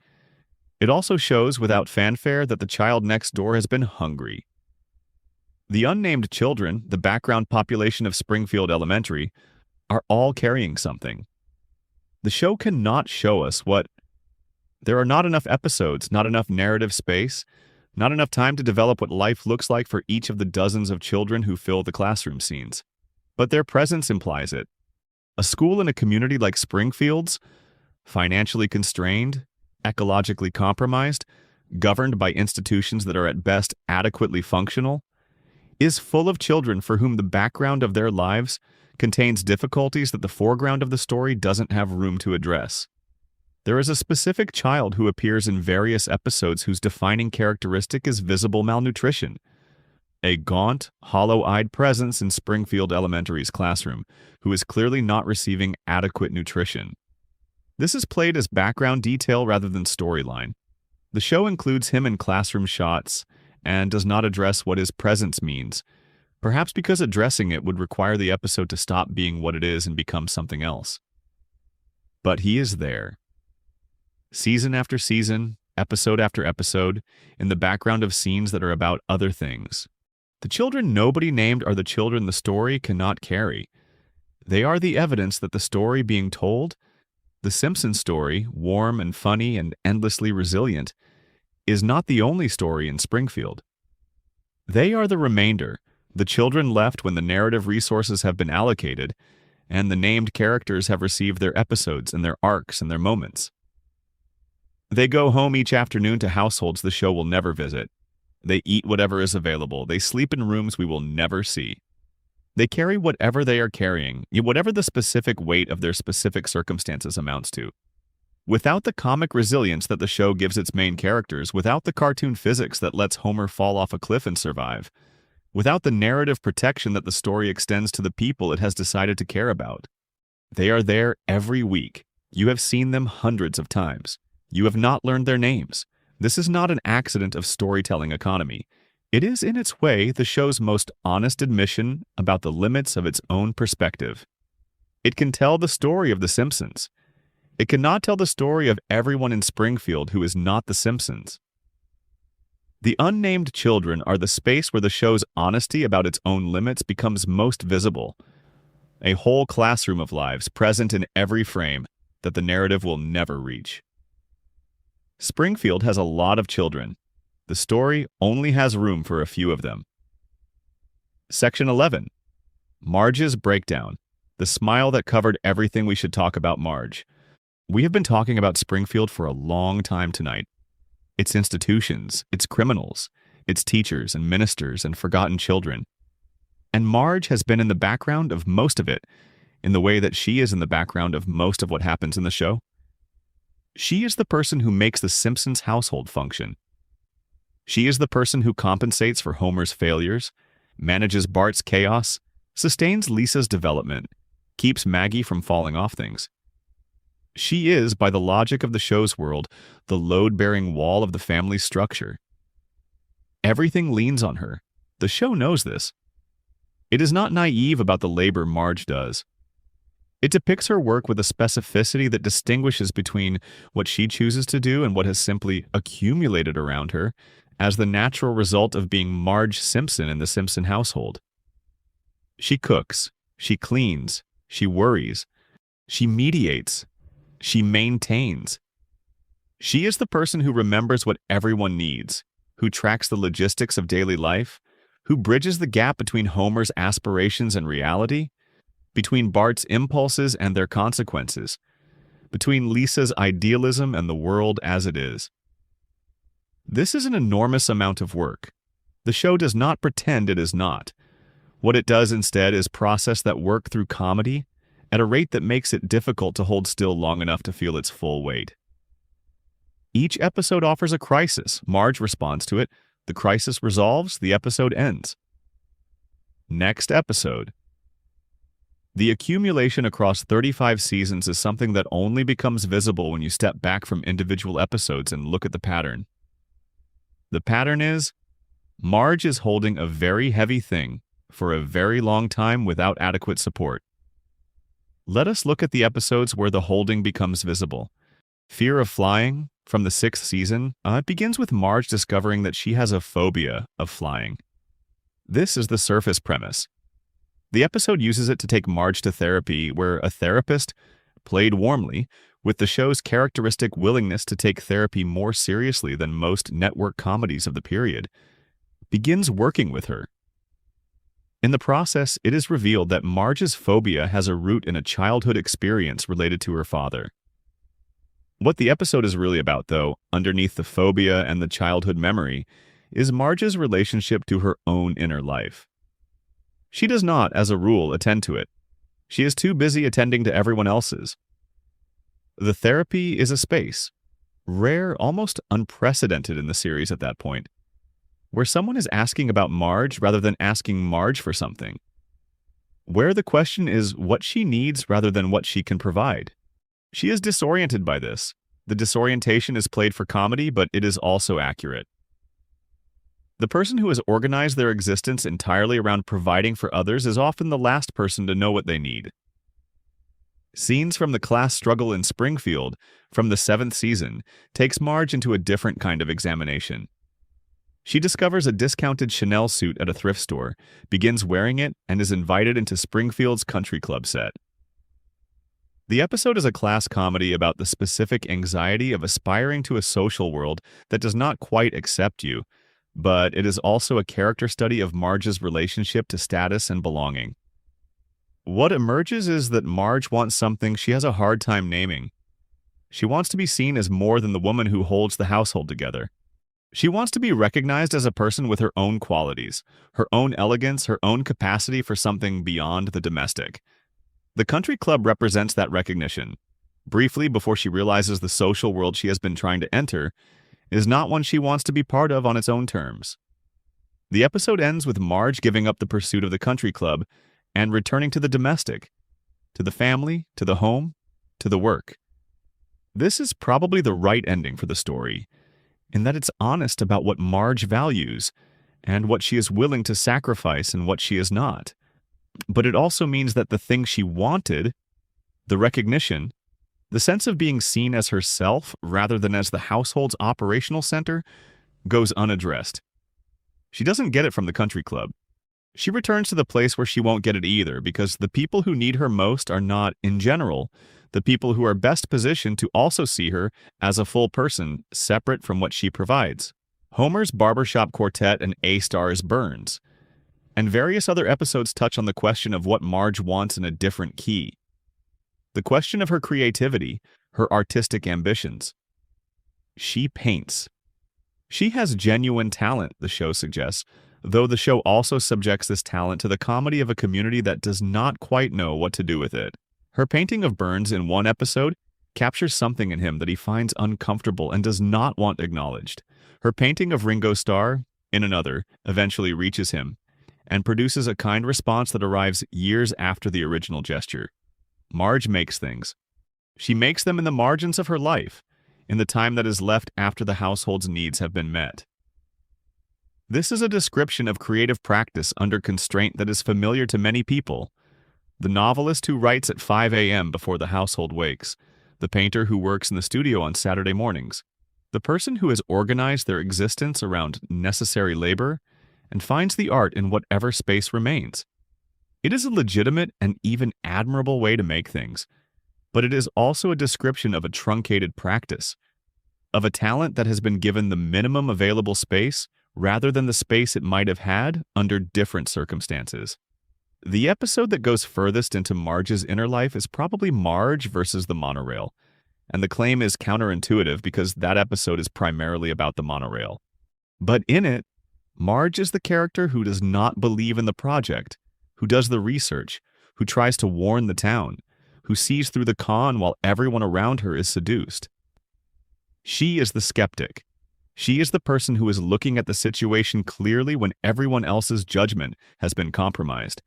It also shows, without fanfare, that the child next door has been hungry. The unnamed children, the background population of Springfield Elementary, are all carrying something. The show cannot show us what... There are not enough episodes, not enough narrative space, not enough time to develop what life looks like for each of the dozens of children who fill the classroom scenes. But their presence implies it. A school in a community like Springfield's, financially constrained, ecologically compromised, governed by institutions that are at best adequately functional, is full of children for whom the background of their lives contains difficulties that the foreground of the story doesn't have room to address. There is a specific child who appears in various episodes whose defining characteristic is visible malnutrition. A gaunt, hollow-eyed presence in Springfield Elementary's classroom, who is clearly not receiving adequate nutrition. This is played as background detail rather than storyline. The show includes him in classroom shots and does not address what his presence means, perhaps because addressing it would require the episode to stop being what it is and become something else. But he is there. Season after season, episode after episode, in the background of scenes that are about other things. The children nobody named are the children the story cannot carry. They are the evidence that the story being told, the Simpsons story, warm and funny and endlessly resilient, is not the only story in Springfield. They are the remainder, the children left when the narrative resources have been allocated, and the named characters have received their episodes and their arcs and their moments. They go home each afternoon to households the show will never visit. They eat whatever is available. They sleep in rooms we will never see. They carry whatever they are carrying, whatever the specific weight of their specific circumstances amounts to. Without the comic resilience that the show gives its main characters, without the cartoon physics that lets Homer fall off a cliff and survive, without the narrative protection that the story extends to the people it has decided to care about. They are there every week. You have seen them hundreds of times. You have not learned their names. This is not an accident of storytelling economy. It is, in its way, the show's most honest admission about the limits of its own perspective. It can tell the story of The Simpsons. It cannot tell the story of everyone in Springfield who is not The Simpsons. The unnamed children are the space where the show's honesty about its own limits becomes most visible. A whole classroom of lives present in every frame that the narrative will never reach. Springfield has a lot of children. The story only has room for a few of them. Section 11. Marge's Breakdown. The smile that covered everything we should talk about Marge. We have been talking about Springfield for a long time tonight. Its institutions, its criminals, its teachers and ministers and forgotten children. And Marge has been in the background of most of it, in the way that she is in the background of most of what happens in the show. She is the person who makes the Simpsons household function. She is the person who compensates for Homer's failures, manages Bart's chaos, sustains Lisa's development, keeps Maggie from falling off things. She is, by the logic of the show's world, the load-bearing wall of the family structure. Everything leans on her. The show knows this. It is not naive about the labor Marge does. It depicts her work with a specificity that distinguishes between what she chooses to do and what has simply accumulated around her as the natural result of being Marge Simpson in the Simpson household. She cooks, she cleans, she worries, she mediates, she maintains. She is the person who remembers what everyone needs, who tracks the logistics of daily life, who bridges the gap between Homer's aspirations and reality, between Bart's impulses and their consequences, between Lisa's idealism and the world as it is. This is an enormous amount of work. The show does not pretend it is not. What it does instead is process that work through comedy at a rate that makes it difficult to hold still long enough to feel its full weight. Each episode offers a crisis. Marge responds to it. The crisis resolves. The episode ends. Next episode. The accumulation across 35 seasons is something that only becomes visible when you step back from individual episodes and look at the pattern. The pattern is, Marge is holding a very heavy thing for a very long time without adequate support. Let us look at the episodes where the holding becomes visible. Fear of flying, from the 6th season, it begins with Marge discovering that she has a phobia of flying. This is the surface premise. The episode uses it to take Marge to therapy, where a therapist, played warmly, with the show's characteristic willingness to take therapy more seriously than most network comedies of the period, begins working with her. In the process, it is revealed that Marge's phobia has a root in a childhood experience related to her father. What the episode is really about, though, underneath the phobia and the childhood memory, is Marge's relationship to her own inner life. She does not, as a rule, attend to it. She is too busy attending to everyone else's. The therapy is a space, rare, almost unprecedented in the series at that point, where someone is asking about Marge rather than asking Marge for something, where the question is what she needs rather than what she can provide. She is disoriented by this. The disorientation is played for comedy, but it is also accurate. The person who has organized their existence entirely around providing for others is often the last person to know what they need. Scenes from the class struggle in Springfield, from the 7th season, takes Marge into a different kind of examination. She discovers a discounted Chanel suit at a thrift store, begins wearing it, and is invited into Springfield's country club set. The episode is a class comedy about the specific anxiety of aspiring to a social world that does not quite accept you, but it is also a character study of Marge's relationship to status and belonging. What emerges is that Marge wants something she has a hard time naming. She wants to be seen as more than the woman who holds the household together. She wants to be recognized as a person with her own qualities, her own elegance, her own capacity for something beyond the domestic. The country club represents that recognition. Briefly, before she realizes the social world she has been trying to enter is not one she wants to be part of on its own terms. The episode ends with Marge giving up the pursuit of the country club and returning to the domestic, to the family, to the home, to the work. This is probably the right ending for the story, in that it's honest about what Marge values and what she is willing to sacrifice and what she is not. But it also means that the thing she wanted, the recognition, the sense of being seen as herself rather than as the household's operational center, goes unaddressed. She doesn't get it from the country club. She returns to the place where she won't get it either, because the people who need her most are not, in general, the people who are best positioned to also see her as a full person, separate from what she provides. Homer's barbershop quartet and A-Star's Burns. And various other episodes touch on the question of what Marge wants in a different key. The question of her creativity, her artistic ambitions. She paints. She has genuine talent, the show suggests, though the show also subjects this talent to the comedy of a community that does not quite know what to do with it. Her painting of Burns in one episode captures something in him that he finds uncomfortable and does not want acknowledged. Her painting of Ringo Starr, in another, eventually reaches him and produces a kind response that arrives years after the original gesture. Marge makes things. She makes them in the margins of her life, in the time that is left after the household's needs have been met. This is a description of creative practice under constraint that is familiar to many people. The novelist who writes at 5 a.m. before the household wakes, the painter who works in the studio on Saturday mornings, the person who has organized their existence around necessary labor and finds the art in whatever space remains. It is a legitimate and even admirable way to make things, but it is also a description of a truncated practice, of a talent that has been given the minimum available space rather than the space it might have had under different circumstances. The episode that goes furthest into Marge's inner life is probably Marge versus the monorail, and the claim is counterintuitive because that episode is primarily about the monorail. But in it, Marge is the character who does not believe in the project, who does the research, who tries to warn the town, who sees through the con while everyone around her is seduced. She is the skeptic. She is the person who is looking at the situation clearly when everyone else's judgment has been compromised.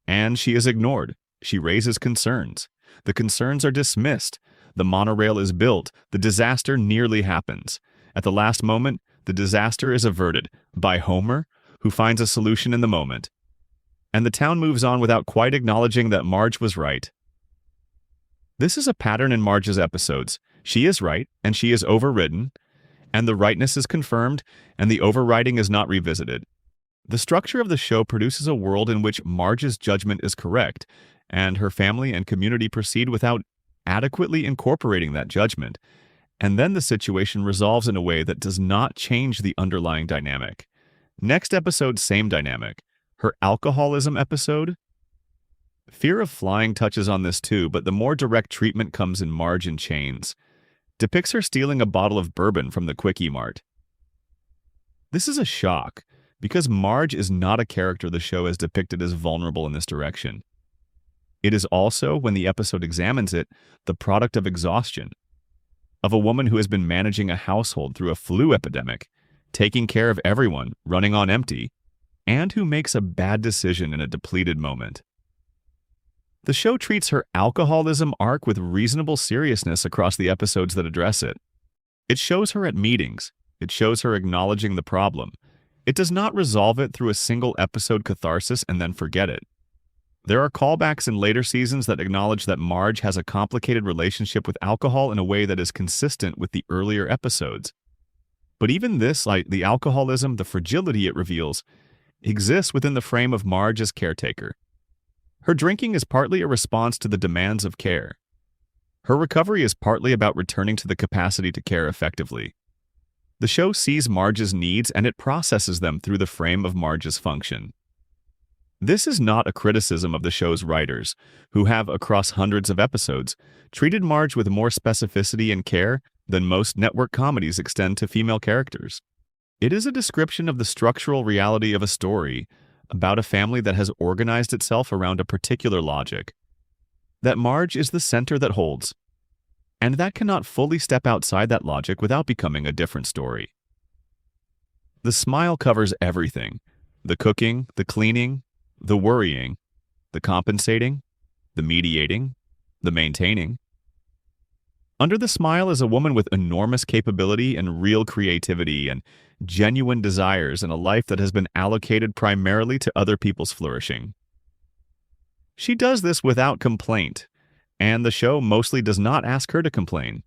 And she is ignored. She raises concerns. The concerns are dismissed. The monorail is built. The disaster nearly happens. At the last moment, the disaster is averted by Homer, who finds a solution in the moment. And the town moves on without quite acknowledging that Marge was right. This is a pattern in Marge's episodes. She is right, and she is overridden, and the rightness is confirmed, and the overriding is not revisited. The structure of the show produces a world in which Marge's judgment is correct, and her family and community proceed without adequately incorporating that judgment, and then the situation resolves in a way that does not change the underlying dynamic. Next episode, same dynamic. Her alcoholism episode. Fear of Flying touches on this too, but the more direct treatment comes in Marge in Chains. Depicts her stealing a bottle of bourbon from the Quickie Mart. This is a shock, because Marge is not a character the show has depicted as vulnerable in this direction. It is also, when the episode examines it, the product of exhaustion, of a woman who has been managing a household through a flu epidemic, taking care of everyone, running on empty, and who makes a bad decision in a depleted moment. The show treats her alcoholism arc with reasonable seriousness across the episodes that address it. It shows her at meetings. It shows her acknowledging the problem. It does not resolve it through a single episode catharsis and then forget it. There are callbacks in later seasons that acknowledge that Marge has a complicated relationship with alcohol in a way that is consistent with the earlier episodes. But even this, like the alcoholism, the fragility it reveals, exists within the frame of Marge as caretaker. Her drinking is partly a response to the demands of care. Her recovery is partly about returning to the capacity to care effectively. The show sees Marge's needs and it processes them through the frame of Marge's function. This is not a criticism of the show's writers, who have, across hundreds of episodes, treated Marge with more specificity and care than most network comedies extend to female characters. It is a description of the structural reality of a story about a family that has organized itself around a particular logic, that Marge is the center that holds, and that cannot fully step outside that logic without becoming a different story. The smile covers everything: the cooking, the cleaning, the worrying, the compensating, the mediating, the maintaining. Under the smile is a woman with enormous capability and real creativity and genuine desires in a life that has been allocated primarily to other people's flourishing. She does this without complaint, and the show mostly does not ask her to complain.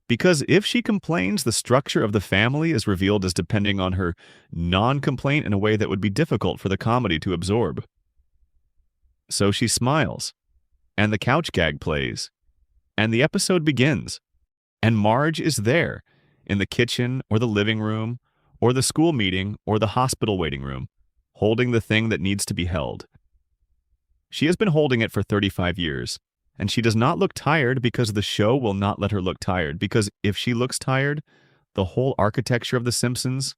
Because if she complains, the structure of the family is revealed as depending on her non-complaint in a way that would be difficult for the comedy to absorb. So she smiles, and the couch gag plays, and the episode begins, and Marge is there, in the kitchen or the living room, or the school meeting or the hospital waiting room, holding the thing that needs to be held. She has been holding it for 35 years. And she does not look tired because the show will not let her look tired, because if she looks tired, the whole architecture of The Simpsons,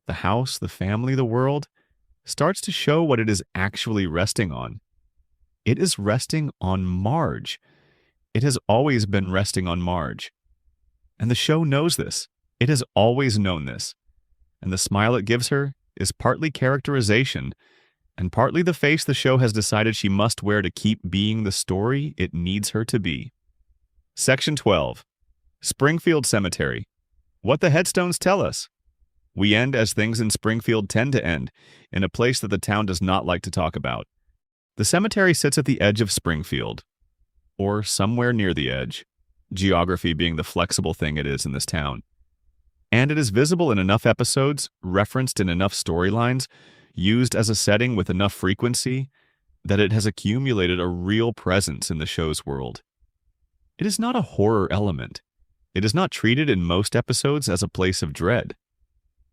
the house, the family, the world, starts to show what it is actually resting on. It is resting on Marge. It has always been resting on Marge. And the show knows this. It has always known this. And the smile it gives her is partly characterization, and partly the face the show has decided she must wear to keep being the story it needs her to be. Section 12. Springfield Cemetery. What the headstones tell us. We end as things in Springfield tend to end, in a place that the town does not like to talk about. The cemetery sits at the edge of Springfield, or somewhere near the edge, geography being the flexible thing it is in this town. And it is visible in enough episodes, referenced in enough storylines, used as a setting with enough frequency, that it has accumulated a real presence in the show's world. It is not a horror element. It is not treated in most episodes as a place of dread.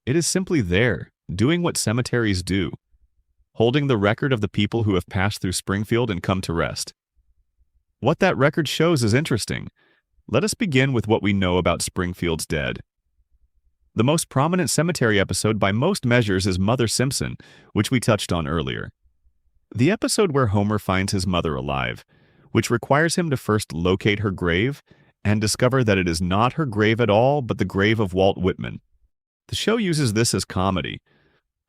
It is simply there, doing what cemeteries do, holding the record of the people who have passed through Springfield and come to rest. What that record shows is interesting. Let us begin with what we know about Springfield's dead. The most prominent cemetery episode by most measures is Mother Simpson, which we touched on earlier. The episode where Homer finds his mother alive, which requires him to first locate her grave and discover that it is not her grave at all, but the grave of Walt Whitman. The show uses this as comedy.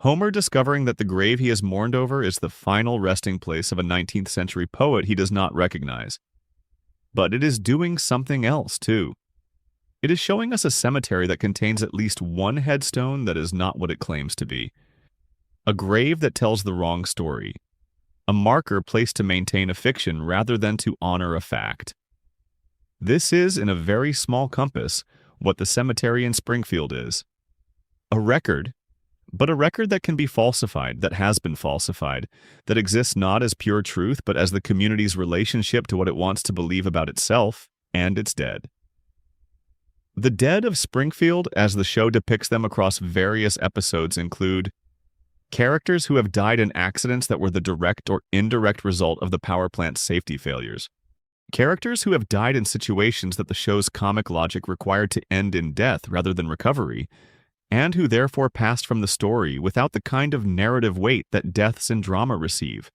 Homer discovering that the grave he has mourned over is the final resting place of a 19th century poet he does not recognize. But it is doing something else, too. It is showing us a cemetery that contains at least one headstone that is not what it claims to be. A grave that tells the wrong story. A marker placed to maintain a fiction rather than to honor a fact. This is, in a very small compass, what the cemetery in Springfield is. A record, but a record that can be falsified, that has been falsified, that exists not as pure truth but as the community's relationship to what it wants to believe about itself and its dead. The dead of Springfield, as the show depicts them across various episodes, include characters who have died in accidents that were the direct or indirect result of the power plant's safety failures. Characters who have died in situations that the show's comic logic required to end in death rather than recovery, and who therefore passed from the story without the kind of narrative weight that deaths in drama receive.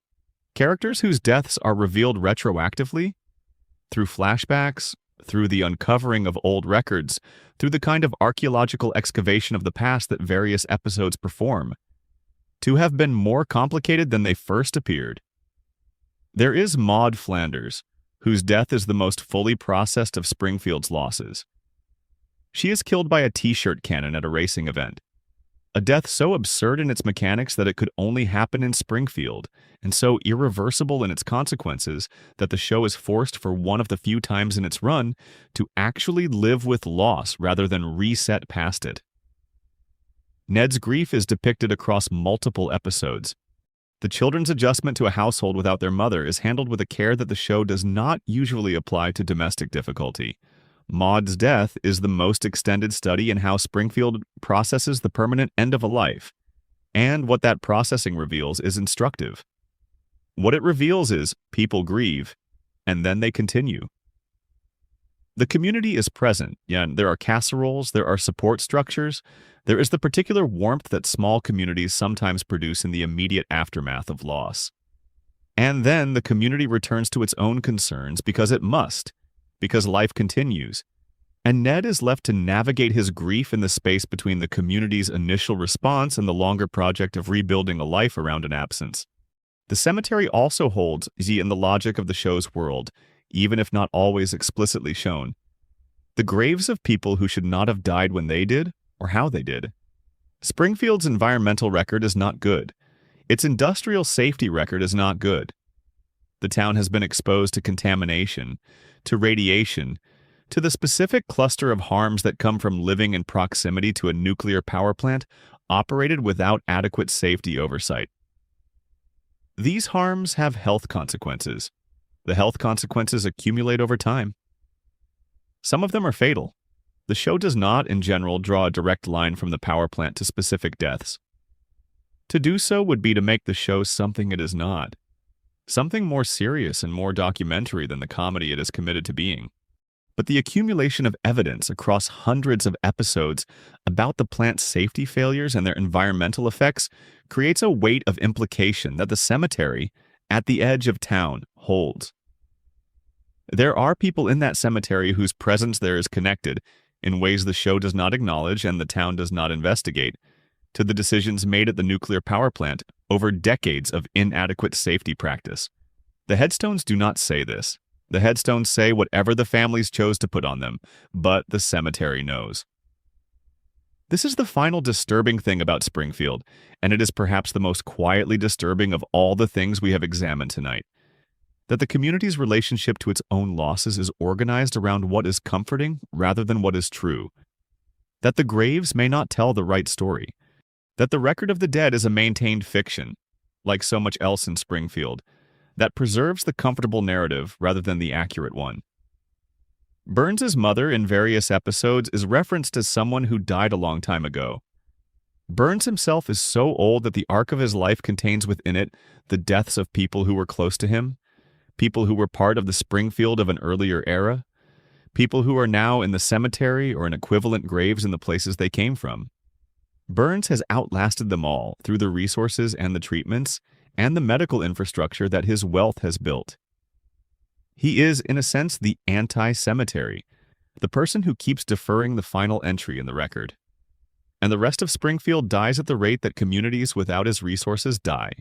Characters whose deaths are revealed retroactively, through flashbacks, through the uncovering of old records, through the kind of archaeological excavation of the past that various episodes perform, to have been more complicated than they first appeared. There is Maud Flanders, whose death is the most fully processed of Springfield's losses. She is killed by a t-shirt cannon at a racing event. A death so absurd in its mechanics that it could only happen in Springfield, and so irreversible in its consequences that the show is forced for one of the few times in its run to actually live with loss rather than reset past it. Ned's grief is depicted across multiple episodes. The children's adjustment to a household without their mother is handled with a care that the show does not usually apply to domestic difficulty. Maud's death is the most extended study in how Springfield processes the permanent end of a life, and what that processing reveals is instructive. What it reveals is people grieve, and then they continue. The community is present, and there are casseroles, there are support structures, there is the particular warmth that small communities sometimes produce in the immediate aftermath of loss. And then the community returns to its own concerns because it must, because life continues, and Ned is left to navigate his grief in the space between the community's initial response and the longer project of rebuilding a life around an absence. The cemetery also holds in the logic of the show's world, even if not always explicitly shown. The graves of people who should not have died when they did, or how they did. Springfield's environmental record is not good. Its industrial safety record is not good. The town has been exposed to contamination, to radiation, to the specific cluster of harms that come from living in proximity to a nuclear power plant operated without adequate safety oversight. These harms have health consequences. The health consequences accumulate over time. Some of them are fatal. The show does not, in general, draw a direct line from the power plant to specific deaths. To do so would be to make the show something it is not. Something more serious and more documentary than the comedy it is committed to being. But the accumulation of evidence across hundreds of episodes about the plant's safety failures and their environmental effects creates a weight of implication that the cemetery, at the edge of town, holds. There are people in that cemetery whose presence there is connected, in ways the show does not acknowledge and the town does not investigate, to the decisions made at the nuclear power plant over decades of inadequate safety practice. The headstones do not say this. The headstones say whatever the families chose to put on them, but the cemetery knows. This is the final disturbing thing about Springfield, and it is perhaps the most quietly disturbing of all the things we have examined tonight. That the community's relationship to its own losses is organized around what is comforting rather than what is true. That the graves may not tell the right story. That the record of the dead is a maintained fiction, like so much else in Springfield, that preserves the comfortable narrative rather than the accurate one. Burns's mother in various episodes is referenced as someone who died a long time ago. Burns himself is so old that the arc of his life contains within it the deaths of people who were close to him, people who were part of the Springfield of an earlier era, people who are now in the cemetery or in equivalent graves in the places they came from. Burns has outlasted them all through the resources and the treatments and the medical infrastructure that his wealth has built. He is, in a sense, the anti-cemetery, the person who keeps deferring the final entry in the record. And the rest of Springfield dies at the rate that communities without his resources die.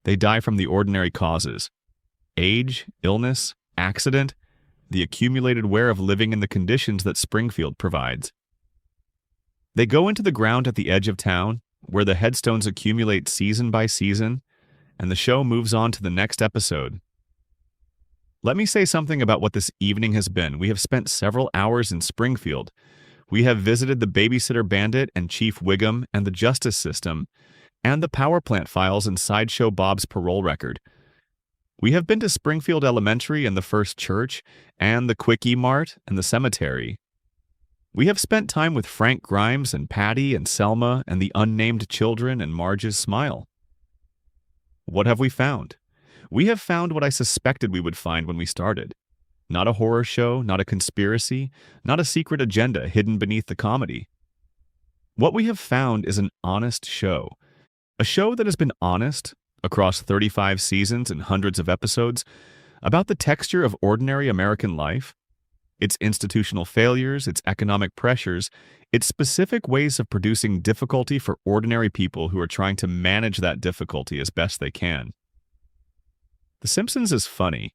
They die from the ordinary causes: age, illness, accident, the accumulated wear of living in the conditions that Springfield provides. They go into the ground at the edge of town, where the headstones accumulate season by season, and the show moves on to the next episode. Let me say something about what this evening has been. We have spent several hours in Springfield. We have visited the babysitter bandit and Chief Wiggum and the justice system, and the power plant files and Sideshow Bob's parole record. We have been to Springfield Elementary and the First Church, and the Quickie Mart and the cemetery. We have spent time with Frank Grimes and Patty and Selma and the unnamed children and Marge's smile. What have we found? We have found what I suspected we would find when we started. Not a horror show, not a conspiracy, not a secret agenda hidden beneath the comedy. What we have found is an honest show. A show that has been honest, across 35 seasons and hundreds of episodes, about the texture of ordinary American life, its institutional failures, its economic pressures, its specific ways of producing difficulty for ordinary people who are trying to manage that difficulty as best they can. The Simpsons is funny.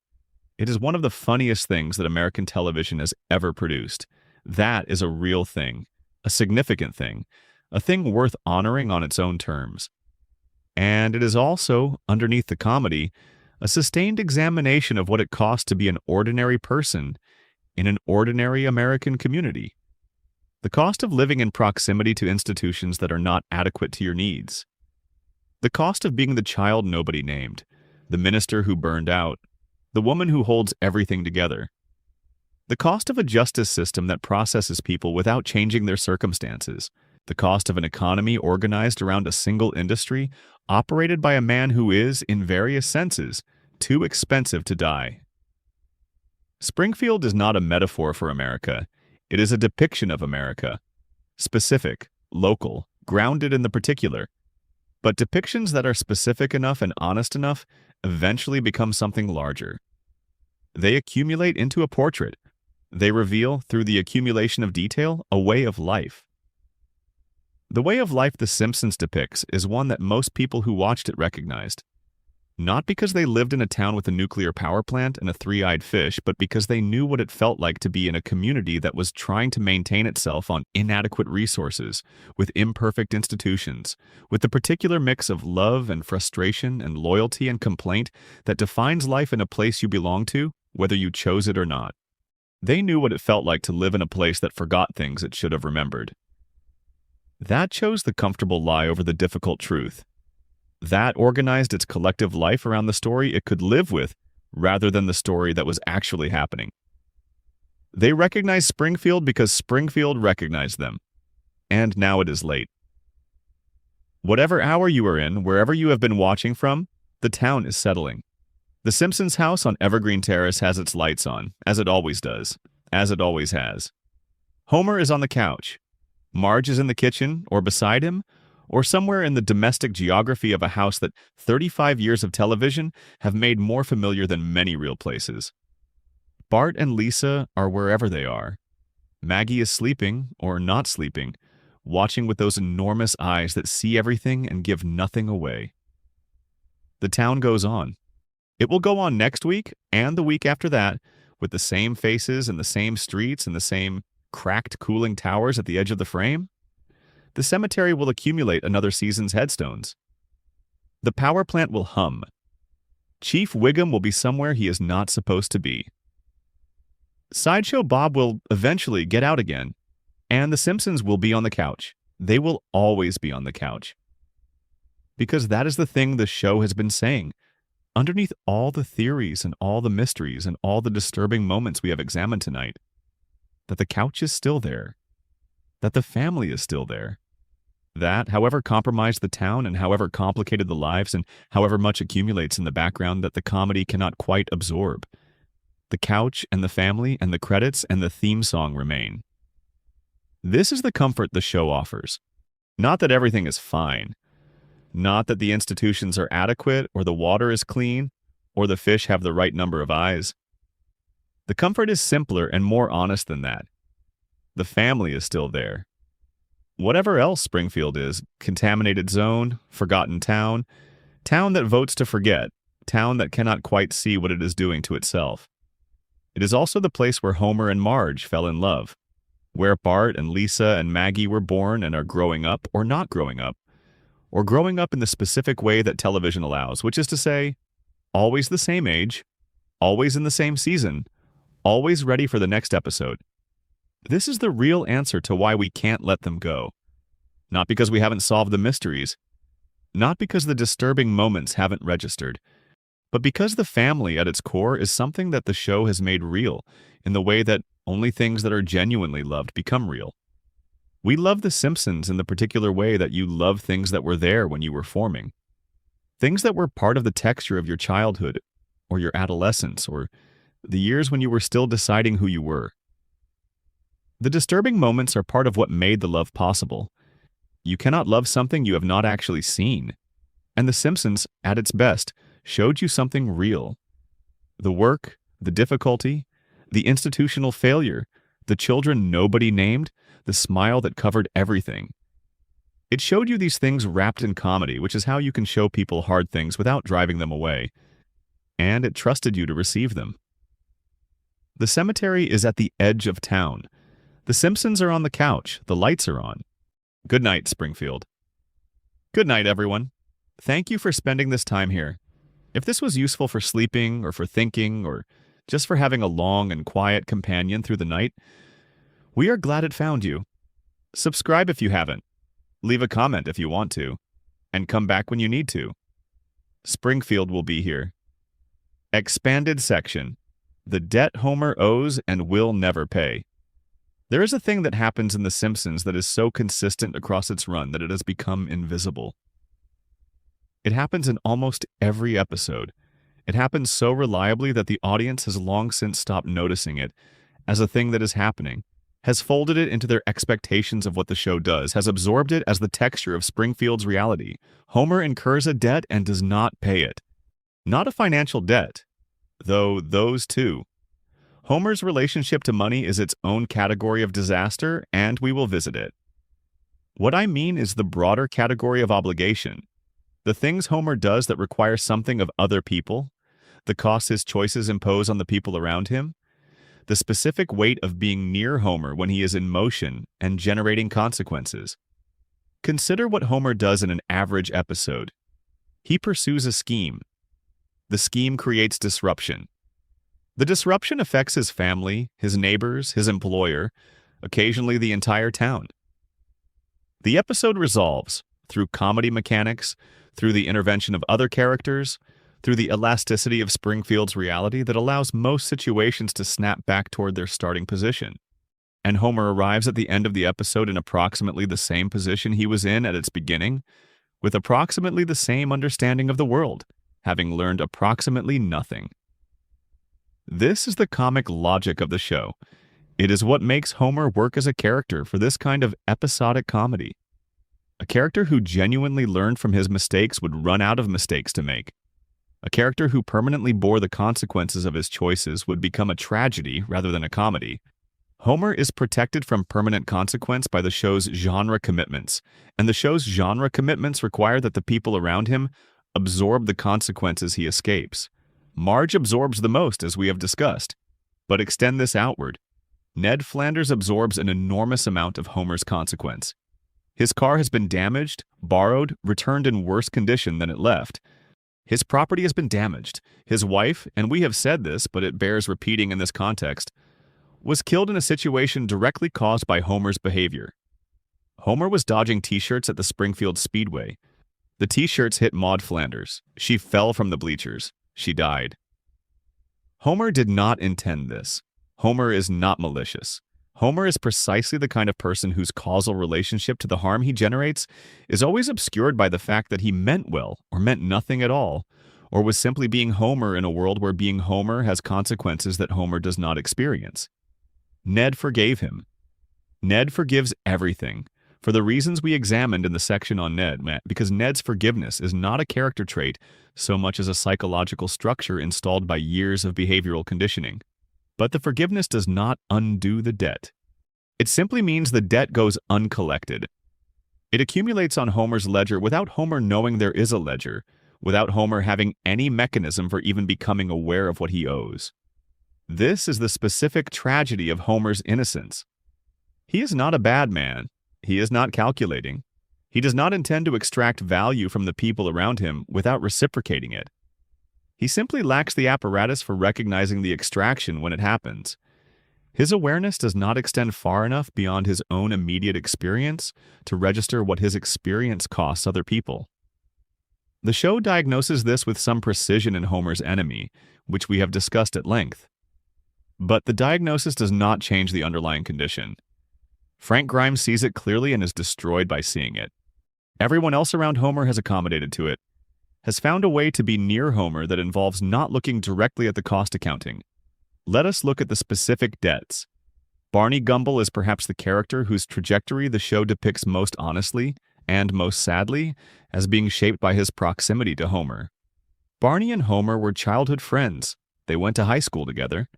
It is one of the funniest things that American television has ever produced. That is a real thing, a significant thing, a thing worth honoring on its own terms. And it is also, underneath the comedy, a sustained examination of what it costs to be an ordinary person in an ordinary American community. The cost of living in proximity to institutions that are not adequate to your needs. The cost of being the child nobody named, the minister who burned out, the woman who holds everything together. The cost of a justice system that processes people without changing their circumstances. The cost of an economy organized around a single industry, operated by a man who is, in various senses, too expensive to die. Springfield is not a metaphor for America. It is a depiction of America. Specific, local, grounded in the particular. But depictions that are specific enough and honest enough eventually become something larger. They accumulate into a portrait. They reveal, through the accumulation of detail, a way of life. The way of life The Simpsons depicts is one that most people who watched it recognized. Not because they lived in a town with a nuclear power plant and a three-eyed fish, but because they knew what it felt like to be in a community that was trying to maintain itself on inadequate resources, with imperfect institutions, with the particular mix of love and frustration and loyalty and complaint that defines life in a place you belong to, whether you chose it or not. They knew what it felt like to live in a place that forgot things it should have remembered. That chose the comfortable lie over the difficult truth. That organized its collective life around the story it could live with, rather than the story that was actually happening. They recognized Springfield because Springfield recognized them. And now it is late. Whatever hour you are in, wherever you have been watching from, the town is settling. The Simpsons house on Evergreen Terrace has its lights on, as it always does, as it always has. Homer is on the couch. Marge is in the kitchen, or beside him, or somewhere in the domestic geography of a house that 35 years of television have made more familiar than many real places. Bart and Lisa are wherever they are. Maggie is sleeping, or not sleeping, watching with those enormous eyes that see everything and give nothing away. The town goes on. It will go on next week and the week after that, with the same faces and the same streets and the same cracked cooling towers at the edge of the frame. The cemetery will accumulate another season's headstones. The power plant will hum. Chief Wiggum will be somewhere he is not supposed to be. Sideshow Bob will eventually get out again, and the Simpsons will be on the couch. They will always be on the couch. Because that is the thing the show has been saying. Underneath all the theories and all the mysteries and all the disturbing moments we have examined tonight, that the couch is still there, that the family is still there, that, however compromised the town and however complicated the lives and however much accumulates in the background that the comedy cannot quite absorb, the couch and the family and the credits and the theme song remain. This is the comfort the show offers. Not that everything is fine. Not that the institutions are adequate, or the water is clean, or the fish have the right number of eyes. The comfort is simpler and more honest than that. The family is still there. Whatever else Springfield is, contaminated zone, forgotten town, town that votes to forget, town that cannot quite see what it is doing to itself. It is also the place where Homer and Marge fell in love, where Bart and Lisa and Maggie were born and are growing up or not growing up, or growing up in the specific way that television allows, which is to say, always the same age, always in the same season, always ready for the next episode. This is the real answer to why we can't let them go. Not because we haven't solved the mysteries, not because the disturbing moments haven't registered, but because the family at its core is something that the show has made real in the way that only things that are genuinely loved become real. We love The Simpsons in the particular way that you love things that were there when you were forming. Things that were part of the texture of your childhood, or your adolescence, or the years when you were still deciding who you were. The disturbing moments are part of what made the love possible. You cannot love something you have not actually seen. And The Simpsons, at its best, showed you something real. The work, the difficulty, the institutional failure, the children nobody named, the smile that covered everything. It showed you these things wrapped in comedy, which is how you can show people hard things without driving them away. and it trusted you to receive them. The cemetery is at the edge of town. The Simpsons are on the couch. The lights are on. Good night, Springfield. Good night, everyone. Thank you for spending this time here. If this was useful for sleeping or for thinking or just for having a long and quiet companion through the night, we are glad it found you. Subscribe if you haven't. Leave a comment if you want to. And come back when you need to. Springfield will be here. Expanded section. The debt Homer owes and will never pay. There is a thing that happens in The Simpsons that is so consistent across its run that it has become invisible. It happens in almost every episode. It happens so reliably that the audience has long since stopped noticing it as a thing that is happening, has folded it into their expectations of what the show does, has absorbed it as the texture of Springfield's reality. Homer incurs a debt and does not pay it. Not a financial debt, though those too. Homer's relationship to money is its own category of disaster, and we will visit it. What I mean is the broader category of obligation. The things Homer does that require something of other people, the costs his choices impose on the people around him, the specific weight of being near Homer when he is in motion and generating consequences. Consider what Homer does in an average episode. He pursues a scheme. The scheme creates disruption. The disruption affects his family, his neighbors, his employer, occasionally the entire town. The episode resolves, through comedy mechanics, through the intervention of other characters, through the elasticity of Springfield's reality that allows most situations to snap back toward their starting position. And Homer arrives at the end of the episode in approximately the same position he was in at its beginning, with approximately the same understanding of the world, having learned approximately nothing. This is the comic logic of the show. It is what makes Homer work as a character for this kind of episodic comedy. A character who genuinely learned from his mistakes would run out of mistakes to make. A character who permanently bore the consequences of his choices would become a tragedy rather than a comedy. Homer is protected from permanent consequence by the show's genre commitments, and the show's genre commitments require that the people around him absorb the consequences he escapes. Marge absorbs the most, as we have discussed. But extend this outward. Ned Flanders absorbs an enormous amount of Homer's consequence. His car has been damaged, borrowed, returned in worse condition than it left. His property has been damaged. His wife, and we have said this, but it bears repeating in this context, was killed in a situation directly caused by Homer's behavior. Homer was dodging T-shirts at the Springfield Speedway. The T-shirts hit Maud Flanders. She fell from the bleachers. She died. Homer did not intend this. Homer is not malicious. Homer is precisely the kind of person whose causal relationship to the harm he generates is always obscured by the fact that he meant well or meant nothing at all, or was simply being Homer in a world where being Homer has consequences that Homer does not experience. Ned forgave him. Ned forgives everything, for the reasons we examined in the section on Ned, because Ned's forgiveness is not a character trait so much as a psychological structure installed by years of behavioral conditioning. But the forgiveness does not undo the debt. It simply means the debt goes uncollected. It accumulates on Homer's ledger without Homer knowing there is a ledger, without Homer having any mechanism for even becoming aware of what he owes. This is the specific tragedy of Homer's innocence. He is not a bad man. He is not calculating. He does not intend to extract value from the people around him without reciprocating it. He simply lacks the apparatus for recognizing the extraction when it happens. His awareness does not extend far enough beyond his own immediate experience to register what his experience costs other people. The show diagnoses this with some precision in Homer's enemy, which we have discussed at length. But the diagnosis does not change the underlying condition. Frank Grimes sees it clearly and is destroyed by seeing it. Everyone else around Homer has accommodated to it, has found a way to be near Homer that involves not looking directly at the cost accounting. Let us look at the specific debts. Barney Gumble is perhaps the character whose trajectory the show depicts most honestly, and most sadly, as being shaped by his proximity to Homer. Barney and Homer were childhood friends. They went to high school together.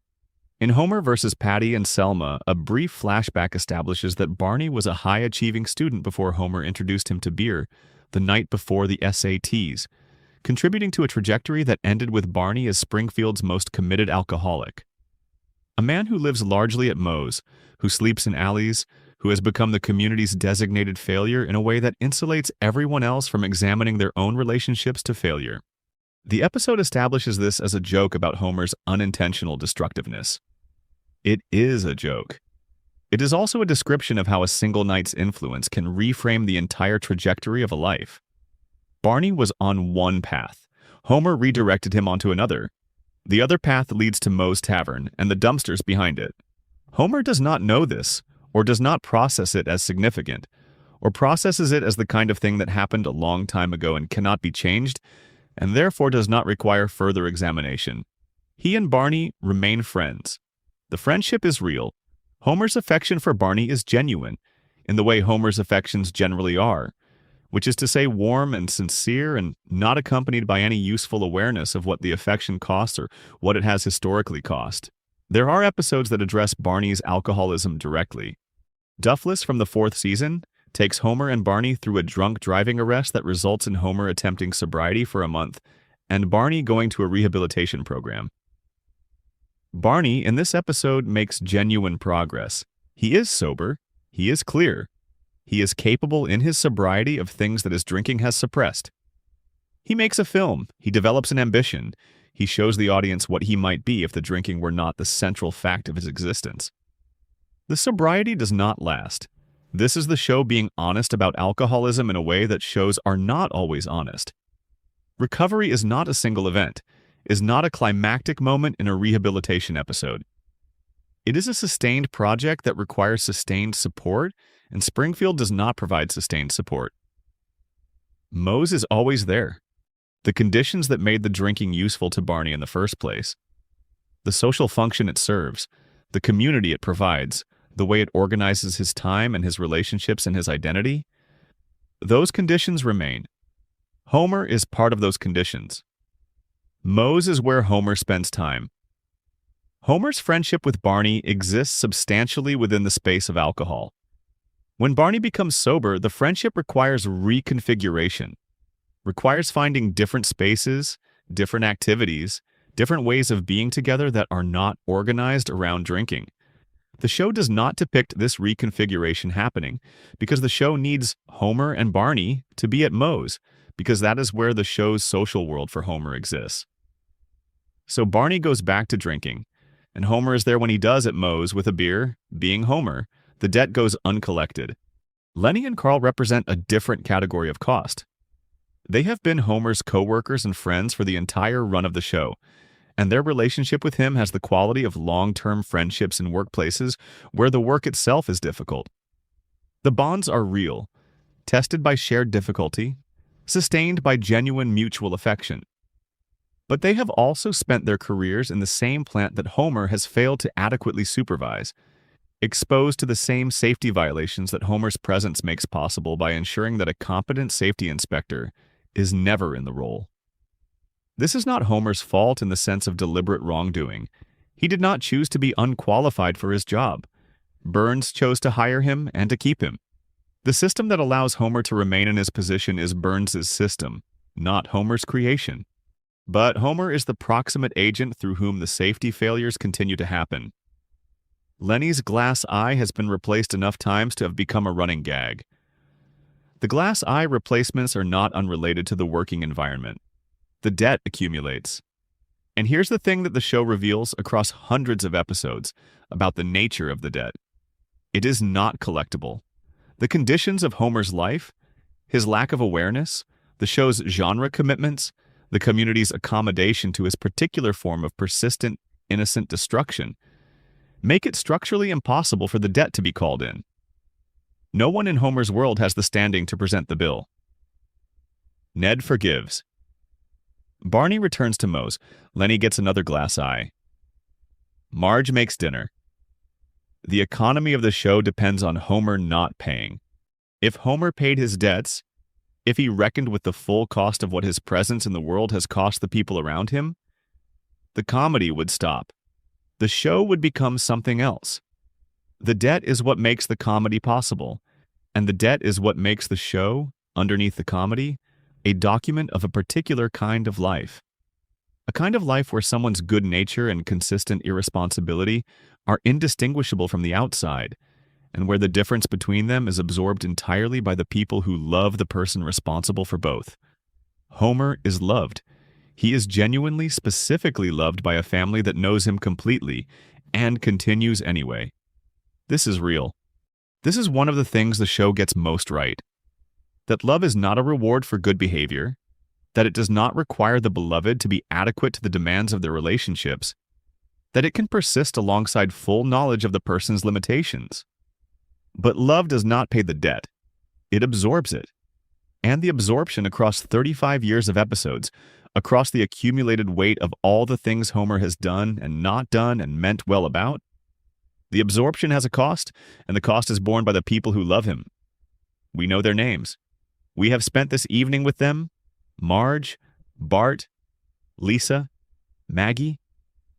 In Homer versus Patty and Selma, a brief flashback establishes that Barney was a high-achieving student before Homer introduced him to beer the night before the SATs, contributing to a trajectory that ended with Barney as Springfield's most committed alcoholic. A man who lives largely at Moe's, who sleeps in alleys, who has become the community's designated failure in a way that insulates everyone else from examining their own relationships to failure. The episode establishes this as a joke about Homer's unintentional destructiveness. It is a joke. It is also a description of how a single night's influence can reframe the entire trajectory of a life. Barney was on one path. Homer redirected him onto another. The other path leads to Moe's Tavern and the dumpsters behind it. Homer does not know this, or does not process it as significant, or processes it as the kind of thing that happened a long time ago and cannot be changed, and therefore does not require further examination. He and Barney remain friends. The friendship is real. Homer's affection for Barney is genuine, in the way Homer's affections generally are, which is to say warm and sincere and not accompanied by any useful awareness of what the affection costs or what it has historically cost. There are episodes that address Barney's alcoholism directly. Duffless from the 4th season takes Homer and Barney through a drunk driving arrest that results in Homer attempting sobriety for a month and Barney going to a rehabilitation program. Barney, in this episode, makes genuine progress. He is sober. He is clear. He is capable in his sobriety of things that his drinking has suppressed. He makes a film. He develops an ambition. He shows the audience what he might be if the drinking were not the central fact of his existence. The sobriety does not last. This is the show being honest about alcoholism in a way that shows are not always honest. Recovery is not a single event, is not a climactic moment in a rehabilitation episode. It is a sustained project that requires sustained support, and Springfield does not provide sustained support. Moe's is always there. The conditions that made the drinking useful to Barney in the first place. The social function it serves, the community it provides, the way it organizes his time and his relationships and his identity, those conditions remain. Homer is part of those conditions. Moe's is where Homer spends time. Homer's friendship with Barney exists substantially within the space of alcohol. When Barney becomes sober, the friendship requires reconfiguration, requires finding different spaces, different activities, different ways of being together that are not organized around drinking. The show does not depict this reconfiguration happening because the show needs Homer and Barney to be at Moe's, because that is where the show's social world for Homer exists. So Barney goes back to drinking, and Homer is there when he does at Moe's with a beer, being Homer. The debt goes uncollected. Lenny and Carl represent a different category of cost. They have been Homer's co-workers and friends for the entire run of the show, and their relationship with him has the quality of long-term friendships in workplaces where the work itself is difficult. The bonds are real, tested by shared difficulty, sustained by genuine mutual affection. But they have also spent their careers in the same plant that Homer has failed to adequately supervise, exposed to the same safety violations that Homer's presence makes possible by ensuring that a competent safety inspector is never in the role. This is not Homer's fault in the sense of deliberate wrongdoing. He did not choose to be unqualified for his job. Burns chose to hire him and to keep him. The system that allows Homer to remain in his position is Burns's system, not Homer's creation. But Homer is the proximate agent through whom the safety failures continue to happen. Lenny's glass eye has been replaced enough times to have become a running gag. The glass eye replacements are not unrelated to the working environment. The debt accumulates. And here's the thing that the show reveals across hundreds of episodes about the nature of the debt. It is not collectible. The conditions of Homer's life, his lack of awareness, the show's genre commitments, the community's accommodation to his particular form of persistent, innocent destruction, make it structurally impossible for the debt to be called in. No one in Homer's world has the standing to present the bill. Ned forgives. Barney returns to Moe's. Lenny gets another glass eye. Marge makes dinner. The economy of the show depends on Homer not paying. If Homer paid his debts, if he reckoned with the full cost of what his presence in the world has cost the people around him, the comedy would stop. The show would become something else. The debt is what makes the comedy possible, and the debt is what makes the show, underneath the comedy, a document of a particular kind of life. A kind of life where someone's good nature and consistent irresponsibility are indistinguishable from the outside, and where the difference between them is absorbed entirely by the people who love the person responsible for both. Homer is loved. He is genuinely, specifically loved by a family that knows him completely and continues anyway. This is real. This is one of the things the show gets most right. That love is not a reward for good behavior, that it does not require the beloved to be adequate to the demands of their relationships, that it can persist alongside full knowledge of the person's limitations. But love does not pay the debt. It absorbs it. And the absorption across 35 years of episodes, across the accumulated weight of all the things Homer has done and not done and meant well about, the absorption has a cost, and the cost is borne by the people who love him. We know their names. We have spent this evening with them: Marge, Bart, Lisa, Maggie,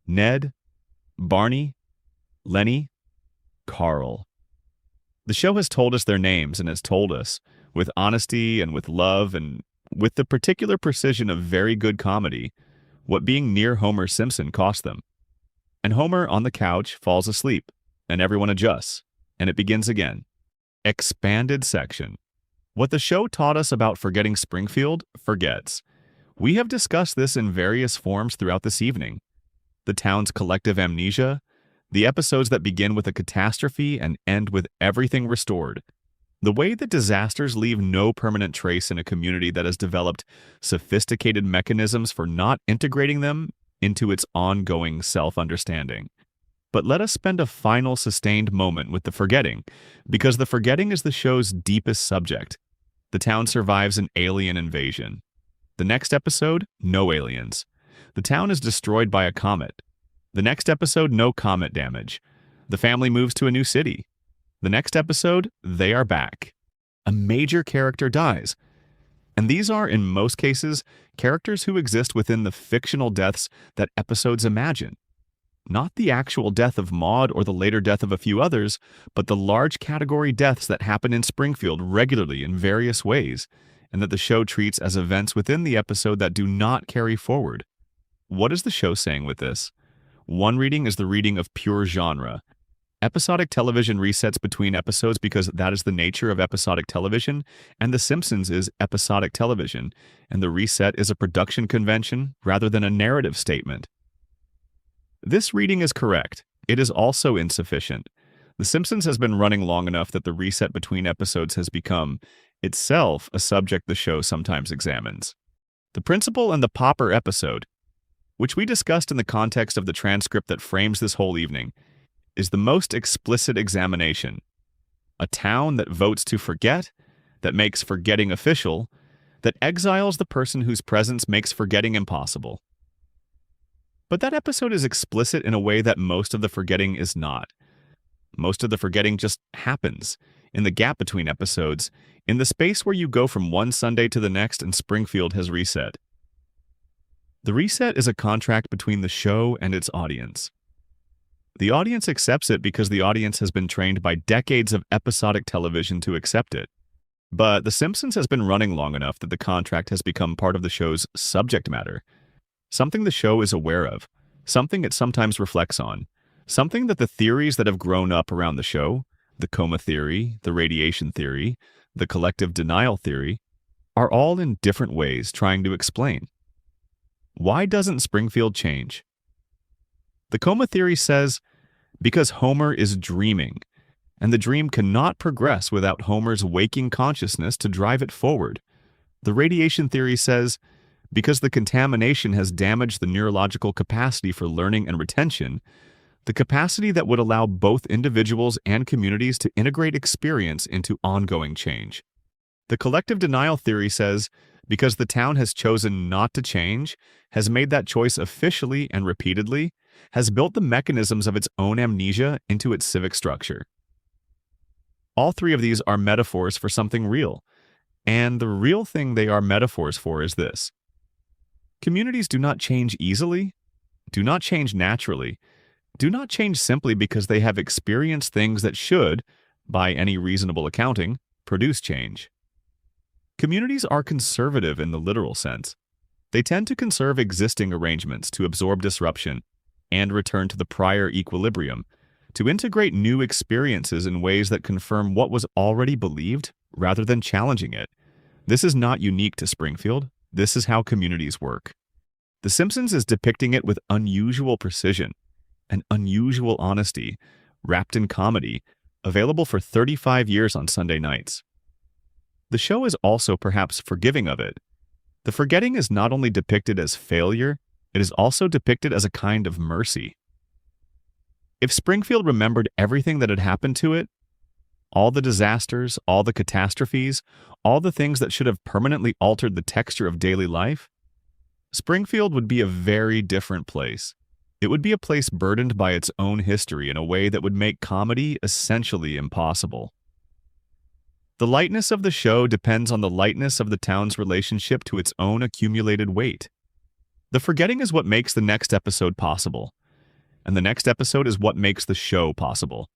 Ned, Barney, Lenny, Carl. The show has told us their names and has told us, with honesty and with love and with the particular precision of very good comedy, what being near Homer Simpson cost them. And Homer, on the couch, falls asleep, and everyone adjusts, and it begins again. Expanded section. What the show taught us about forgetting Springfield forgets. We have discussed this in various forms throughout this evening. The town's collective amnesia, the episodes that begin with a catastrophe and end with everything restored, the way that disasters leave no permanent trace in a community that has developed sophisticated mechanisms for not integrating them into its ongoing self-understanding. But let us spend a final sustained moment with the forgetting, because the forgetting is the show's deepest subject. The town survives an alien invasion. The next episode, no aliens. The town is destroyed by a comet. The next episode, no comet damage. The family moves to a new city. The next episode, they are back. A major character dies. And these are, in most cases, characters who exist within the fictional deaths that episodes imagine. Not the actual death of Maude or the later death of a few others, but the large category deaths that happen in Springfield regularly in various ways, and that the show treats as events within the episode that do not carry forward. What is the show saying with this? One reading is the reading of pure genre. Episodic television resets between episodes because that is the nature of episodic television, and The Simpsons is episodic television, and the reset is a production convention rather than a narrative statement. This reading is correct. It is also insufficient. The Simpsons has been running long enough that the reset between episodes has become, itself, a subject the show sometimes examines. The Principal and the Pauper episode, which we discussed in the context of the transcript that frames this whole evening, is the most explicit examination. A town that votes to forget, that makes forgetting official, that exiles the person whose presence makes forgetting impossible. But that episode is explicit in a way that most of the forgetting is not. Most of the forgetting just happens, in the gap between episodes, in the space where you go from one Sunday to the next and Springfield has reset. The reset is a contract between the show and its audience. The audience accepts it because the audience has been trained by decades of episodic television to accept it. But The Simpsons has been running long enough that the contract has become part of the show's subject matter. Something the show is aware of, something it sometimes reflects on, something that the theories that have grown up around the show, the coma theory, the radiation theory, the collective denial theory, are all in different ways trying to explain. Why doesn't Springfield change? The coma theory says, because Homer is dreaming, and the dream cannot progress without Homer's waking consciousness to drive it forward. The radiation theory says, because the contamination has damaged the neurological capacity for learning and retention, the capacity that would allow both individuals and communities to integrate experience into ongoing change. The collective denial theory says, because the town has chosen not to change, has made that choice officially and repeatedly, has built the mechanisms of its own amnesia into its civic structure. All three of these are metaphors for something real, and the real thing they are metaphors for is this. Communities do not change easily, do not change naturally, do not change simply because they have experienced things that should, by any reasonable accounting, produce change. Communities are conservative in the literal sense. They tend to conserve existing arrangements to absorb disruption and return to the prior equilibrium, to integrate new experiences in ways that confirm what was already believed rather than challenging it. This is not unique to Springfield. This is how communities work. The Simpsons is depicting it with unusual precision and unusual honesty, wrapped in comedy, available for 35 years on Sunday nights. The show is also perhaps forgiving of it. The forgetting is not only depicted as failure, it is also depicted as a kind of mercy. If Springfield remembered everything that had happened to it, all the disasters, all the catastrophes, all the things that should have permanently altered the texture of daily life, Springfield would be a very different place. It would be a place burdened by its own history in a way that would make comedy essentially impossible. The lightness of the show depends on the lightness of the town's relationship to its own accumulated weight. The forgetting is what makes the next episode possible, and the next episode is what makes the show possible.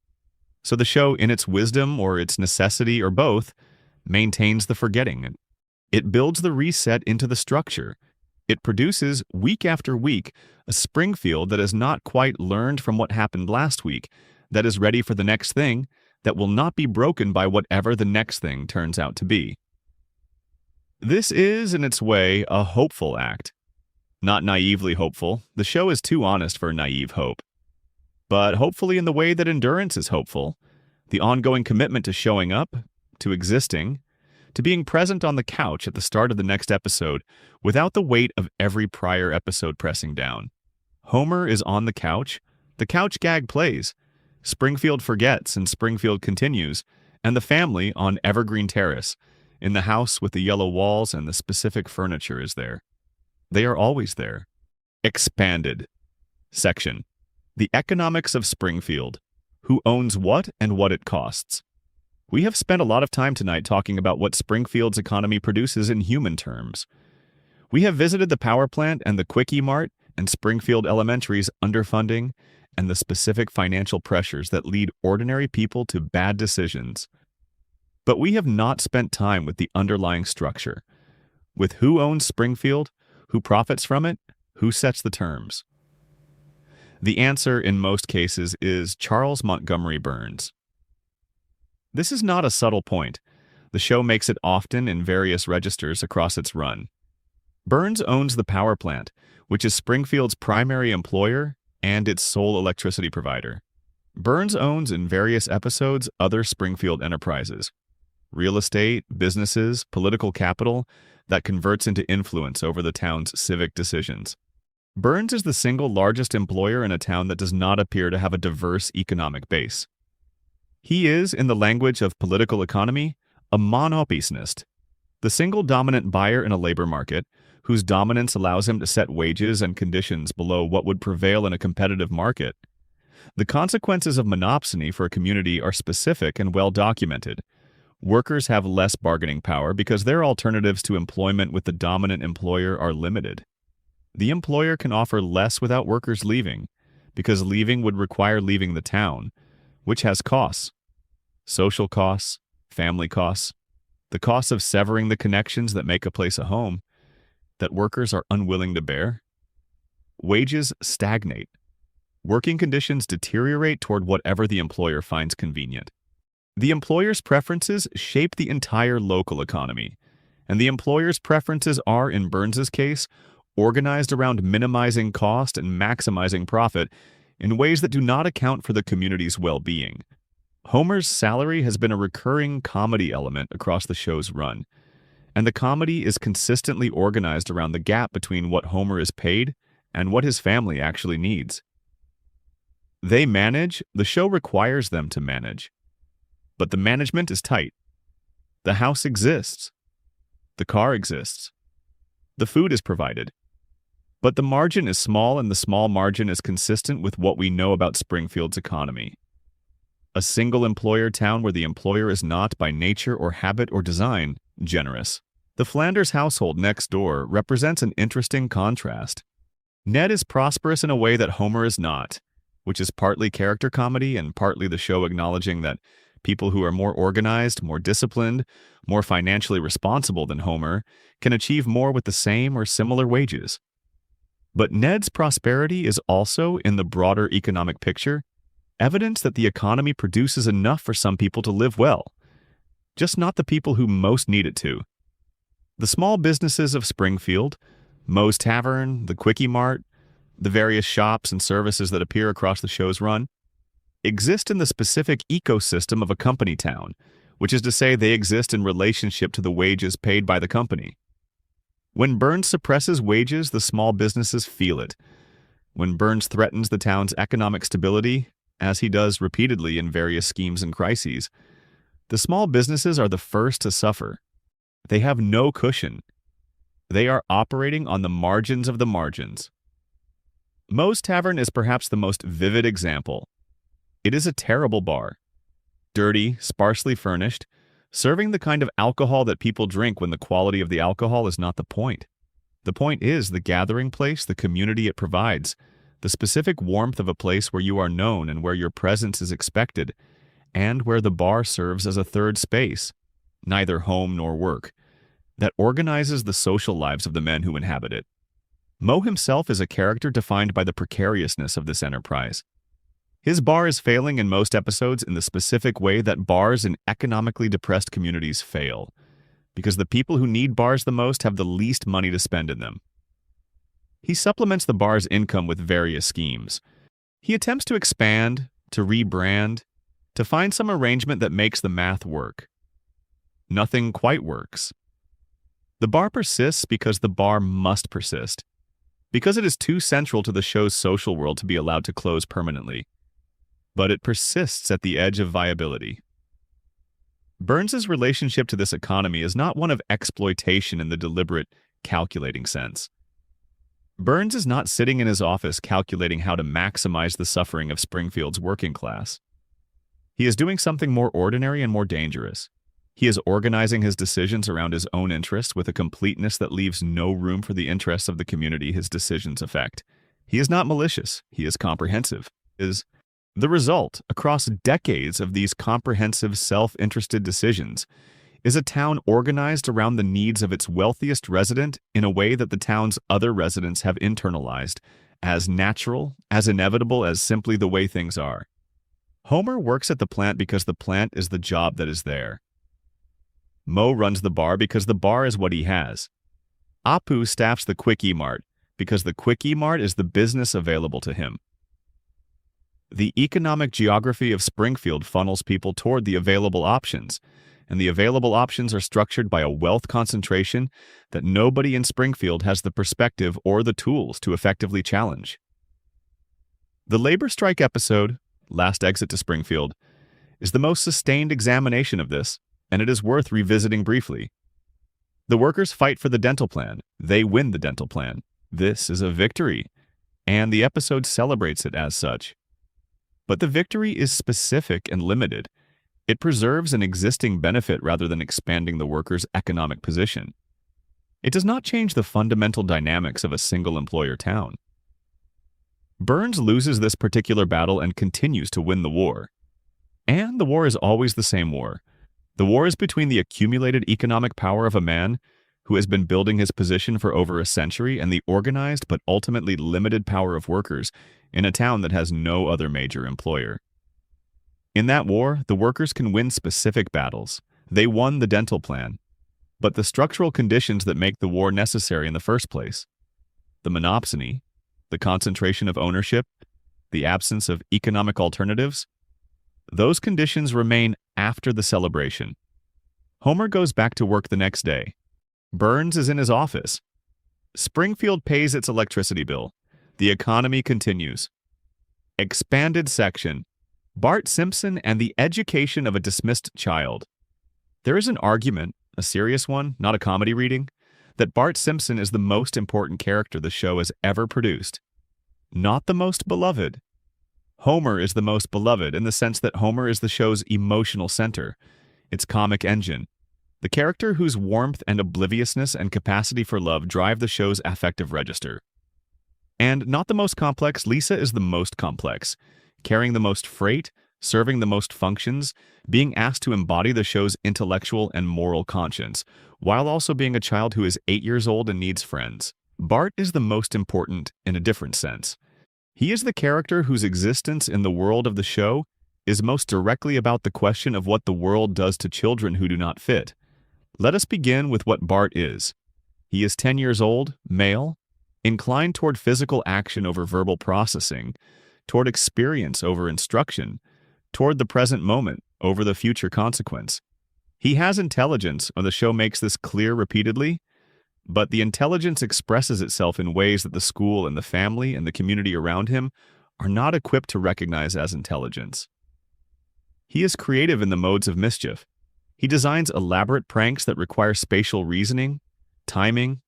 So the show, in its wisdom or its necessity or both, maintains the forgetting. It builds the reset into the structure. It produces, week after week, a Springfield that has not quite learned from what happened last week, that is ready for the next thing, that will not be broken by whatever the next thing turns out to be. This is, in its way, a hopeful act. Not naively hopeful. The show is too honest for naive hope. But hopefully in the way that endurance is hopeful, the ongoing commitment to showing up, to existing, to being present on the couch at the start of the next episode without the weight of every prior episode pressing down. Homer is on the couch gag plays, Springfield forgets and Springfield continues, and the family on Evergreen Terrace, in the house with the yellow walls and the specific furniture is there. They are always there. Expanded. Section. The economics of Springfield. Who owns what and what it costs. We have spent a lot of time tonight talking about what Springfield's economy produces in human terms. We have visited the power plant and the Quickie Mart and Springfield Elementary's underfunding and the specific financial pressures that lead ordinary people to bad decisions. But we have not spent time with the underlying structure, with who owns Springfield, who profits from it, who sets the terms. The answer, in most cases, is Charles Montgomery Burns. This is not a subtle point. The show makes it often in various registers across its run. Burns owns the power plant, which is Springfield's primary employer and its sole electricity provider. Burns owns, in various episodes, other Springfield enterprises. Real estate, businesses, political capital that converts into influence over the town's civic decisions. Burns is the single largest employer in a town that does not appear to have a diverse economic base. He is, in the language of political economy, a monopolist, the single dominant buyer in a labor market, whose dominance allows him to set wages and conditions below what would prevail in a competitive market. The consequences of monopsony for a community are specific and well documented. Workers have less bargaining power because their alternatives to employment with the dominant employer are limited. The employer can offer less without workers leaving, because leaving would require leaving the town, which has costs. Social costs, family costs, the costs of severing the connections that make a place a home, that workers are unwilling to bear. Wages stagnate. Working conditions deteriorate toward whatever the employer finds convenient. The employer's preferences shape the entire local economy, and the employer's preferences are, in Burns's case, organized around minimizing cost and maximizing profit in ways that do not account for the community's well-being. Homer's salary has been a recurring comedy element across the show's run, and the comedy is consistently organized around the gap between what Homer is paid and what his family actually needs. They manage, the show requires them to manage. But the management is tight. The house exists. The car exists. The food is provided. But the margin is small, and the small margin is consistent with what we know about Springfield's economy. A single employer town where the employer is not, by nature or habit or design, generous. The Flanders household next door represents an interesting contrast. Ned is prosperous in a way that Homer is not, which is partly character comedy and partly the show acknowledging that People who are more organized, more disciplined, more financially responsible than Homer can achieve more with the same or similar wages. But Ned's prosperity is also, in the broader economic picture, evidence that the economy produces enough for some people to live well, just not the people who most need it to. The small businesses of Springfield, Moe's Tavern, the Quickie Mart, the various shops and services that appear across the show's run, exist in the specific ecosystem of a company town, which is to say they exist in relationship to the wages paid by the company. When Burns suppresses wages, the small businesses feel it. When Burns threatens the town's economic stability, as he does repeatedly in various schemes and crises, the small businesses are the first to suffer. They have no cushion. They are operating on the margins of the margins. Moe's Tavern is perhaps the most vivid example. It is a terrible bar. Dirty, sparsely furnished, serving the kind of alcohol that people drink when the quality of the alcohol is not the point. The point is the gathering place, the community it provides, the specific warmth of a place where you are known and where your presence is expected, and where the bar serves as a third space, neither home nor work, that organizes the social lives of the men who inhabit it. Moe himself is a character defined by the precariousness of this enterprise. His bar is failing in most episodes in the specific way that bars in economically depressed communities fail, because the people who need bars the most have the least money to spend in them. He supplements the bar's income with various schemes. He attempts to expand, to rebrand, to find some arrangement that makes the math work. Nothing quite works. The bar persists because the bar must persist, because it is too central to the show's social world to be allowed to close permanently. But it persists at the edge of viability. Burns's relationship to this economy is not one of exploitation in the deliberate, calculating sense. Burns is not sitting in his office calculating how to maximize the suffering of Springfield's working class. He is doing something more ordinary and more dangerous. He is organizing his decisions around his own interests with a completeness that leaves no room for the interests of the community his decisions affect. He is not malicious. He is comprehensive. The result, across decades of these comprehensive, self-interested decisions, is a town organized around the needs of its wealthiest resident in a way that the town's other residents have internalized, as natural, as inevitable as simply the way things are. Homer works at the plant because the plant is the job that is there. Moe runs the bar because the bar is what he has. Apu staffs the Quickie Mart because the Quickie Mart is the business available to him. The economic geography of Springfield funnels people toward the available options, and the available options are structured by a wealth concentration that nobody in Springfield has the perspective or the tools to effectively challenge. The labor strike episode, Last Exit to Springfield, is the most sustained examination of this, and it is worth revisiting briefly. The workers fight for the dental plan. They win the dental plan. This is a victory, and the episode celebrates it as such. But the victory is specific and limited. It preserves an existing benefit rather than expanding the worker's economic position. It does not change the fundamental dynamics of a single-employer town. Burns loses this particular battle and continues to win the war. And the war is always the same war. The war is between the accumulated economic power of a man who has been building his position for over a century and the organized but ultimately limited power of workers in a town that has no other major employer. In that war, the workers can win specific battles. They won the dental plan. But the structural conditions that make the war necessary in the first place, the monopsony, the concentration of ownership, the absence of economic alternatives, those conditions remain after the celebration. Homer goes back to work the next day. Burns is in his office. Springfield pays its electricity bill. The economy continues. Expanded section. Bart Simpson and the education of a dismissed child. There is an argument, a serious one, not a comedy reading, that Bart Simpson is the most important character the show has ever produced. Not the most beloved. Homer is the most beloved in the sense that Homer is the show's emotional center, its comic engine, the character whose warmth and obliviousness and capacity for love drive the show's affective register. And not the most complex, Lisa is the most complex, carrying the most freight, serving the most functions, being asked to embody the show's intellectual and moral conscience, while also being a child who is 8 years old and needs friends. Bart is the most important in a different sense. He is the character whose existence in the world of the show is most directly about the question of what the world does to children who do not fit. Let us begin with what Bart is. He is 10 years old, male, inclined toward physical action over verbal processing, toward experience over instruction, toward the present moment over the future consequence. He has intelligence, and the show makes this clear repeatedly, but the intelligence expresses itself in ways that the school and the family and the community around him are not equipped to recognize as intelligence. He is creative in the modes of mischief. He designs elaborate pranks that require spatial reasoning, timing,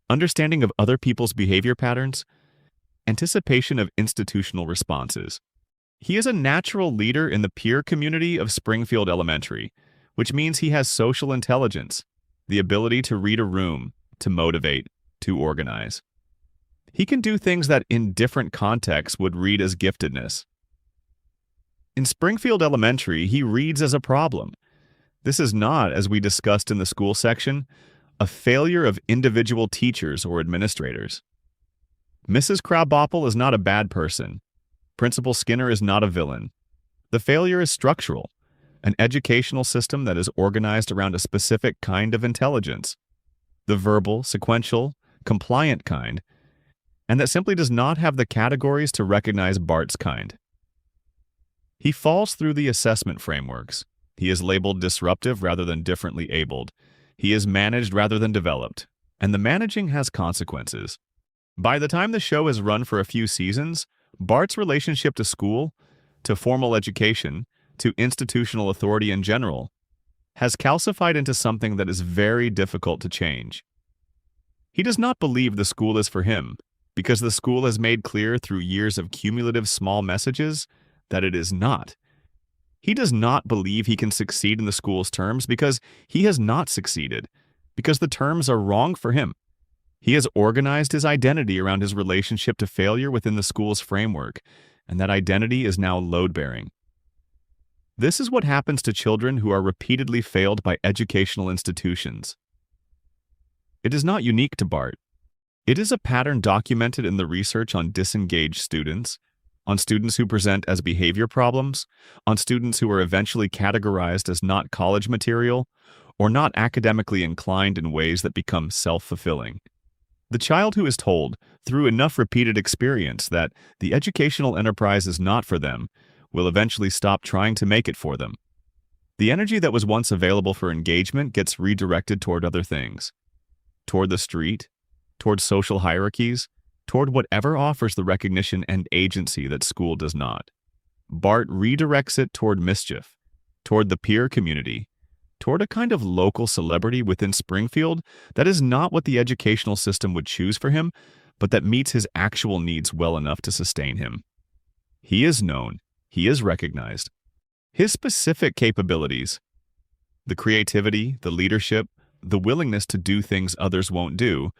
understanding of other people's behavior patterns, anticipation of institutional responses. He is a natural leader in the peer community of Springfield Elementary, which means he has social intelligence, the ability to read a room, to motivate, to organize. He can do things that in different contexts would read as giftedness. In Springfield Elementary, he reads as a problem. This is not, as we discussed in the school section, a failure of individual teachers or administrators. Mrs. Krabappel is not a bad person. Principal Skinner is not a villain. The failure is structural, an educational system that is organized around a specific kind of intelligence, the verbal, sequential, compliant kind, and that simply does not have the categories to recognize Bart's kind. He falls through the assessment frameworks. He is labeled disruptive rather than differently abled. He is managed rather than developed, and the managing has consequences. By the time the show has run for a few seasons, Bart's relationship to school, to formal education, to institutional authority in general, has calcified into something that is very difficult to change. He does not believe the school is for him, because the school has made clear through years of cumulative small messages that it is not. He does not believe he can succeed in the school's terms because he has not succeeded, because the terms are wrong for him. He has organized his identity around his relationship to failure within the school's framework, and that identity is now load-bearing. This is what happens to children who are repeatedly failed by educational institutions. It is not unique to Bart. It is a pattern documented in the research on disengaged students, on students who present as behavior problems, on students who are eventually categorized as not college material, or not academically inclined in ways that become self-fulfilling. The child who is told, through enough repeated experience, that the educational enterprise is not for them, will eventually stop trying to make it for them. The energy that was once available for engagement gets redirected toward other things. Toward the street, toward social hierarchies, toward whatever offers the recognition and agency that school does not. Bart redirects it toward mischief, toward the peer community, toward a kind of local celebrity within Springfield that is not what the educational system would choose for him, but that meets his actual needs well enough to sustain him. He is known. He is recognized. His specific capabilities, the creativity, the leadership, the willingness to do things others won't do,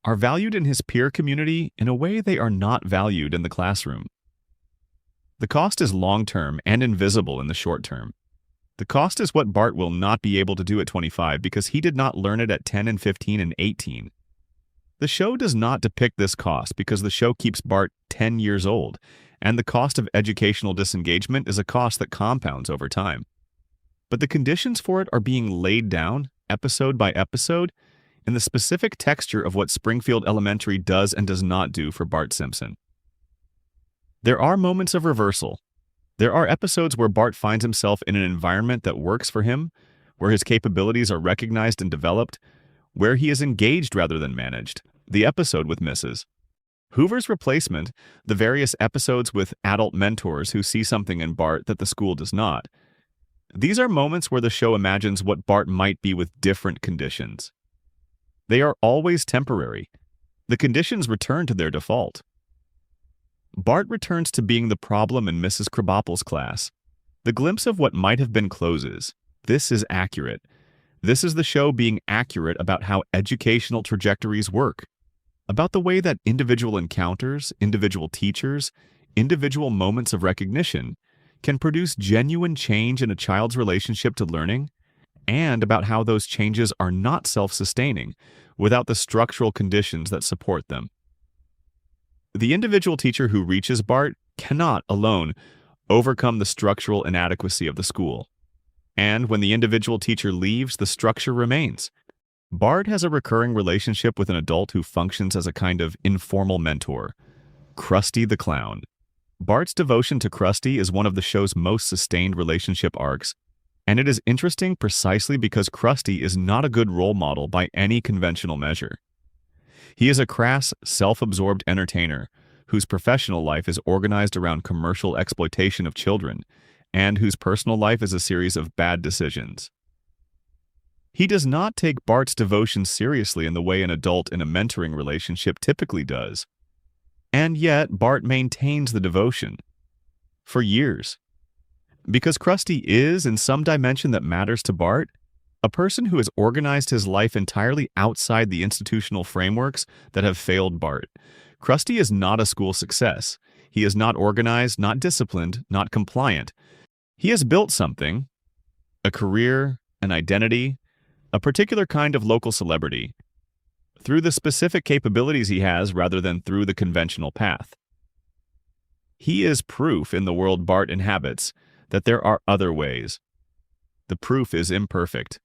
are valued in his peer community in a way they are not valued in the classroom. The cost is long-term and invisible in the short term. The cost is what Bart will not be able to do at 25 because he did not learn it at 10 and 15 and 18. The show does not depict this cost because the show keeps Bart 10 years old, and the cost of educational disengagement is a cost that compounds over time. But the conditions for it are being laid down, episode by episode, in the specific texture of what Springfield Elementary does and does not do for Bart Simpson. There are moments of reversal. There are episodes where Bart finds himself in an environment that works for him, where his capabilities are recognized and developed, where he is engaged rather than managed. The episode with Mrs. Hoover's replacement, the various episodes with adult mentors who see something in Bart that the school does not. These are moments where the show imagines what Bart might be with different conditions. They are always temporary. The conditions return to their default. Bart returns to being the problem in Mrs. Krabappel's class. The glimpse of what might have been closes. This is accurate. This is the show being accurate about how educational trajectories work, about the way that individual encounters, individual teachers, individual moments of recognition can produce genuine change in a child's relationship to learning, and about how those changes are not self-sustaining without the structural conditions that support them. The individual teacher who reaches Bart cannot alone overcome the structural inadequacy of the school. And when the individual teacher leaves, the structure remains. Bart has a recurring relationship with an adult who functions as a kind of informal mentor, Krusty the Clown. Bart's devotion to Krusty is one of the show's most sustained relationship arcs, and it is interesting precisely because Krusty is not a good role model by any conventional measure. He is a crass, self-absorbed entertainer whose professional life is organized around commercial exploitation of children, and whose personal life is a series of bad decisions. He does not take Bart's devotion seriously in the way an adult in a mentoring relationship typically does. And yet, Bart maintains the devotion. For years. Because Krusty is, in some dimension that matters to Bart, a person who has organized his life entirely outside the institutional frameworks that have failed Bart. Krusty is not a school success. He is not organized, not disciplined, not compliant. He has built something, a career, an identity, a particular kind of local celebrity, through the specific capabilities he has rather than through the conventional path. He is proof in the world Bart inhabits that there are other ways. The proof is imperfect.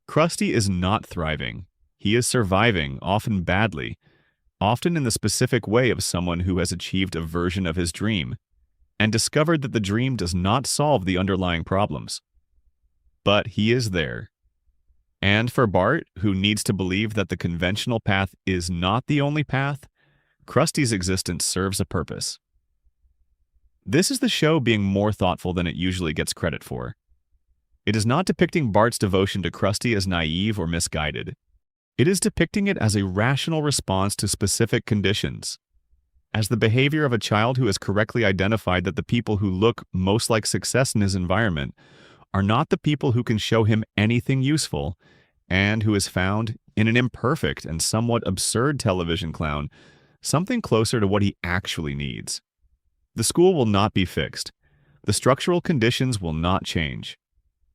Krusty is not thriving. He is surviving, often badly, often in the specific way of someone who has achieved a version of his dream and discovered that the dream does not solve the underlying problems. But he is there. And for Bart, who needs to believe that the conventional path is not the only path, Krusty's existence serves a purpose. This is the show being more thoughtful than it usually gets credit for. It is not depicting Bart's devotion to Krusty as naive or misguided. It is depicting it as a rational response to specific conditions, as the behavior of a child who has correctly identified that the people who look most like success in his environment are not the people who can show him anything useful, and who has found, in an imperfect and somewhat absurd television clown, something closer to what he actually needs. The school will not be fixed. The structural conditions will not change.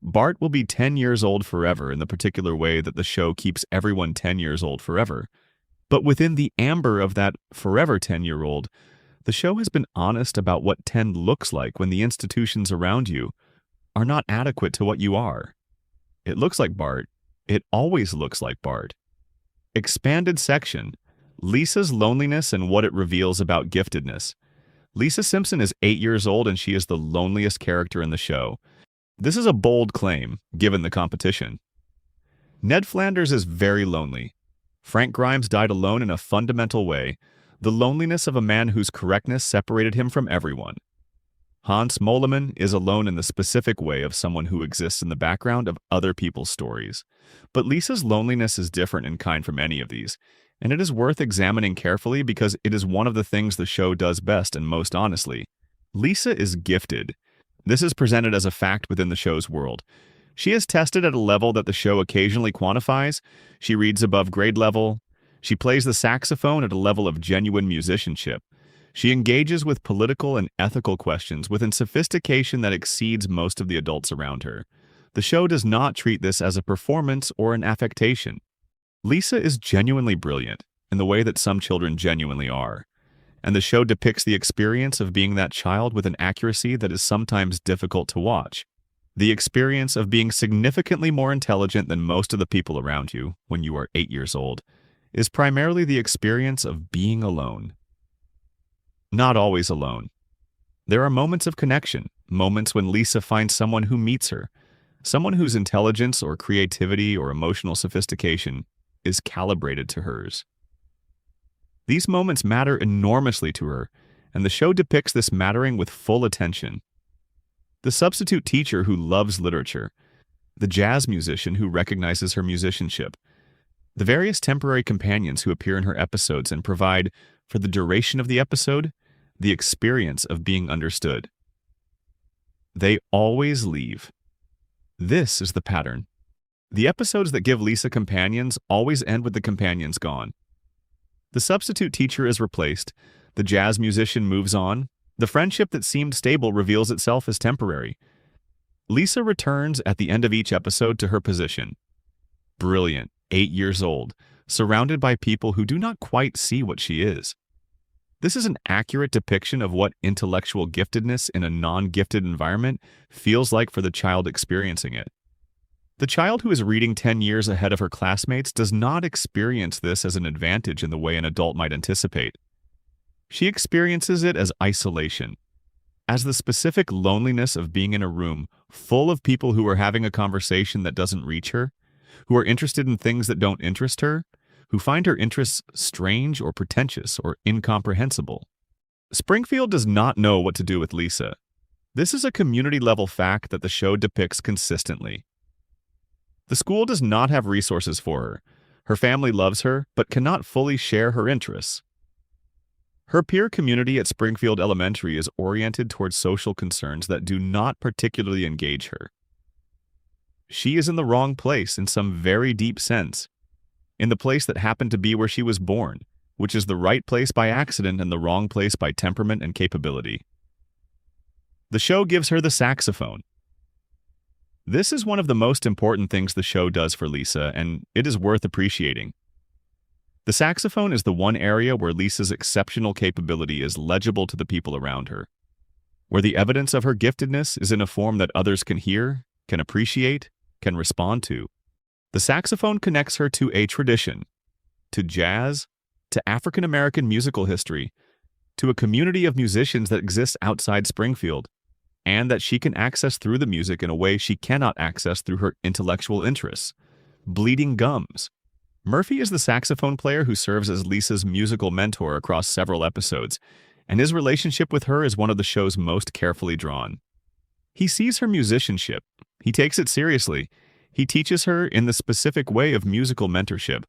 Bart will be 10 years old forever in the particular way that the show keeps everyone 10 years old forever. But within the amber of that forever 10-year-old, the show has been honest about what 10 looks like when the institutions around you are not adequate to what you are. It looks like Bart. It always looks like Bart. Expanded section. Lisa's loneliness and what it reveals about giftedness. Lisa Simpson is 8 years old and she is the loneliest character in the show. This is a bold claim, given the competition. Ned Flanders is very lonely. Frank Grimes died alone in a fundamental way, the loneliness of a man whose correctness separated him from everyone. Hans Moleman is alone in the specific way of someone who exists in the background of other people's stories. But Lisa's loneliness is different in kind from any of these, and it is worth examining carefully because it is one of the things the show does best and most honestly. Lisa is gifted. This is presented as a fact within the show's world. She is tested at a level that the show occasionally quantifies. She reads above grade level. She plays the saxophone at a level of genuine musicianship. She engages with political and ethical questions with a sophistication that exceeds most of the adults around her. The show does not treat this as a performance or an affectation. Lisa is genuinely brilliant in the way that some children genuinely are. And the show depicts the experience of being that child with an accuracy that is sometimes difficult to watch. The experience of being significantly more intelligent than most of the people around you when you are 8 years old is primarily the experience of being alone. Not always alone. There are moments of connection, moments when Lisa finds someone who meets her, someone whose intelligence or creativity or emotional sophistication is calibrated to hers. These moments matter enormously to her, and the show depicts this mattering with full attention. The substitute teacher who loves literature, the jazz musician who recognizes her musicianship, the various temporary companions who appear in her episodes and provide, for the duration of the episode, the experience of being understood. They always leave. This is the pattern. The episodes that give Lisa companions always end with the companions gone. The substitute teacher is replaced, the jazz musician moves on, The friendship that seemed stable reveals itself as temporary. Lisa returns at the end of each episode to her position. Brilliant, 8 years old, surrounded by people who do not quite see what she is. This is an accurate depiction of what intellectual giftedness in a non-gifted environment feels like for the child experiencing it. The child who is reading 10 years ahead of her classmates does not experience this as an advantage in the way an adult might anticipate. She experiences it as isolation, as the specific loneliness of being in a room full of people who are having a conversation that doesn't reach her, who are interested in things that don't interest her, who find her interests strange or pretentious or incomprehensible. Springfield does not know what to do with Lisa. This is a community-level fact that the show depicts consistently. The school does not have resources for her. Her family loves her, but cannot fully share her interests. Her peer community at Springfield Elementary is oriented towards social concerns that do not particularly engage her. She is in the wrong place in some very deep sense, in the place that happened to be where she was born, which is the right place by accident and the wrong place by temperament and capability. The show gives her the saxophone. This is one of the most important things the show does for Lisa, and it is worth appreciating. The saxophone is the one area where Lisa's exceptional capability is legible to the people around her, where the evidence of her giftedness is in a form that others can hear, can appreciate, can respond to. The saxophone connects her to a tradition, to jazz, to African American musical history, to a community of musicians that exists outside Springfield, and that she can access through the music in a way she cannot access through her intellectual interests. Bleeding gums. Murphy is the saxophone player who serves as Lisa's musical mentor across several episodes, and his relationship with her is one of the show's most carefully drawn. He sees her musicianship. He takes it seriously. He teaches her in the specific way of musical mentorship,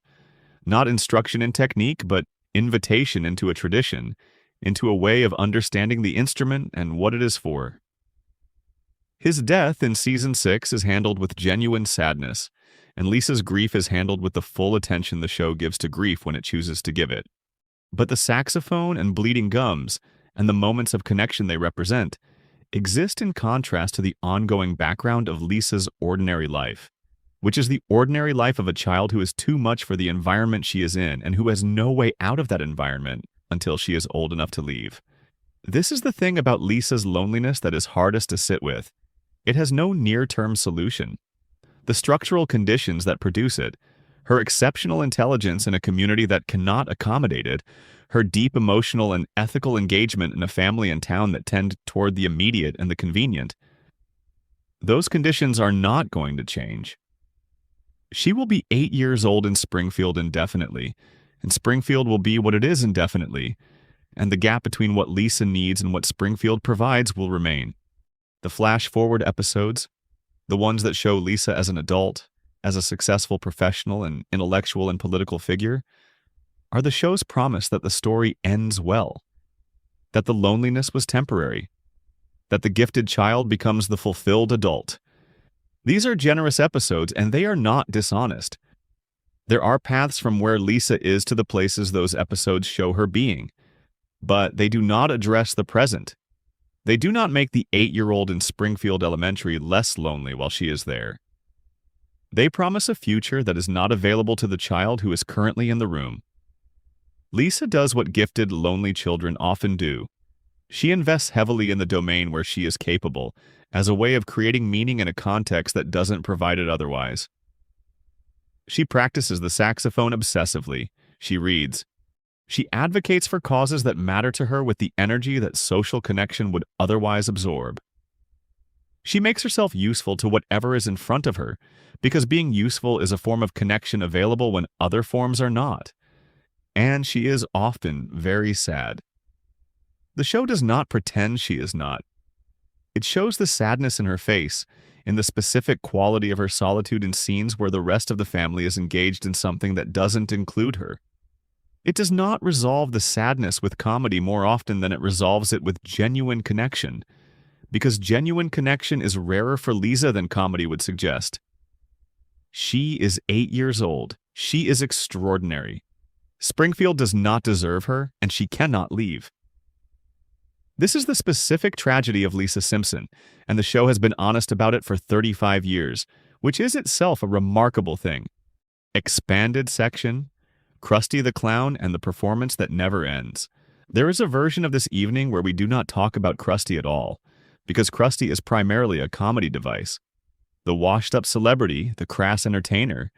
not instruction in technique, but invitation into a tradition, into a way of understanding the instrument and what it is for. His death in Season 6 is handled with genuine sadness, and Lisa's grief is handled with the full attention the show gives to grief when it chooses to give it. But the saxophone and bleeding gums, and the moments of connection they represent, exist in contrast to the ongoing background of Lisa's ordinary life, which is the ordinary life of a child who is too much for the environment she is in and who has no way out of that environment until she is old enough to leave. This is the thing about Lisa's loneliness that is hardest to sit with. It has no near-term solution. The structural conditions that produce it, her exceptional intelligence in a community that cannot accommodate it, her deep emotional and ethical engagement in a family and town that tend toward the immediate and the convenient, those conditions are not going to change. She will be 8 years old in Springfield indefinitely, and Springfield will be what it is indefinitely, and the gap between what Lisa needs and what Springfield provides will remain. The flash-forward episodes, the ones that show Lisa as an adult, as a successful professional and intellectual and political figure, are the show's promise that the story ends well, that the loneliness was temporary, that the gifted child becomes the fulfilled adult. These are generous episodes, and they are not dishonest. There are paths from where Lisa is to the places those episodes show her being, but they do not address the present. They do not make the 8-year-old in Springfield Elementary less lonely while she is there. They promise a future that is not available to the child who is currently in the room. Lisa does what gifted, lonely children often do. She invests heavily in the domain where she is capable, as a way of creating meaning in a context that doesn't provide it otherwise. She practices the saxophone obsessively. She reads. She advocates for causes that matter to her with the energy that social connection would otherwise absorb. She makes herself useful to whatever is in front of her, because being useful is a form of connection available when other forms are not. And she is often very sad. The show does not pretend she is not. It shows the sadness in her face, in the specific quality of her solitude in scenes where the rest of the family is engaged in something that doesn't include her. It does not resolve the sadness with comedy more often than it resolves it with genuine connection, because genuine connection is rarer for Lisa than comedy would suggest. She is 8 years old. She is extraordinary. Springfield does not deserve her, and she cannot leave. This is the specific tragedy of Lisa Simpson, and the show has been honest about it for 35 years, which is itself a remarkable thing. Expanded section, Krusty the Clown, and the performance that never ends. There is a version of this evening where we do not talk about Krusty at all, because Krusty is primarily a comedy device. The washed-up celebrity, the crass entertainer,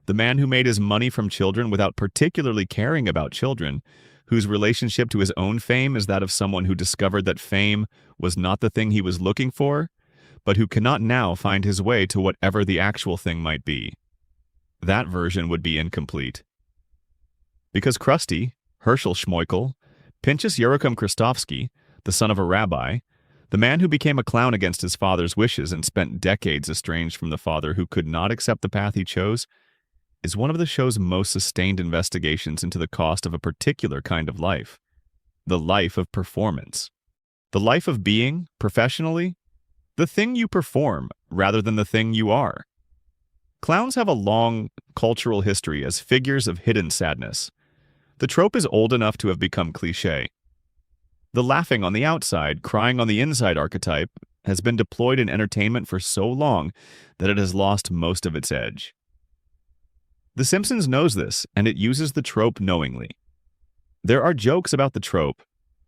the man who made his money from children without particularly caring about children, whose relationship to his own fame is that of someone who discovered that fame was not the thing he was looking for, but who cannot now find his way to whatever the actual thing might be. That version would be incomplete. Because Krusty, Herschel Schmoikel, Pinchas Yerochem Kristofsky, the son of a rabbi, the man who became a clown against his father's wishes and spent decades estranged from the father who could not accept the path he chose, is one of the show's most sustained investigations into the cost of a particular kind of life. The life of performance. The life of being, professionally, the thing you perform rather than the thing you are. Clowns have a long cultural history as figures of hidden sadness. The trope is old enough to have become cliché. The laughing on the outside, crying on the inside archetype has been deployed in entertainment for so long that it has lost most of its edge. The Simpsons knows this, and it uses the trope knowingly. There are jokes about the trope,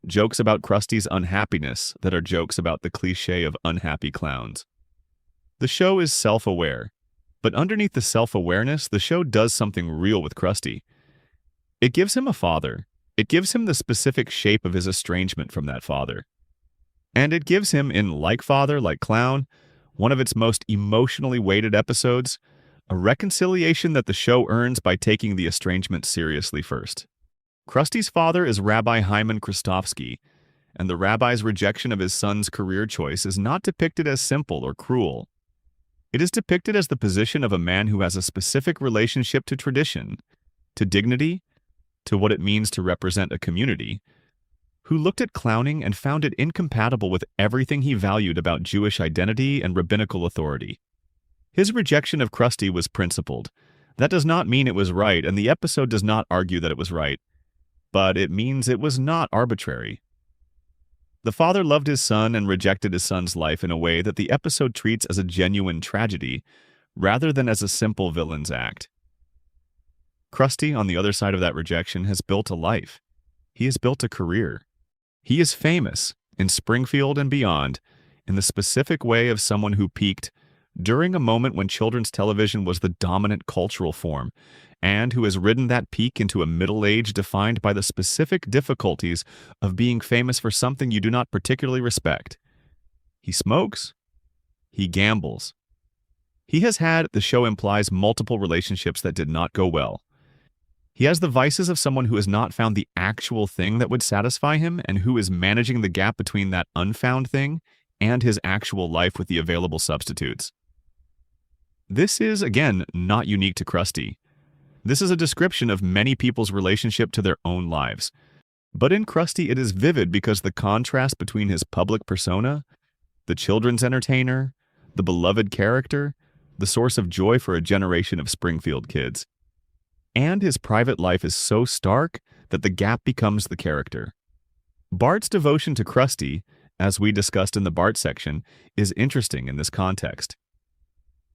jokes about Krusty's unhappiness that are jokes about the cliché of unhappy clowns. The show is self-aware, but underneath the self-awareness, the show does something real with Krusty. It gives him a father. It gives him the specific shape of his estrangement from that father. And it gives him, in Like Father, Like Clown, one of its most emotionally weighted episodes, a reconciliation that the show earns by taking the estrangement seriously first. Krusty's father is Rabbi Hyman Kristofsky, and the rabbi's rejection of his son's career choice is not depicted as simple or cruel. It is depicted as the position of a man who has a specific relationship to tradition, to dignity, to what it means to represent a community, who looked at clowning and found it incompatible with everything he valued about Jewish identity and rabbinical authority. His rejection of Krusty was principled. That does not mean it was right, and the episode does not argue that it was right, but it means it was not arbitrary. The father loved his son and rejected his son's life in a way that the episode treats as a genuine tragedy, rather than as a simple villain's act. Krusty, on the other side of that rejection, has built a life. He has built a career. He is famous, in Springfield and beyond, in the specific way of someone who peaked during a moment when children's television was the dominant cultural form, and who has ridden that peak into a middle age defined by the specific difficulties of being famous for something you do not particularly respect. He smokes. He gambles. He has had, the show implies, multiple relationships that did not go well. He has the vices of someone who has not found the actual thing that would satisfy him and who is managing the gap between that unfound thing and his actual life with the available substitutes. This is, again, not unique to Krusty. This is a description of many people's relationship to their own lives. But in Krusty, it is vivid because the contrast between his public persona, the children's entertainer, the beloved character, the source of joy for a generation of Springfield kids, and his private life is so stark that the gap becomes the character. Bart's devotion to Krusty, as we discussed in the Bart section, is interesting in this context.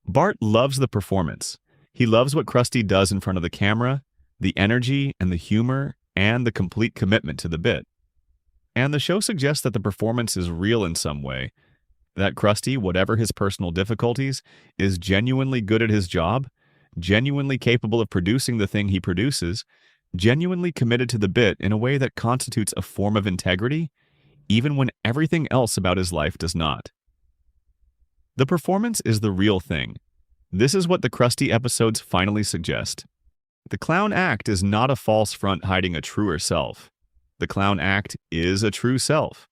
Bart loves the performance. He loves what Krusty does in front of the camera, the energy and the humor, and the complete commitment to the bit. And the show suggests that the performance is real in some way, that Krusty, whatever his personal difficulties, is genuinely good at his job, genuinely capable of producing the thing he produces, genuinely committed to the bit in a way that constitutes a form of integrity, even when everything else about his life does not. The performance is the real thing. This is what the Krusty episodes finally suggest. The clown act is not a false front hiding a truer self. The clown act is a true self.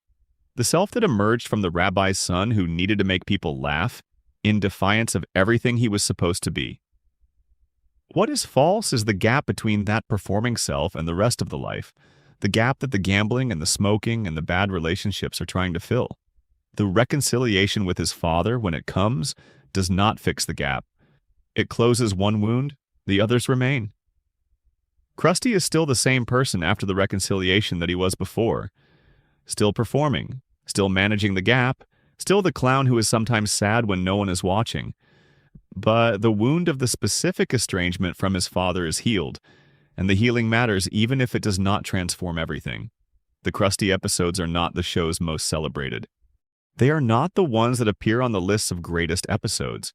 The self that emerged from the rabbi's son who needed to make people laugh in defiance of everything he was supposed to be. What is false is the gap between that performing self and the rest of the life, the gap that the gambling and the smoking and the bad relationships are trying to fill. The reconciliation with his father, when it comes, does not fix the gap. It closes one wound, the others remain. Krusty is still the same person after the reconciliation that he was before. still performing, still managing the gap, still the clown who is sometimes sad when no one is watching. But the wound of the specific estrangement from his father is healed, and the healing matters even if it does not transform everything. The Krusty episodes are not the show's most celebrated. They are not the ones that appear on the lists of greatest episodes,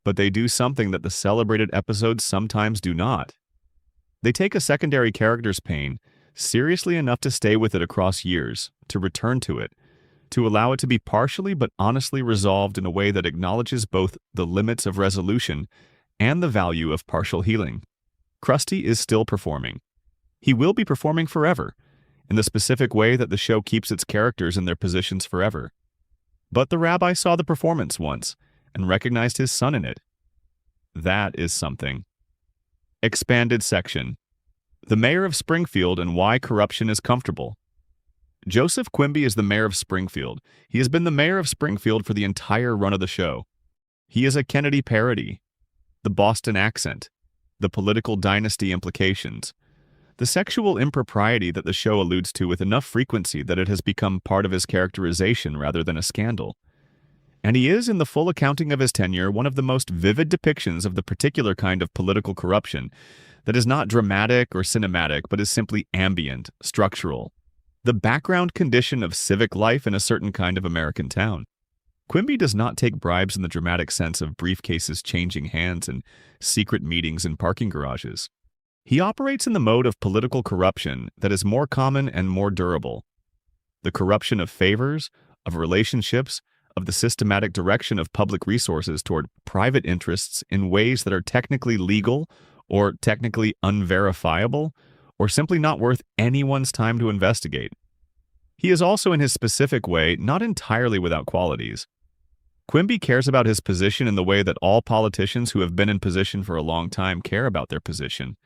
but they do something that the celebrated episodes sometimes do not. They take a secondary character's pain seriously enough to stay with it across years, to return to it, to allow it to be partially but honestly resolved in a way that acknowledges both the limits of resolution and the value of partial healing. Krusty is still performing. He will be performing forever, in the specific way that the show keeps its characters in their positions forever. But the rabbi saw the performance once and recognized his son in it. That is something. Expanded section. The mayor of Springfield and why corruption is comfortable. Joseph Quimby is the mayor of Springfield. He has been the mayor of Springfield for the entire run of the show. He is a Kennedy parody. The Boston accent. The political dynasty implications. The sexual impropriety that the show alludes to with enough frequency that it has become part of his characterization rather than a scandal. And he is, in the full accounting of his tenure, one of the most vivid depictions of the particular kind of political corruption that is not dramatic or cinematic, but is simply ambient, structural. The background condition of civic life in a certain kind of American town. Quimby does not take bribes in the dramatic sense of briefcases changing hands and secret meetings in parking garages. He operates in the mode of political corruption that is more common and more durable. The corruption of favors, of relationships, of the systematic direction of public resources toward private interests in ways that are technically legal or technically unverifiable or simply not worth anyone's time to investigate. He is also, in his specific way, not entirely without qualities. Quimby cares about his position in the way that all politicians who have been in position for a long time care about their position,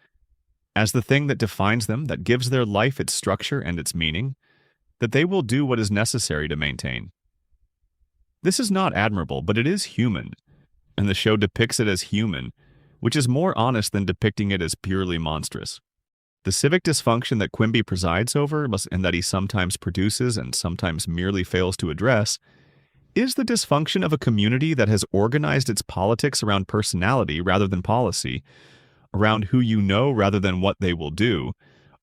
as the thing that defines them, that gives their life its structure and its meaning, that they will do what is necessary to maintain. This is not admirable, but it is human, and the show depicts it as human, which is more honest than depicting it as purely monstrous. The civic dysfunction that Quimby presides over, and that he sometimes produces and sometimes merely fails to address, is the dysfunction of a community that has organized its politics around personality rather than policy, around who you know rather than what they will do,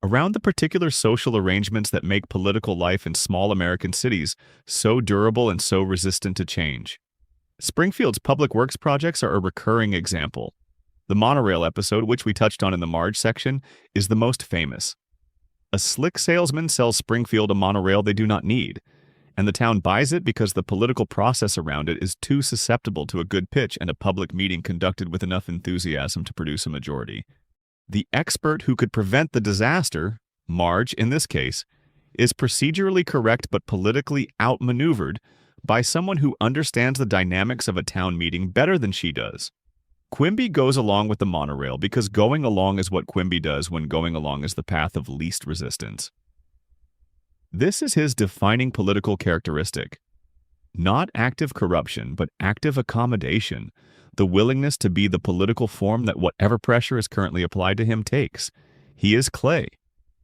around the particular social arrangements that make political life in small American cities so durable and so resistant to change. Springfield's public works projects are a recurring example. The monorail episode, which we touched on in the Marge section, is the most famous. A slick salesman sells Springfield a monorail they do not need, and the town buys it because the political process around it is too susceptible to a good pitch and a public meeting conducted with enough enthusiasm to produce a majority. The expert who could prevent the disaster, Marge in this case, is procedurally correct but politically outmaneuvered by someone who understands the dynamics of a town meeting better than she does. Quimby goes along with the monorail because going along is what Quimby does when going along is the path of least resistance. This is his defining political characteristic. Not active corruption, but active accommodation, the willingness to be the political form that whatever pressure is currently applied to him takes. He is clay.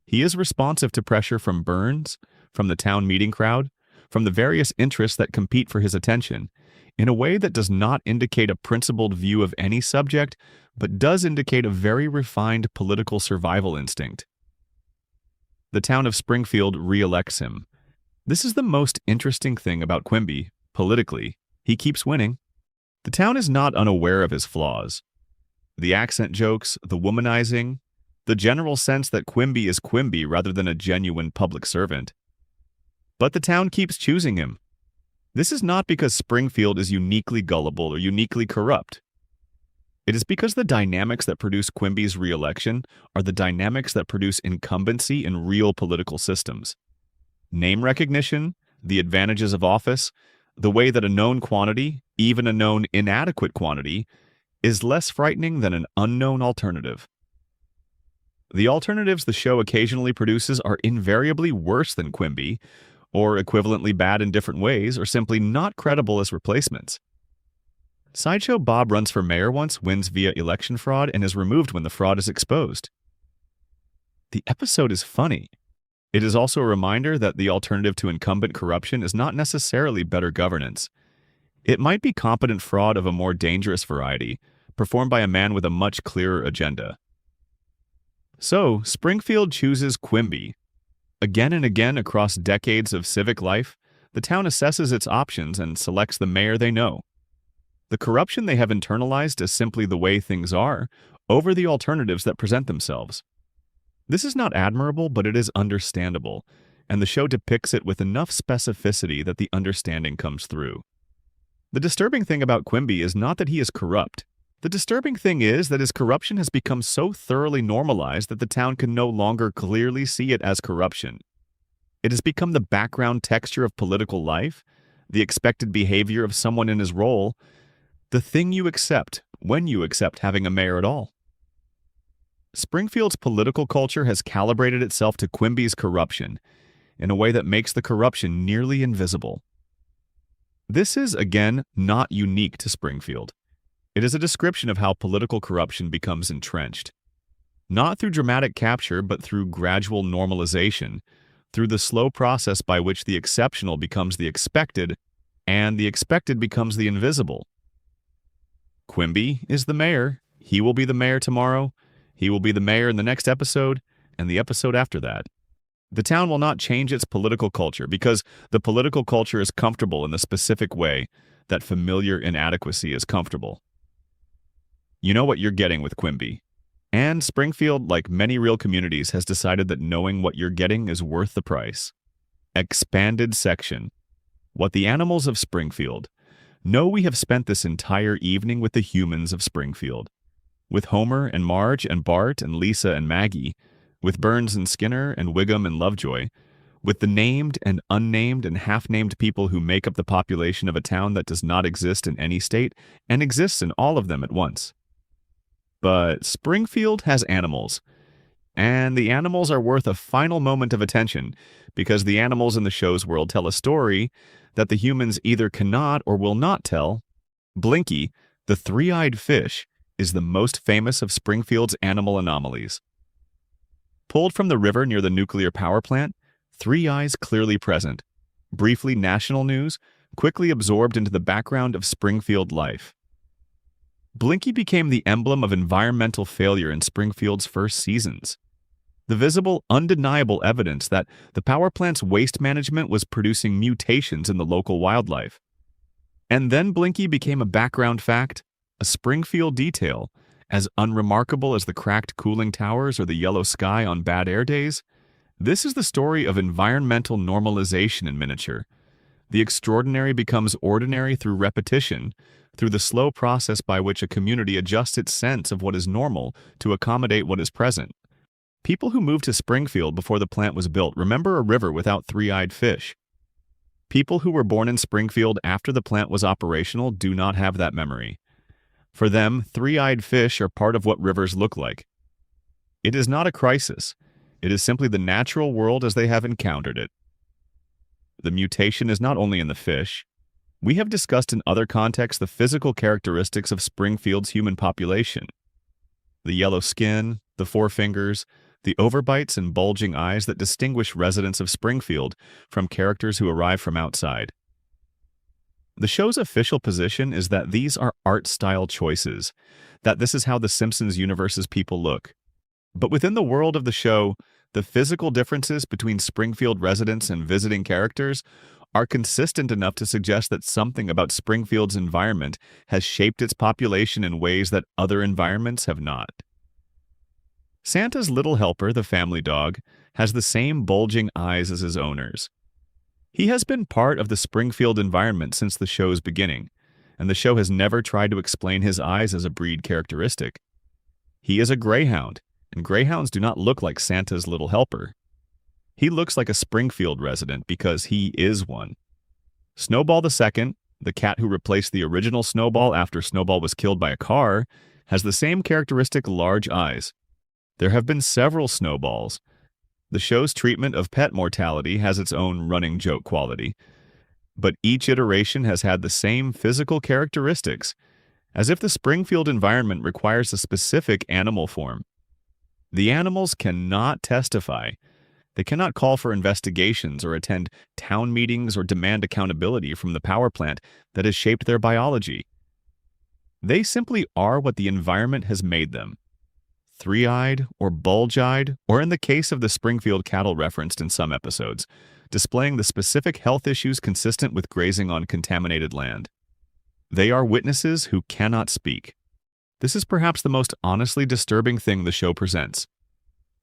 He is responsive to pressure from Burns, from the town meeting crowd, from the various interests that compete for his attention, in a way that does not indicate a principled view of any subject, but does indicate a very refined political survival instinct. The town of Springfield re-elects him. This is the most interesting thing about Quimby, politically. He keeps winning. The town is not unaware of his flaws. The accent jokes, the womanizing, the general sense that Quimby is Quimby rather than a genuine public servant. But the town keeps choosing him. This is not because Springfield is uniquely gullible or uniquely corrupt. It is because the dynamics that produce Quimby's re-election are the dynamics that produce incumbency in real political systems. Name recognition, the advantages of office, the way that a known quantity, even a known inadequate quantity, is less frightening than an unknown alternative. The alternatives the show occasionally produces are invariably worse than Quimby, or equivalently bad in different ways, or simply not credible as replacements. Sideshow Bob runs for mayor once, wins via election fraud, and is removed when the fraud is exposed. The episode is funny. It is also a reminder that the alternative to incumbent corruption is not necessarily better governance. It might be competent fraud of a more dangerous variety, performed by a man with a much clearer agenda. So, Springfield chooses Quimby. Again and again across decades of civic life, the town assesses its options and selects the mayor they know. The corruption they have internalized as simply the way things are, over the alternatives that present themselves. This is not admirable, but it is understandable, and the show depicts it with enough specificity that the understanding comes through. The disturbing thing about Quimby is not that he is corrupt. The disturbing thing is that his corruption has become so thoroughly normalized that the town can no longer clearly see it as corruption. It has become the background texture of political life, the expected behavior of someone in his role, the thing you accept when you accept having a mayor at all. Springfield's political culture has calibrated itself to Quimby's corruption in a way that makes the corruption nearly invisible. This is, again, not unique to Springfield. It is a description of how political corruption becomes entrenched. Not through dramatic capture, but through gradual normalization, through the slow process by which the exceptional becomes the expected, and the expected becomes the invisible. Quimby is the mayor. He will be the mayor tomorrow. He will be the mayor in the next episode, and the episode after that. The town will not change its political culture because the political culture is comfortable in the specific way that familiar inadequacy is comfortable. You know what you're getting with Quimby. And Springfield, like many real communities, has decided that knowing what you're getting is worth the price. Expanded section. What the animals of Springfield. Know we have spent this entire evening with the humans of Springfield. With Homer and Marge and Bart and Lisa and Maggie, with Burns and Skinner and Wiggum and Lovejoy, with the named and unnamed and half-named people who make up the population of a town that does not exist in any state and exists in all of them at once. But Springfield has animals, and the animals are worth a final moment of attention because the animals in the show's world tell a story that the humans either cannot or will not tell. Blinky, the three-eyed fish, is the most famous of Springfield's animal anomalies. Pulled from the river near the nuclear power plant, three eyes clearly present, briefly national news, quickly absorbed into the background of Springfield life. Blinky became the emblem of environmental failure in Springfield's first seasons. The visible, undeniable evidence that the power plant's waste management was producing mutations in the local wildlife. And then Blinky became a background fact, a Springfield detail, as unremarkable as the cracked cooling towers or the yellow sky on bad air days. This is the story of environmental normalization in miniature. The extraordinary becomes ordinary through repetition, through the slow process by which a community adjusts its sense of what is normal to accommodate what is present. People who moved to Springfield before the plant was built remember a river without three-eyed fish. People who were born in Springfield after the plant was operational do not have that memory. For them, three-eyed fish are part of what rivers look like. It is not a crisis. It is simply the natural world as they have encountered it. The mutation is not only in the fish. We have discussed in other contexts the physical characteristics of Springfield's human population. The yellow skin, the four fingers, the overbites and bulging eyes that distinguish residents of Springfield from characters who arrive from outside. The show's official position is that these are art-style choices, that this is how the Simpsons universe's people look. But within the world of the show, the physical differences between Springfield residents and visiting characters are consistent enough to suggest that something about Springfield's environment has shaped its population in ways that other environments have not. Santa's little helper, the family dog, has the same bulging eyes as his owners. He has been part of the Springfield environment since the show's beginning, and the show has never tried to explain his eyes as a breed characteristic. He is a greyhound, and greyhounds do not look like Santa's little helper. He looks like a Springfield resident because he is one. Snowball II, the cat who replaced the original Snowball after Snowball was killed by a car, has the same characteristic large eyes. There have been several Snowballs. The show's treatment of pet mortality has its own running joke quality, but each iteration has had the same physical characteristics, as if the Springfield environment requires a specific animal form. The animals cannot testify. They cannot call for investigations or attend town meetings or demand accountability from the power plant that has shaped their biology. They simply are what the environment has made them. Three-eyed or bulge-eyed, or in the case of the Springfield cattle referenced in some episodes, displaying the specific health issues consistent with grazing on contaminated land. They are witnesses who cannot speak. This is perhaps the most honestly disturbing thing the show presents.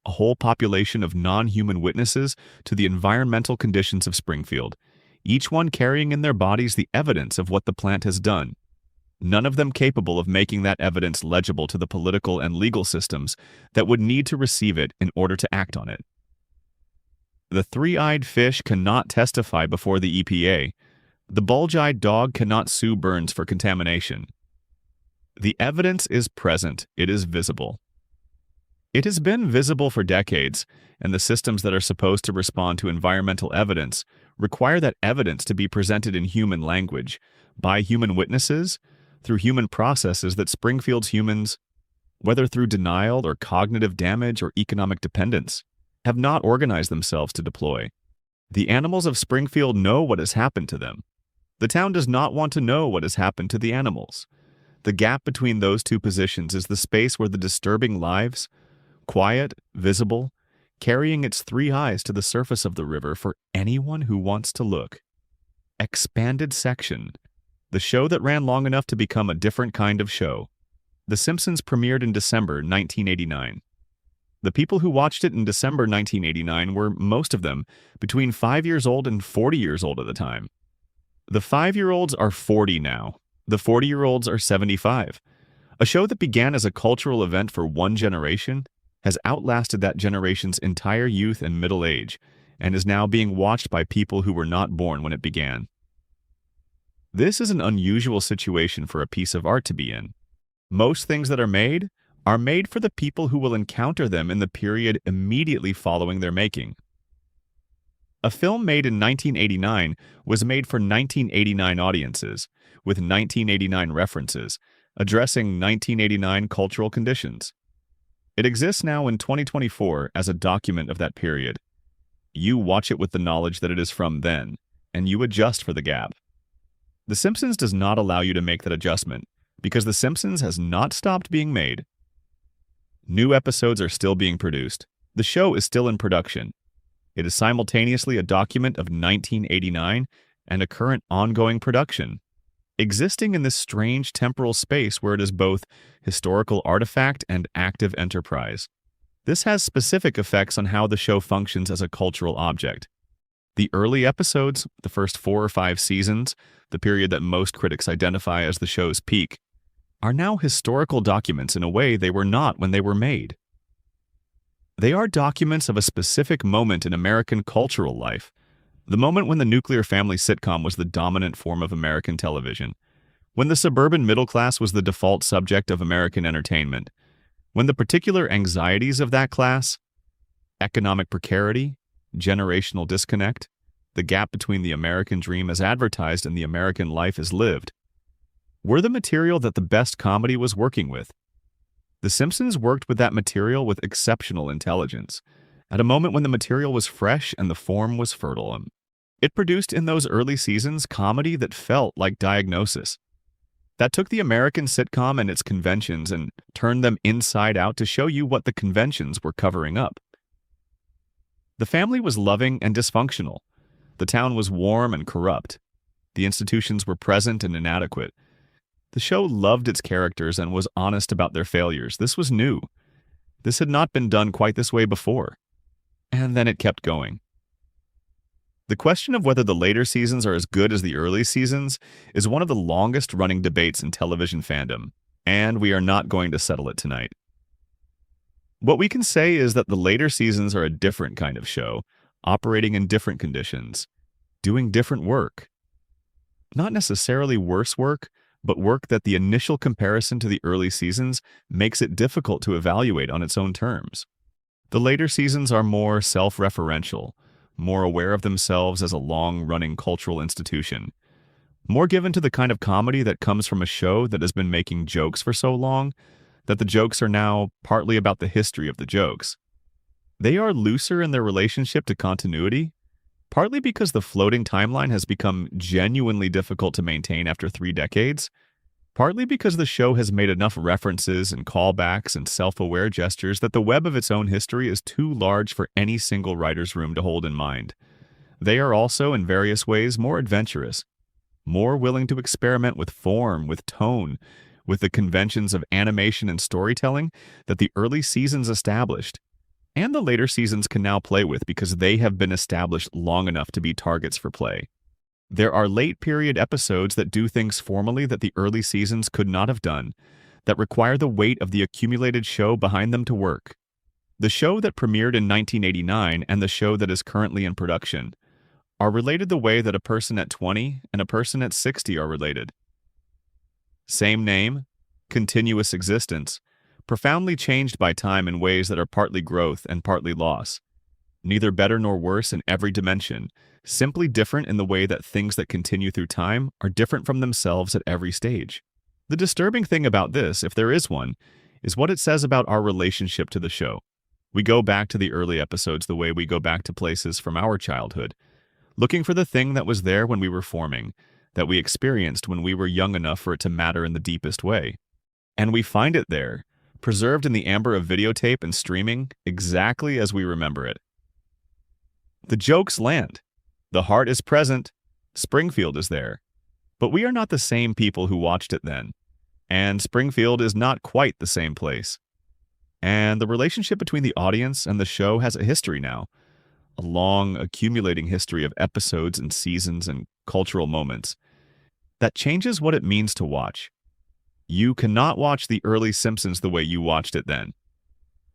A whole population of non-human witnesses to the environmental conditions of Springfield, each one carrying in their bodies the evidence of what the plant has done. None of them capable of making that evidence legible to the political and legal systems that would need to receive it in order to act on it. The three-eyed fish cannot testify before the EPA. The bulge-eyed dog cannot sue Burns for contamination. The evidence is present. It is visible. It has been visible for decades, and the systems that are supposed to respond to environmental evidence require that evidence to be presented in human language, by human witnesses, through human processes that Springfield's humans, whether through denial or cognitive damage or economic dependence, have not organized themselves to deploy. The animals of Springfield know what has happened to them. The town does not want to know what has happened to the animals. The gap between those two positions is the space where the disturbing lives, quiet, visible, carrying its three eyes to the surface of the river for anyone who wants to look. Expanded section. The show that ran long enough to become a different kind of show. The Simpsons premiered in December 1989. The people who watched it in December 1989 were, most of them, between 5 years old and 40 years old at the time. The 5-year-olds are 40 now. The 40-year-olds are 75. A show that began as a cultural event for one generation has outlasted that generation's entire youth and middle age, and is now being watched by people who were not born when it began. This is an unusual situation for a piece of art to be in. Most things that are made for the people who will encounter them in the period immediately following their making. A film made in 1989 was made for 1989 audiences, with 1989 references, addressing 1989 cultural conditions. It exists now in 2024 as a document of that period. You watch it with the knowledge that it is from then, and you adjust for the gap. The Simpsons does not allow you to make that adjustment, because The Simpsons has not stopped being made. New episodes are still being produced. The show is still in production. It is simultaneously a document of 1989 and a current ongoing production, existing in this strange temporal space where it is both historical artifact and active enterprise. This has specific effects on how the show functions as a cultural object. The early episodes, the first 4 or 5 seasons, the period that most critics identify as the show's peak, are now historical documents in a way they were not when they were made. They are documents of a specific moment in American cultural life, the moment when the nuclear family sitcom was the dominant form of American television, when the suburban middle class was the default subject of American entertainment, when the particular anxieties of that class, economic precarity, generational disconnect, the gap between the American dream as advertised and the American life as lived, were the material that the best comedy was working with. The Simpsons worked with that material with exceptional intelligence, at a moment when the material was fresh and the form was fertile. It produced in those early seasons comedy that felt like Diagnosis, that took the American sitcom and its conventions and turned them inside out to show you what the conventions were covering up. The family was loving and dysfunctional. The town was warm and corrupt. The institutions were present and inadequate. The show loved its characters and was honest about their failures. This was new. This had not been done quite this way before. And then it kept going. The question of whether the later seasons are as good as the early seasons is one of the longest-running debates in television fandom, and we are not going to settle it tonight. What we can say is that the later seasons are a different kind of show, operating in different conditions, doing different work. Not necessarily worse work, but work that the initial comparison to the early seasons makes it difficult to evaluate on its own terms. The later seasons are more self-referential, more aware of themselves as a long-running cultural institution, more given to the kind of comedy that comes from a show that has been making jokes for so long that the jokes are now partly about the history of the jokes. They are looser in their relationship to continuity, partly because the floating timeline has become genuinely difficult to maintain after 3 decades, partly because the show has made enough references and callbacks and self-aware gestures that the web of its own history is too large for any single writer's room to hold in mind. They are also, in various ways, more adventurous, more willing to experiment with form, with tone, with the conventions of animation and storytelling that the early seasons established, and the later seasons can now play with because they have been established long enough to be targets for play. There are late period episodes that do things formally that the early seasons could not have done, that require the weight of the accumulated show behind them to work. The show that premiered in 1989 and the show that is currently in production are related the way that a person at 20 and a person at 60 are related. Same name, continuous existence, profoundly changed by time in ways that are partly growth and partly loss. Neither better nor worse in every dimension, simply different in the way that things that continue through time are different from themselves at every stage. The disturbing thing about this, if there is one, is what it says about our relationship to the show. We go back to the early episodes the way we go back to places from our childhood, looking for the thing that was there when we were forming, that we experienced when we were young enough for it to matter in the deepest way. And we find it there, preserved in the amber of videotape and streaming, exactly as we remember it. The jokes land. The heart is present. Springfield is there. But we are not the same people who watched it then. And Springfield is not quite the same place. And the relationship between the audience and the show has a history now. A long, accumulating history of episodes and seasons and cultural moments that changes what it means to watch. You cannot watch the early Simpsons the way you watched it then.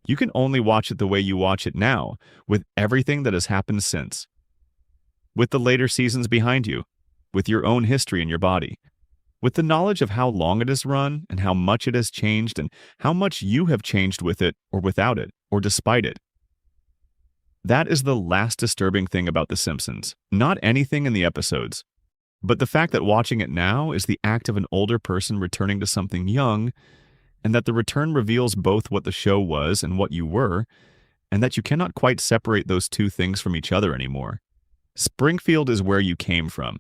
You can only watch it the way you watch it now, with everything that has happened since. With the later seasons behind you, with your own history in your body, with the knowledge of how long it has run and how much it has changed and how much you have changed with it or without it or despite it. That is the last disturbing thing about The Simpsons, not anything in the episodes, but the fact that watching it now is the act of an older person returning to something young, and that the return reveals both what the show was and what you were, and that you cannot quite separate those two things from each other anymore. Springfield is where you came from,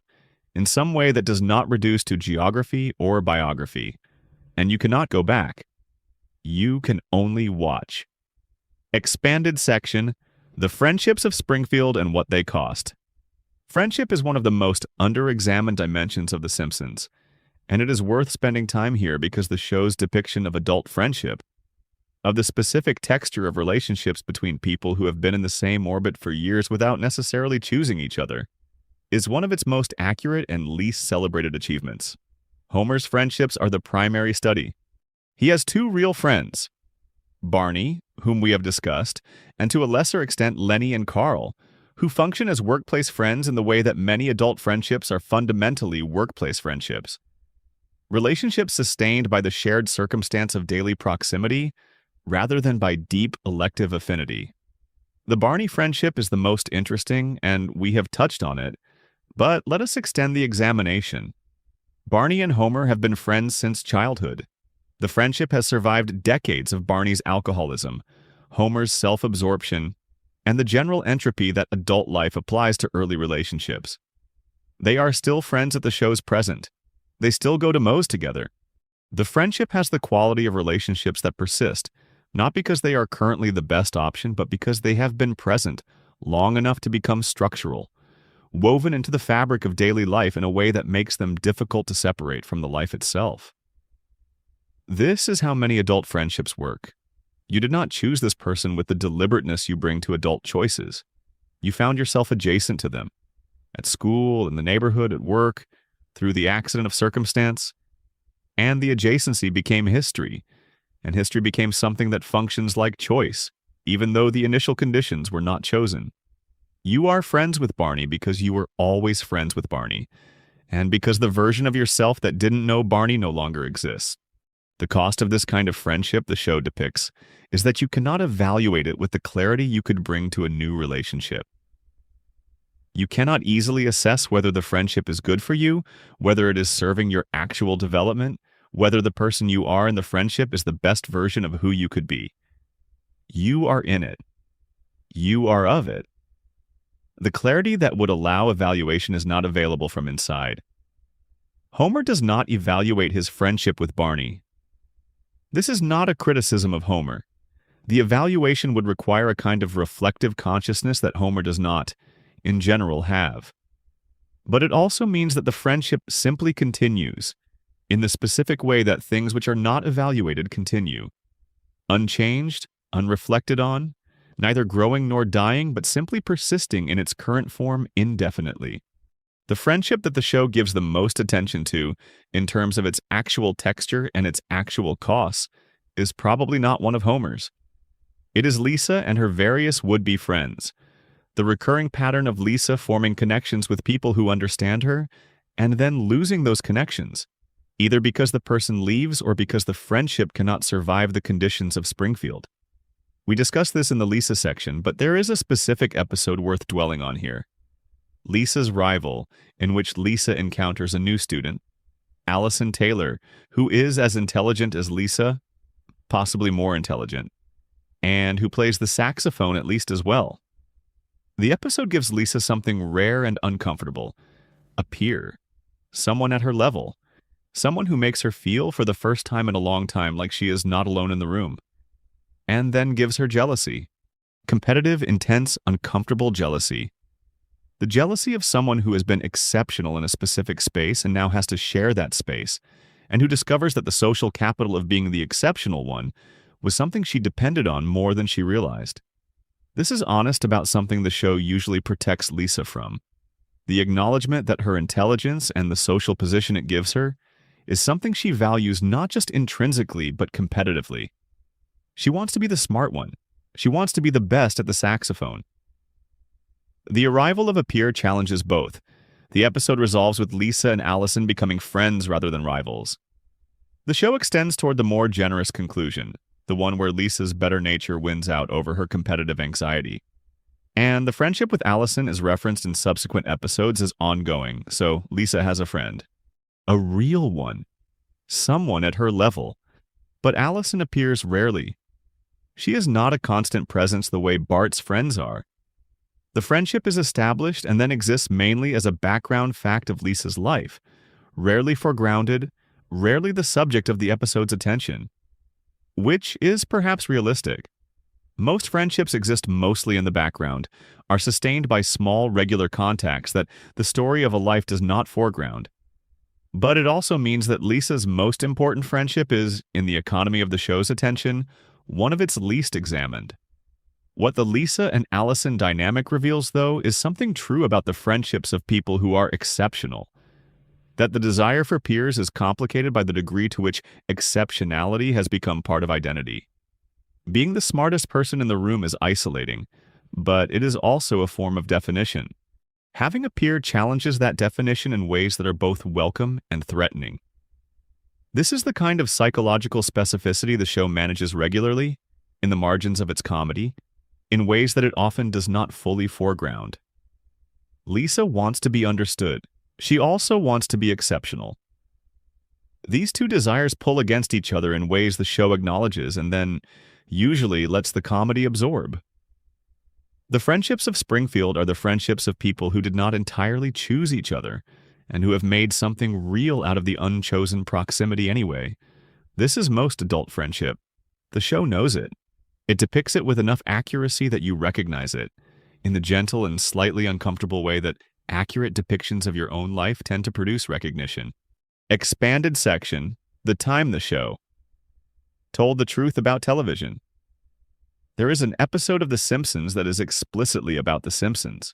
in some way that does not reduce to geography or biography, and you cannot go back. You can only watch. Expanded section, The Friendships of Springfield and What They Cost. Friendship is one of the most under-examined dimensions of The Simpsons, and it is worth spending time here because the show's depiction of adult friendship, of the specific texture of relationships between people who have been in the same orbit for years without necessarily choosing each other, is one of its most accurate and least celebrated achievements. Homer's friendships are the primary study. He has two real friends, Barney, whom we have discussed, and to a lesser extent Lenny and Carl, who function as workplace friends in the way that many adult friendships are fundamentally workplace friendships. Relationships sustained by the shared circumstance of daily proximity, rather than by deep elective affinity. The Barney friendship is the most interesting, and we have touched on it, but let us extend the examination. Barney and Homer have been friends since childhood. The friendship has survived decades of Barney's alcoholism, Homer's self-absorption, and the general entropy that adult life applies to early relationships. They are still friends at the show's present. They still go to Moe's together. The friendship has the quality of relationships that persist, not because they are currently the best option, but because they have been present long enough to become structural, woven into the fabric of daily life in a way that makes them difficult to separate from the life itself. This is how many adult friendships work. You did not choose this person with the deliberateness you bring to adult choices. You found yourself adjacent to them, at school, in the neighborhood, at work, through the accident of circumstance, and the adjacency became history, and history became something that functions like choice, even though the initial conditions were not chosen. You are friends with Barney because you were always friends with Barney, and because the version of yourself that didn't know Barney no longer exists. The cost of this kind of friendship the show depicts is that you cannot evaluate it with the clarity you could bring to a new relationship. You cannot easily assess whether the friendship is good for you, whether it is serving your actual development, whether the person you are in the friendship is the best version of who you could be. You are in it. You are of it. The clarity that would allow evaluation is not available from inside. Homer does not evaluate his friendship with Barney. This is not a criticism of Homer. The evaluation would require a kind of reflective consciousness that Homer does not, in general, have. But it also means that the friendship simply continues, in the specific way that things which are not evaluated continue. Unchanged, unreflected on, neither growing nor dying, but simply persisting in its current form indefinitely. The friendship that the show gives the most attention to, in terms of its actual texture and its actual costs, is probably not one of Homer's. It is Lisa and her various would-be friends, the recurring pattern of Lisa forming connections with people who understand her, and then losing those connections, either because the person leaves or because the friendship cannot survive the conditions of Springfield. We discussed this in the Lisa section, but there is a specific episode worth dwelling on here. Lisa's Rival, in which Lisa encounters a new student, Allison Taylor, who is as intelligent as Lisa, possibly more intelligent, and who plays the saxophone at least as well. The episode gives Lisa something rare and uncomfortable, a peer, someone at her level, someone who makes her feel for the first time in a long time like she is not alone in the room, and then gives her jealousy, competitive, intense, uncomfortable jealousy. The jealousy of someone who has been exceptional in a specific space and now has to share that space, and who discovers that the social capital of being the exceptional one was something she depended on more than she realized. This is honest about something the show usually protects Lisa from. The acknowledgement that her intelligence and the social position it gives her is something she values not just intrinsically but competitively. She wants to be the smart one. She wants to be the best at the saxophone. The arrival of a peer challenges both. The episode resolves with Lisa and Allison becoming friends rather than rivals. The show extends toward the more generous conclusion, the one where Lisa's better nature wins out over her competitive anxiety. And the friendship with Allison is referenced in subsequent episodes as ongoing, so Lisa has a friend. A real one. Someone at her level. But Allison appears rarely. She is not a constant presence the way Bart's friends are. The friendship is established and then exists mainly as a background fact of Lisa's life, rarely foregrounded, rarely the subject of the episode's attention. Which is perhaps realistic. Most friendships exist mostly in the background, are sustained by small, regular contacts that the story of a life does not foreground. But it also means that Lisa's most important friendship is, in the economy of the show's attention, one of its least examined. What the Lisa and Allison dynamic reveals, though, is something true about the friendships of people who are exceptional. That the desire for peers is complicated by the degree to which exceptionality has become part of identity. Being the smartest person in the room is isolating, but it is also a form of definition. Having a peer challenges that definition in ways that are both welcome and threatening. This is the kind of psychological specificity the show manages regularly, in the margins of its comedy, in ways that it often does not fully foreground. Lisa wants to be understood. She also wants to be exceptional. These two desires pull against each other in ways the show acknowledges and then usually lets the comedy absorb. The friendships of Springfield are the friendships of people who did not entirely choose each other and who have made something real out of the unchosen proximity anyway. This is most adult friendship. The show knows it. It depicts it with enough accuracy that you recognize it, in the gentle and slightly uncomfortable way that accurate depictions of your own life tend to produce recognition. Expanded section, The Time the Show. Told the truth about television. There is an episode of The Simpsons that is explicitly about The Simpsons.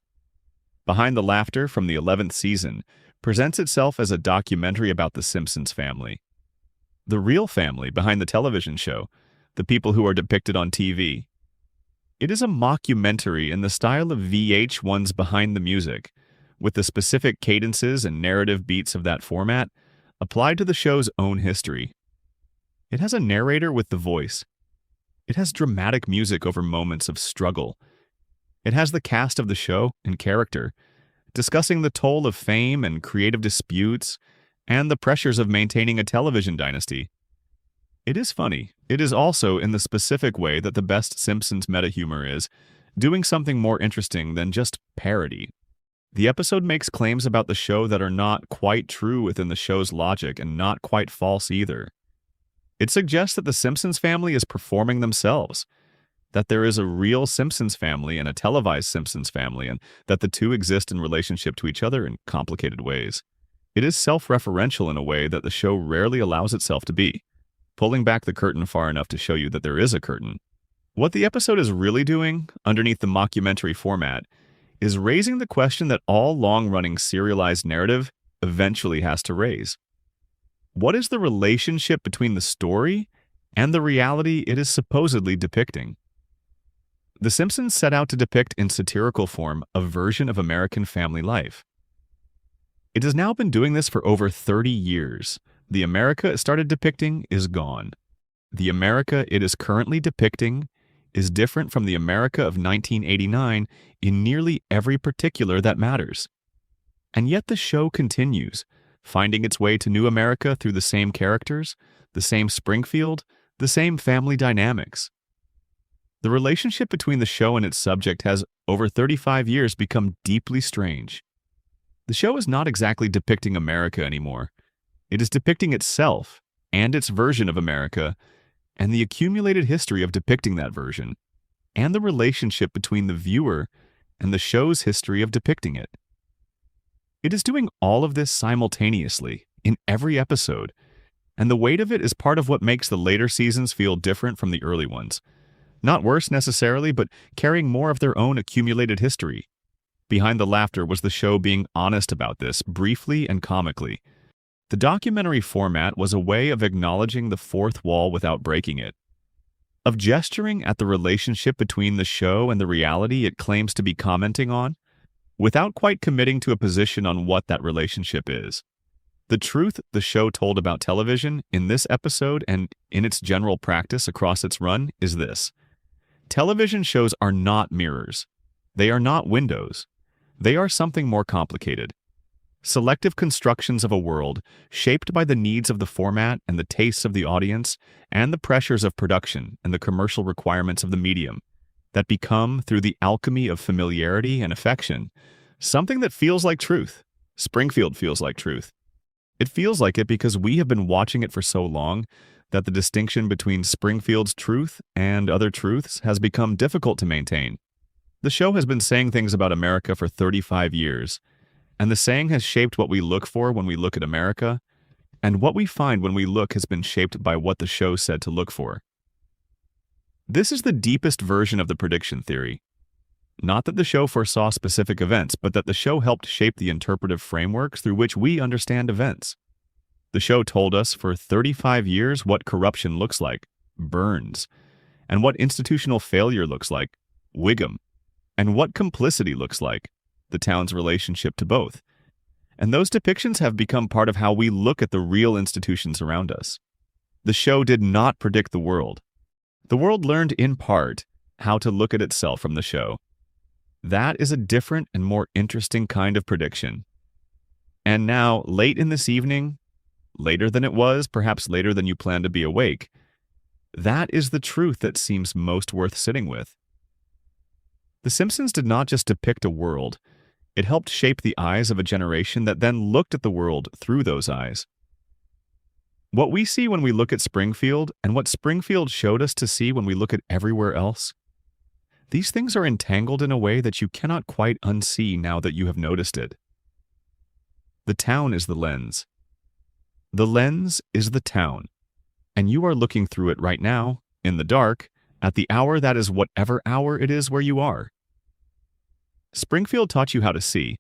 Behind the Laughter from the 11th season presents itself as a documentary about the Simpsons family. The real family behind the television show, the people who are depicted on TV. It is a mockumentary in the style of VH1's Behind the Music, with the specific cadences and narrative beats of that format applied to the show's own history. It has a narrator with the voice. It has dramatic music over moments of struggle. It has the cast of the show and character, discussing the toll of fame and creative disputes and the pressures of maintaining a television dynasty. It is funny. It is also in the specific way that the best Simpsons meta-humor is, doing something more interesting than just parody. The episode makes claims about the show that are not quite true within the show's logic and not quite false either. It suggests that the Simpsons family is performing themselves, that there is a real Simpsons family and a televised Simpsons family, and that the two exist in relationship to each other in complicated ways. It is self-referential in a way that the show rarely allows itself to be, pulling back the curtain far enough to show you that there is a curtain. What the episode is really doing, underneath the mockumentary format, is raising the question that all long-running serialized narrative eventually has to raise. What is the relationship between the story and the reality it is supposedly depicting? The Simpsons set out to depict in satirical form a version of American family life. It has now been doing this for over 30 years. The America it started depicting is gone. The America it is currently depicting is different from the America of 1989 in nearly every particular that matters. And yet the show continues, finding its way to New America through the same characters, the same Springfield, the same family dynamics. The relationship between the show and its subject has, over 35 years, become deeply strange. The show is not exactly depicting America anymore. It is depicting itself and its version of America, and the accumulated history of depicting that version, and the relationship between the viewer and the show's history of depicting it. It is doing all of this simultaneously, in every episode, and the weight of it is part of what makes the later seasons feel different from the early ones. Not worse necessarily, but carrying more of their own accumulated history. Behind the laughter was the show being honest about this, briefly and comically. The documentary format was a way of acknowledging the fourth wall without breaking it, of gesturing at the relationship between the show and the reality it claims to be commenting on, without quite committing to a position on what that relationship is. The truth the show told about television in this episode and in its general practice across its run is this. Television shows are not mirrors. They are not windows. They are something more complicated. Selective constructions of a world shaped by the needs of the format and the tastes of the audience and the pressures of production and the commercial requirements of the medium that become, through the alchemy of familiarity and affection, something that feels like truth. Springfield feels like truth. It feels like it because we have been watching it for so long that the distinction between Springfield's truth and other truths has become difficult to maintain. The show has been saying things about America for 35 years, and the saying has shaped what we look for when we look at America, and what we find when we look has been shaped by what the show said to look for. This is the deepest version of the prediction theory. Not that the show foresaw specific events, but that the show helped shape the interpretive frameworks through which we understand events. The show told us for 35 years what corruption looks like, Burns, and what institutional failure looks like, Wiggum, and what complicity looks like, the town's relationship to both. And those depictions have become part of how we look at the real institutions around us. The show did not predict the world. The world learned in part how to look at itself from the show. That is a different and more interesting kind of prediction. And now, late in this evening, later than it was, perhaps later than you plan to be awake, that is the truth that seems most worth sitting with. The Simpsons did not just depict a world, it helped shape the eyes of a generation that then looked at the world through those eyes. What we see when we look at Springfield, and what Springfield showed us to see when we look at everywhere else, these things are entangled in a way that you cannot quite unsee now that you have noticed it. The town is the lens. The lens is the town, and you are looking through it right now, in the dark, at the hour that is whatever hour it is where you are. Springfield taught you how to see.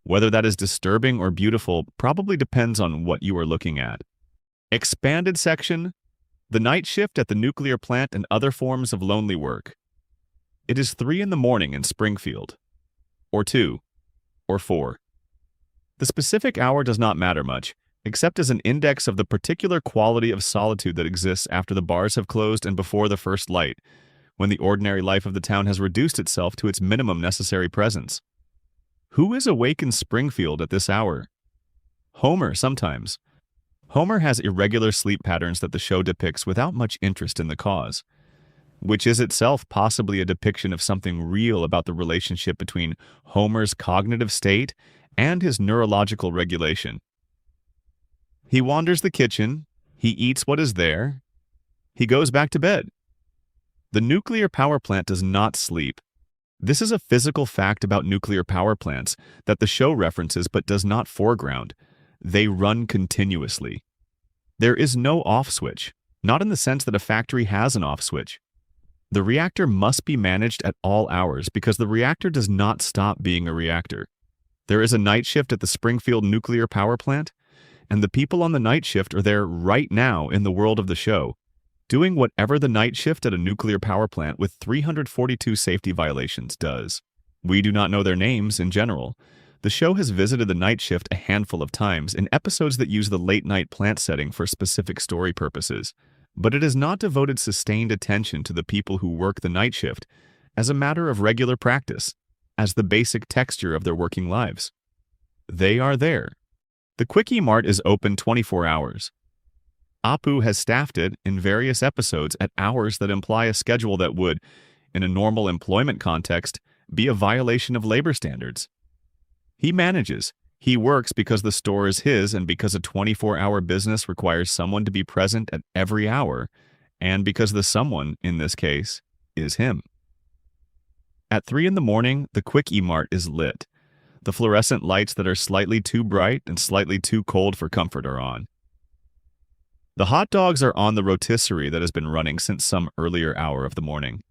Whether that is disturbing or beautiful probably depends on what you are looking at. Expanded section, the night shift at the nuclear plant and other forms of lonely work. It is 3 a.m. in Springfield, or 2, or 4. The specific hour does not matter much, except as an index of the particular quality of solitude that exists after the bars have closed and before the first light, when the ordinary life of the town has reduced itself to its minimum necessary presence. Who is awake in Springfield at this hour? Homer, sometimes. Homer has irregular sleep patterns that the show depicts without much interest in the cause. which is itself possibly a depiction of something real about the relationship between Homer's cognitive state and his neurological regulation. He wanders the kitchen, he eats what is there, he goes back to bed. The nuclear power plant does not sleep. This is a physical fact about nuclear power plants that the show references but does not foreground. They run continuously. There is no off switch, not in the sense that a factory has an off switch. The reactor must be managed at all hours because the reactor does not stop being a reactor. There is a night shift at the Springfield nuclear power plant, and the people on the night shift are there right now in the world of the show, doing whatever the night shift at a nuclear power plant with 342 safety violations does. We do not know their names in general. The show has visited the night shift a handful of times in episodes that use the late-night plant setting for specific story purposes, but it has not devoted sustained attention to the people who work the night shift as a matter of regular practice, as the basic texture of their working lives. They are there. The Quickie Mart is open 24 hours. Apu has staffed it in various episodes at hours that imply a schedule that would, in a normal employment context, be a violation of labor standards. He manages. He works because the store is his and because a 24-hour business requires someone to be present at every hour, and because the someone, in this case, is him. At 3 in the morning, the Quickie Mart is lit. The fluorescent lights that are slightly too bright and slightly too cold for comfort are on. The hot dogs are on the rotisserie that has been running since some earlier hour of the morning.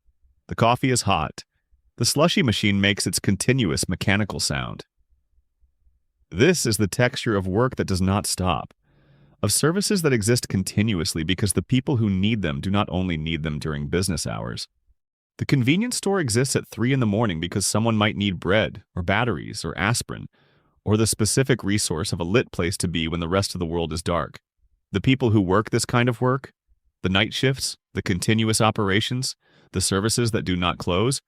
The coffee is hot. The slushy machine makes its continuous mechanical sound. This is the texture of work that does not stop, of services that exist continuously because the people who need them do not only need them during business hours. The convenience store exists at 3 in the morning because someone might need bread, or batteries, or aspirin, or the specific resource of a lit place to be when the rest of the world is dark. The people who work this kind of work, the night shifts, the continuous operations, the services that do not close,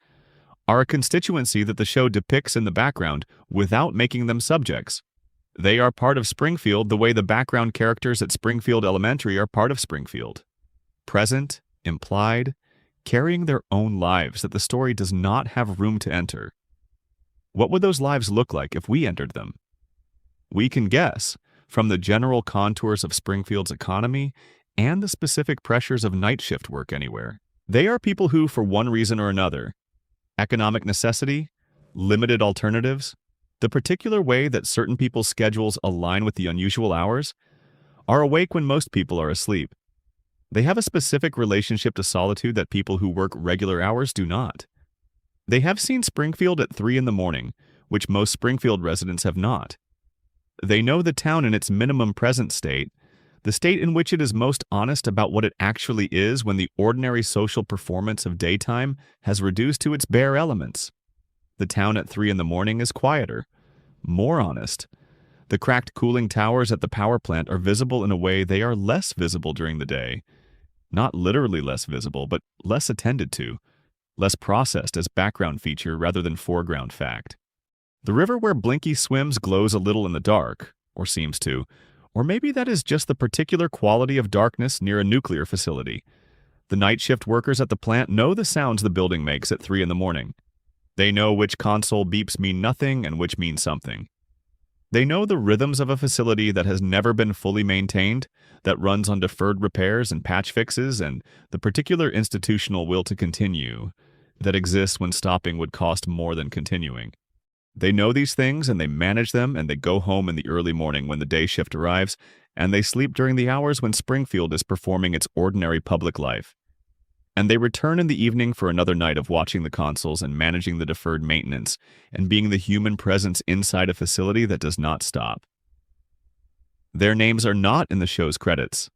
are a constituency that the show depicts in the background without making them subjects. They are part of Springfield the way the background characters at Springfield Elementary are part of Springfield. Present, implied, carrying their own lives that the story does not have room to enter. What would those lives look like if we entered them? We can guess from the general contours of Springfield's economy and the specific pressures of night shift work anywhere. They are people who, for one reason or another, economic necessity, limited alternatives, the particular way that certain people's schedules align with the unusual hours, are awake when most people are asleep. They have a specific relationship to solitude that people who work regular hours do not. They have seen Springfield at 3 in the morning, which most Springfield residents have not. They know the town in its minimum present state, the state in which it is most honest about what it actually is when the ordinary social performance of daytime has reduced to its bare elements. The town at 3 in the morning is quieter, more honest. The cracked cooling towers at the power plant are visible in a way they are less visible during the day. Not literally less visible, but less attended to, less processed as background feature rather than foreground fact. The river where Blinky swims glows a little in the dark, or seems to, or maybe that is just the particular quality of darkness near a nuclear facility. The night shift workers at the plant know the sounds the building makes at 3 in the morning. They know which console beeps mean nothing and which mean something. They know the rhythms of a facility that has never been fully maintained, that runs on deferred repairs and patch fixes, and the particular institutional will to continue that exists when stopping would cost more than continuing. They know these things and they manage them, and they go home in the early morning when the day shift arrives, and they sleep during the hours when Springfield is performing its ordinary public life. And they return in the evening for another night of watching the consoles and managing the deferred maintenance and being the human presence inside a facility that does not stop. Their names are not in the show's credits.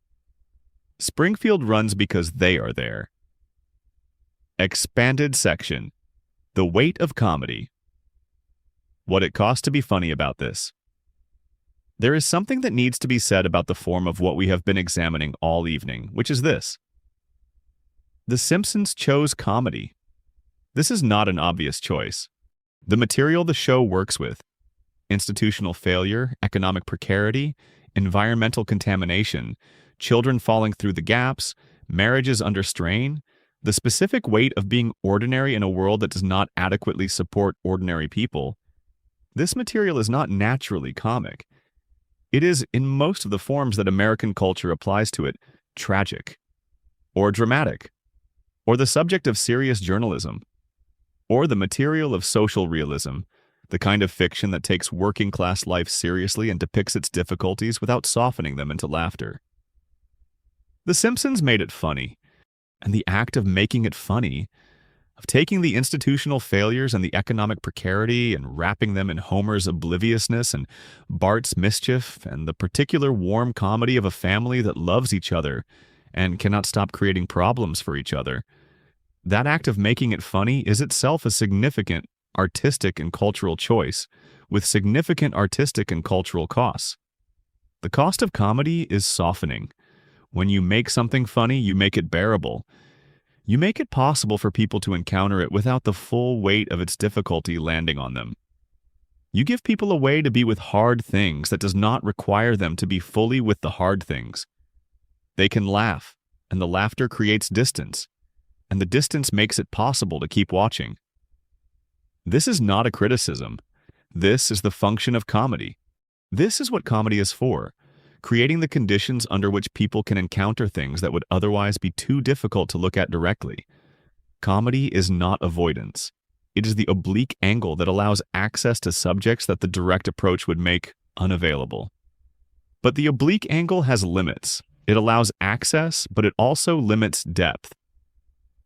Springfield runs because they are there. Expanded section. The weight of comedy. What it costs to be funny about this. There is something that needs to be said about the form of what we have been examining all evening, which is this. The Simpsons chose comedy. This is not an obvious choice. The material the show works with, institutional failure, economic precarity, environmental contamination, children falling through the gaps, marriages under strain, The specific weight of being ordinary in a world that does not adequately support ordinary people. This material is not naturally comic. It is, in most of the forms that American culture applies to it, tragic, or dramatic, or the subject of serious journalism, or the material of social realism, the kind of fiction that takes working-class life seriously and depicts its difficulties without softening them into laughter. The Simpsons made it funny, and the act of making it funny, of taking the institutional failures and the economic precarity and wrapping them in Homer's obliviousness and Bart's mischief and the particular warm comedy of a family that loves each other and cannot stop creating problems for each other, that act of making it funny is itself a significant artistic and cultural choice, with significant artistic and cultural costs. The cost of comedy is softening. When you make something funny, you make it bearable. You make it possible for people to encounter it without the full weight of its difficulty landing on them. You give people a way to be with hard things that does not require them to be fully with the hard things. They can laugh, and the laughter creates distance, and the distance makes it possible to keep watching. This is not a criticism. This is the function of comedy. This is what comedy is for, creating the conditions under which people can encounter things that would otherwise be too difficult to look at directly. Comedy is not avoidance. It is the oblique angle that allows access to subjects that the direct approach would make unavailable. But the oblique angle has limits. It allows access, but it also limits depth.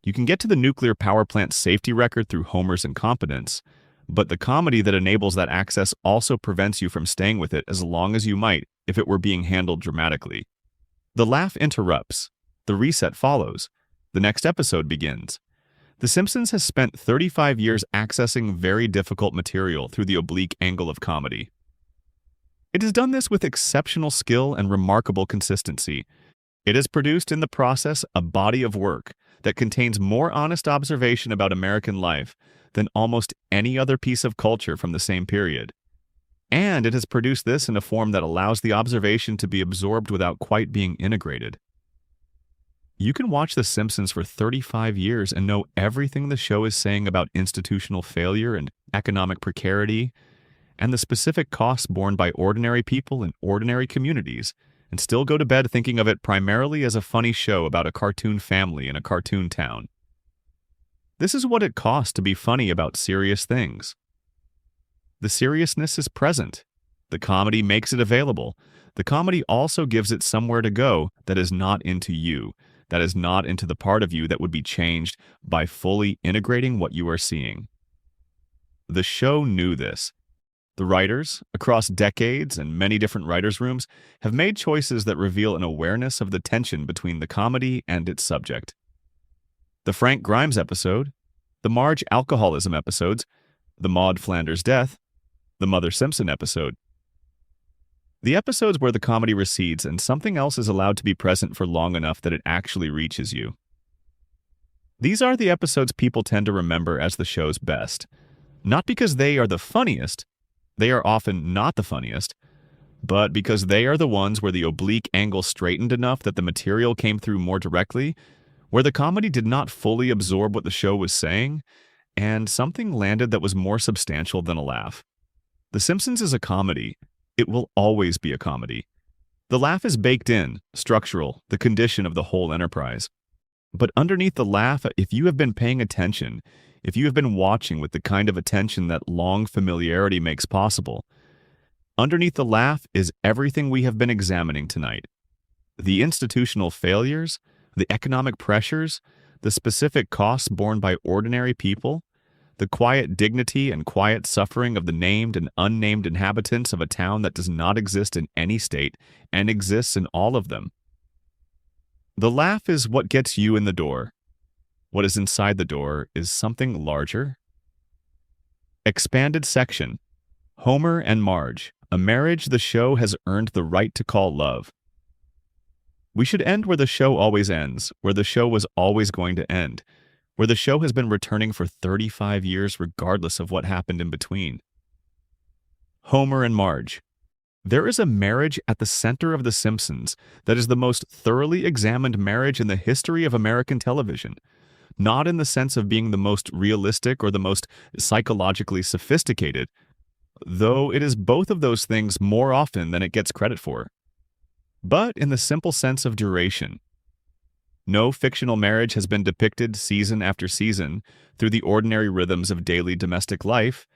You can get to the nuclear power plant's safety record through Homer's incompetence, but the comedy that enables that access also prevents you from staying with it as long as you might if it were being handled dramatically. The laugh interrupts. The reset follows. The next episode begins. The Simpsons has spent 35 years accessing very difficult material through the oblique angle of comedy. It has done this with exceptional skill and remarkable consistency. It has produced in the process a body of work that contains more honest observation about American life than almost any other piece of culture from the same period. And it has produced this in a form that allows the observation to be absorbed without quite being integrated. You can watch The Simpsons for 35 years and know everything the show is saying about institutional failure and economic precarity, and the specific costs borne by ordinary people in ordinary communities, and still go to bed thinking of it primarily as a funny show about a cartoon family in a cartoon town. This is what it costs to be funny about serious things. The seriousness is present. The comedy makes it available. The comedy also gives it somewhere to go that is not into you, that is not into the part of you that would be changed by fully integrating what you are seeing. The show knew this. The writers, across decades and many different writers' rooms, have made choices that reveal an awareness of the tension between the comedy and its subject. The Frank Grimes episode, the Marge alcoholism episodes, the Maude Flanders death, the Mother Simpson episode. The episodes where the comedy recedes and something else is allowed to be present for long enough that it actually reaches you. These are the episodes people tend to remember as the show's best. Not because they are the funniest, they are often not the funniest, but because they are the ones where the oblique angle straightened enough that the material came through more directly, where the comedy did not fully absorb what the show was saying, and something landed that was more substantial than a laugh. The Simpsons is a comedy. It will always be a comedy. The laugh is baked in, structural, the condition of the whole enterprise. But underneath the laugh, if you have been paying attention, if you have been watching with the kind of attention that long familiarity makes possible, underneath the laugh is everything we have been examining tonight. The institutional failures, the economic pressures, the specific costs borne by ordinary people, the quiet dignity and quiet suffering of the named and unnamed inhabitants of a town that does not exist in any state and exists in all of them. The laugh is what gets you in the door. What is inside the door is something larger. Expanded section. Homer and Marge, a marriage the show has earned the right to call love. We should end where the show always ends, where the show was always going to end, where the show has been returning for 35 years regardless of what happened in between. Homer and Marge. There is a marriage at the center of The Simpsons that is the most thoroughly examined marriage in the history of American television. not in the sense of being the most realistic or the most psychologically sophisticated, though it is both of those things more often than it gets credit for, but in the simple sense of duration. No fictional marriage has been depicted season after season through the ordinary rhythms of daily domestic life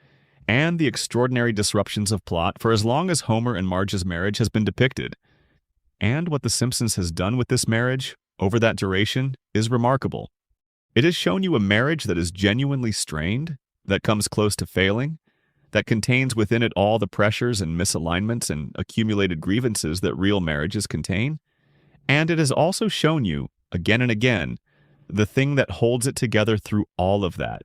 and the extraordinary disruptions of plot for as long as Homer and Marge's marriage has been depicted. And what The Simpsons has done with this marriage over that duration is remarkable. It has shown you a marriage that is genuinely strained, that comes close to failing, that contains within it all the pressures and misalignments and accumulated grievances that real marriages contain. And it has also shown you, again and again, the thing that holds it together through all of that.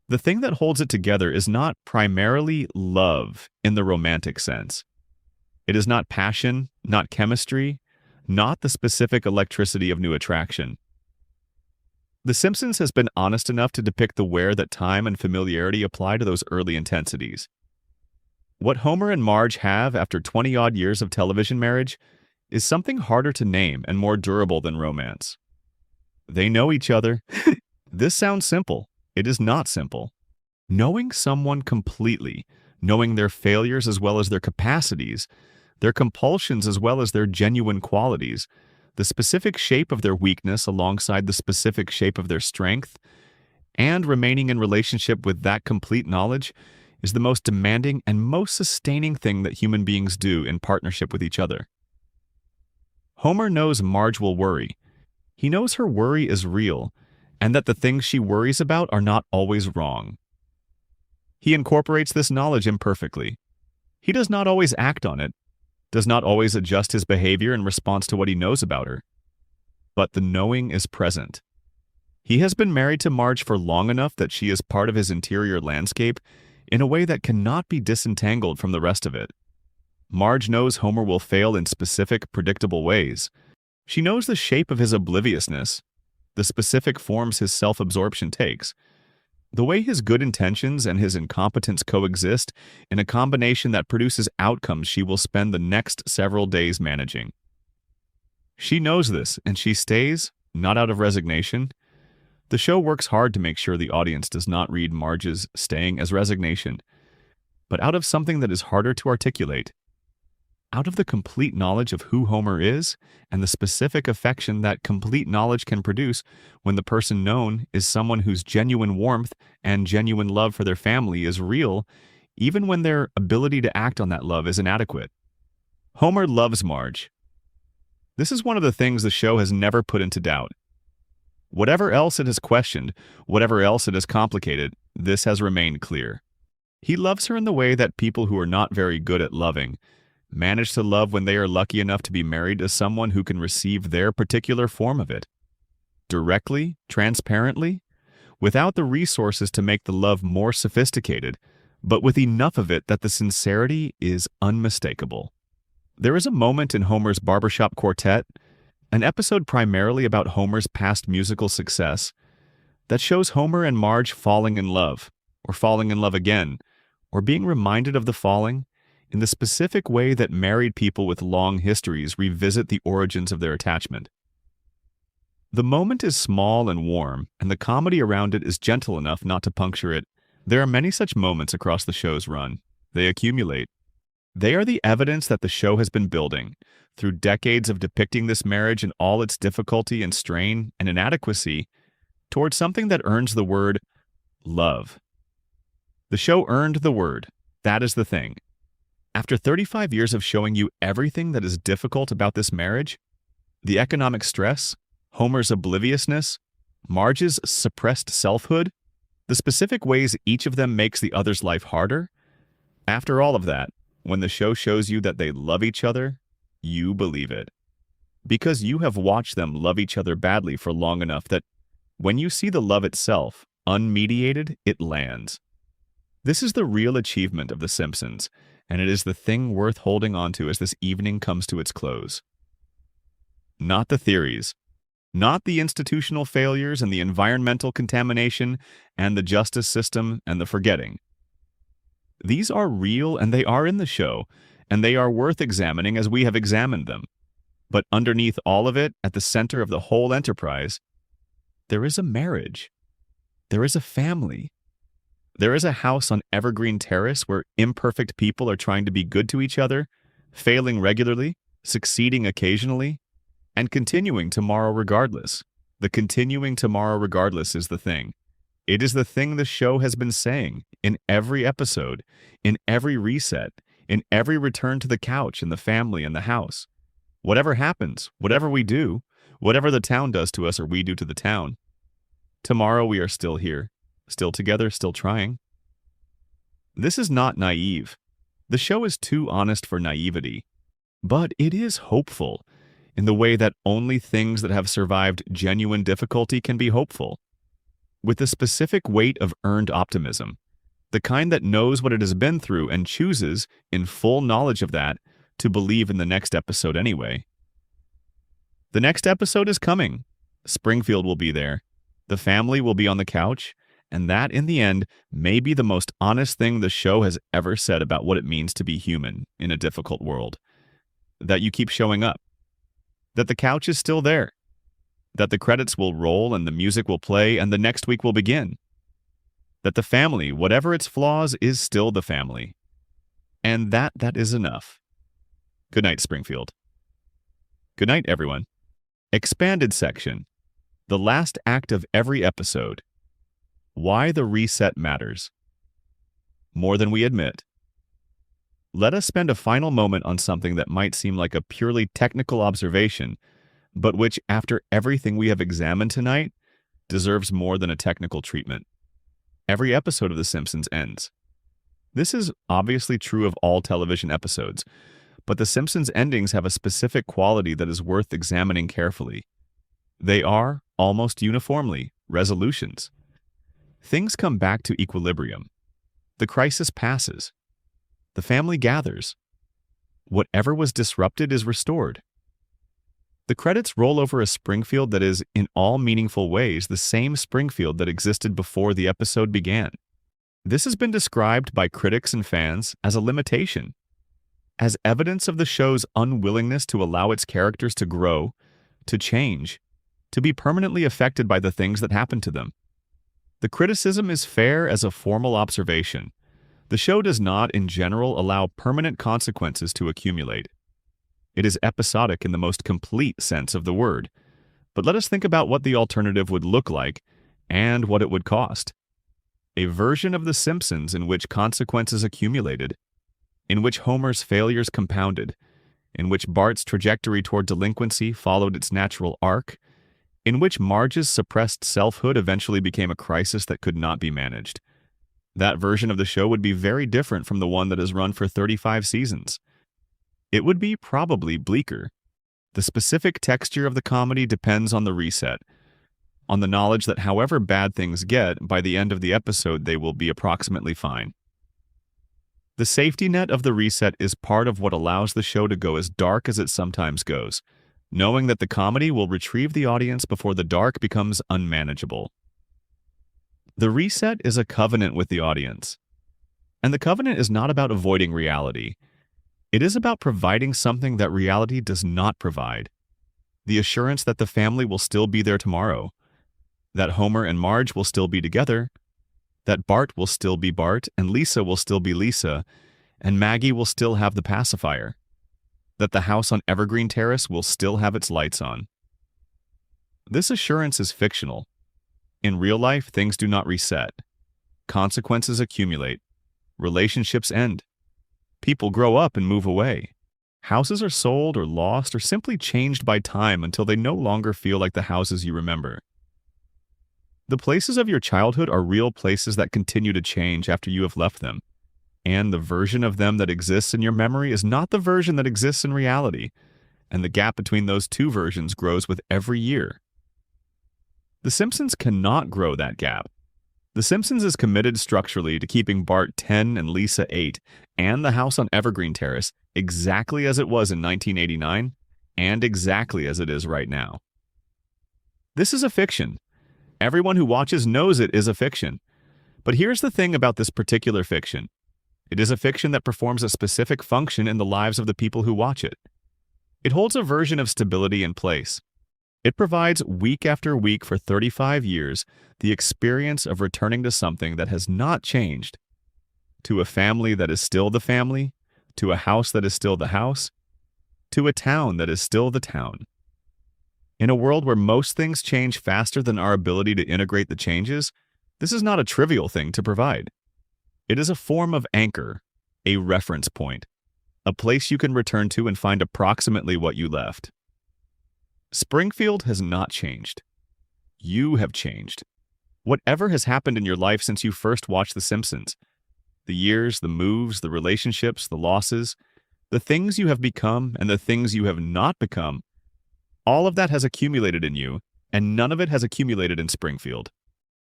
The thing that holds it together is not primarily love in the romantic sense. It is not passion, not chemistry, not the specific electricity of new attraction. The Simpsons has been honest enough to depict the wear that time and familiarity apply to those early intensities. What Homer and Marge have after 20-odd years of television marriage is something harder to name and more durable than romance. They know each other. This sounds simple. It is not simple. Knowing someone completely, knowing their failures as well as their capacities, their compulsions as well as their genuine qualities, the specific shape of their weakness alongside the specific shape of their strength, and remaining in relationship with that complete knowledge is the most demanding and most sustaining thing that human beings do in partnership with each other. Homer knows Marge will worry. He knows her worry is real, and that the things she worries about are not always wrong. He incorporates this knowledge imperfectly. He does not always act on it, does not always adjust his behavior in response to what he knows about her. But the knowing is present. He has been married to Marge for long enough that she is part of his interior landscape in a way that cannot be disentangled from the rest of it. Marge knows Homer will fail in specific, predictable ways. She knows the shape of his obliviousness, the specific forms his self-absorption takes, the way his good intentions and his incompetence coexist in a combination that produces outcomes she will spend the next several days managing. She knows this, and she stays, not out of resignation. The show works hard to make sure the audience does not read Marge's staying as resignation, but out of something that is harder to articulate, out of the complete knowledge of who Homer is and the specific affection that complete knowledge can produce when the person known is someone whose genuine warmth and genuine love for their family is real, even when their ability to act on that love is inadequate. Homer loves Marge. This is one of the things the show has never put into doubt. Whatever else it has questioned, whatever else it has complicated, this has remained clear. He loves her in the way that people who are not very good at loving manage to love when they are lucky enough to be married to someone who can receive their particular form of it. Directly, transparently, without the resources to make the love more sophisticated, but with enough of it that the sincerity is unmistakable. There is a moment in Homer's Barbershop Quartet, an episode primarily about Homer's past musical success, that shows Homer and Marge falling in love, or falling in love again, or being reminded of the falling, in the specific way that married people with long histories revisit the origins of their attachment. The moment is small and warm, and the comedy around it is gentle enough not to puncture it. There are many such moments across the show's run. They accumulate. They are the evidence that the show has been building, through decades of depicting this marriage in all its difficulty and strain and inadequacy, towards something that earns the word love. The show earned the word. That is the thing. After 35 years of showing you everything that is difficult about this marriage, the economic stress, Homer's obliviousness, Marge's suppressed selfhood, the specific ways each of them makes the other's life harder, after all of that, when the show shows you that they love each other, you believe it. Because you have watched them love each other badly for long enough that when you see the love itself, unmediated, it lands. This is the real achievement of The Simpsons, and it is the thing worth holding on to as this evening comes to its close. Not the theories, not the institutional failures and the environmental contamination and the justice system and the forgetting. These are real and they are in the show, and they are worth examining as we have examined them. But underneath all of it, at the center of the whole enterprise, There is a marriage. There is a family. There is a house on Evergreen Terrace where imperfect people are trying to be good to each other, failing regularly, succeeding occasionally, and continuing tomorrow regardless. The continuing tomorrow regardless is the thing. It is the thing the show has been saying in every episode, in every reset, in every return to the couch and the family and the house. Whatever happens, whatever we do, whatever the town does to us or we do to the town, tomorrow we are still here, still together, still trying. This is not naive. The show is too honest for naivety, but it is hopeful in the way that only things that have survived genuine difficulty can be hopeful, with a specific weight of earned optimism, the kind that knows what it has been through and chooses, in full knowledge of that, to believe in the next episode anyway. The next episode is coming. Springfield will be there. The family will be on the couch, and that, in the end, may be the most honest thing the show has ever said about what it means to be human in a difficult world. That you keep showing up. That the couch is still there. That the credits will roll and the music will play and the next week will begin. That the family, whatever its flaws, is still the family. And that is enough. Good night, Springfield. Good night, everyone. Expanded section. The last act of every episode. Why the reset matters. More than we admit. Let us spend a final moment on something that might seem like a purely technical observation, but which, after everything we have examined tonight, deserves more than a technical treatment. Every episode of The Simpsons ends. This is obviously true of all television episodes, but The Simpsons endings have a specific quality that is worth examining carefully. They are, almost uniformly, resolutions. Things come back to equilibrium. The crisis passes. The family gathers. Whatever was disrupted is restored. The credits roll over a Springfield that is, in all meaningful ways, the same Springfield that existed before the episode began. This has been described by critics and fans as a limitation, as evidence of the show's unwillingness to allow its characters to grow, to change, to be permanently affected by the things that happen to them. The criticism is fair as a formal observation. The show does not, in general, allow permanent consequences to accumulate. It is episodic in the most complete sense of the word. But let us think about what the alternative would look like and what it would cost. A version of The Simpsons in which consequences accumulated, in which Homer's failures compounded, in which Bart's trajectory toward delinquency followed its natural arc, in which Marge's suppressed selfhood eventually became a crisis that could not be managed. That version of the show would be very different from the one that has run for 35 seasons. It would be probably bleaker. The specific texture of the comedy depends on the reset, on the knowledge that however bad things get, by the end of the episode they will be approximately fine. The safety net of the reset is part of what allows the show to go as dark as it sometimes goes, knowing that the comedy will retrieve the audience before the dark becomes unmanageable. The reset is a covenant with the audience. And the covenant is not about avoiding reality. It is about providing something that reality does not provide. The assurance that the family will still be there tomorrow, that Homer and Marge will still be together, that Bart will still be Bart, and Lisa will still be Lisa, and Maggie will still have the pacifier, that the house on Evergreen Terrace will still have its lights on. This assurance is fictional. In real life, things do not reset. Consequences accumulate. Relationships end. People grow up and move away. Houses are sold or lost or simply changed by time until they no longer feel like the houses you remember. The places of your childhood are real places that continue to change after you have left them. And the version of them that exists in your memory is not the version that exists in reality, and the gap between those two versions grows with every year. The Simpsons cannot grow that gap. The Simpsons is committed structurally to keeping Bart 10 and Lisa 8 and the house on Evergreen Terrace exactly as it was in 1989 and exactly as it is right now. This is a fiction. Everyone who watches knows it is a fiction. But here's the thing about this particular fiction. It is a fiction that performs a specific function in the lives of the people who watch it. It holds a version of stability in place. It provides week after week for 35 years the experience of returning to something that has not changed, to a family that is still the family, to a house that is still the house, to a town that is still the town. In a world where most things change faster than our ability to integrate the changes, this is not a trivial thing to provide. It is a form of anchor, a reference point, a place you can return to and find approximately what you left. Springfield has not changed. You have changed. Whatever has happened in your life since you first watched The Simpsons, the years, the moves, the relationships, the losses, the things you have become and the things you have not become, all of that has accumulated in you, and none of it has accumulated in Springfield.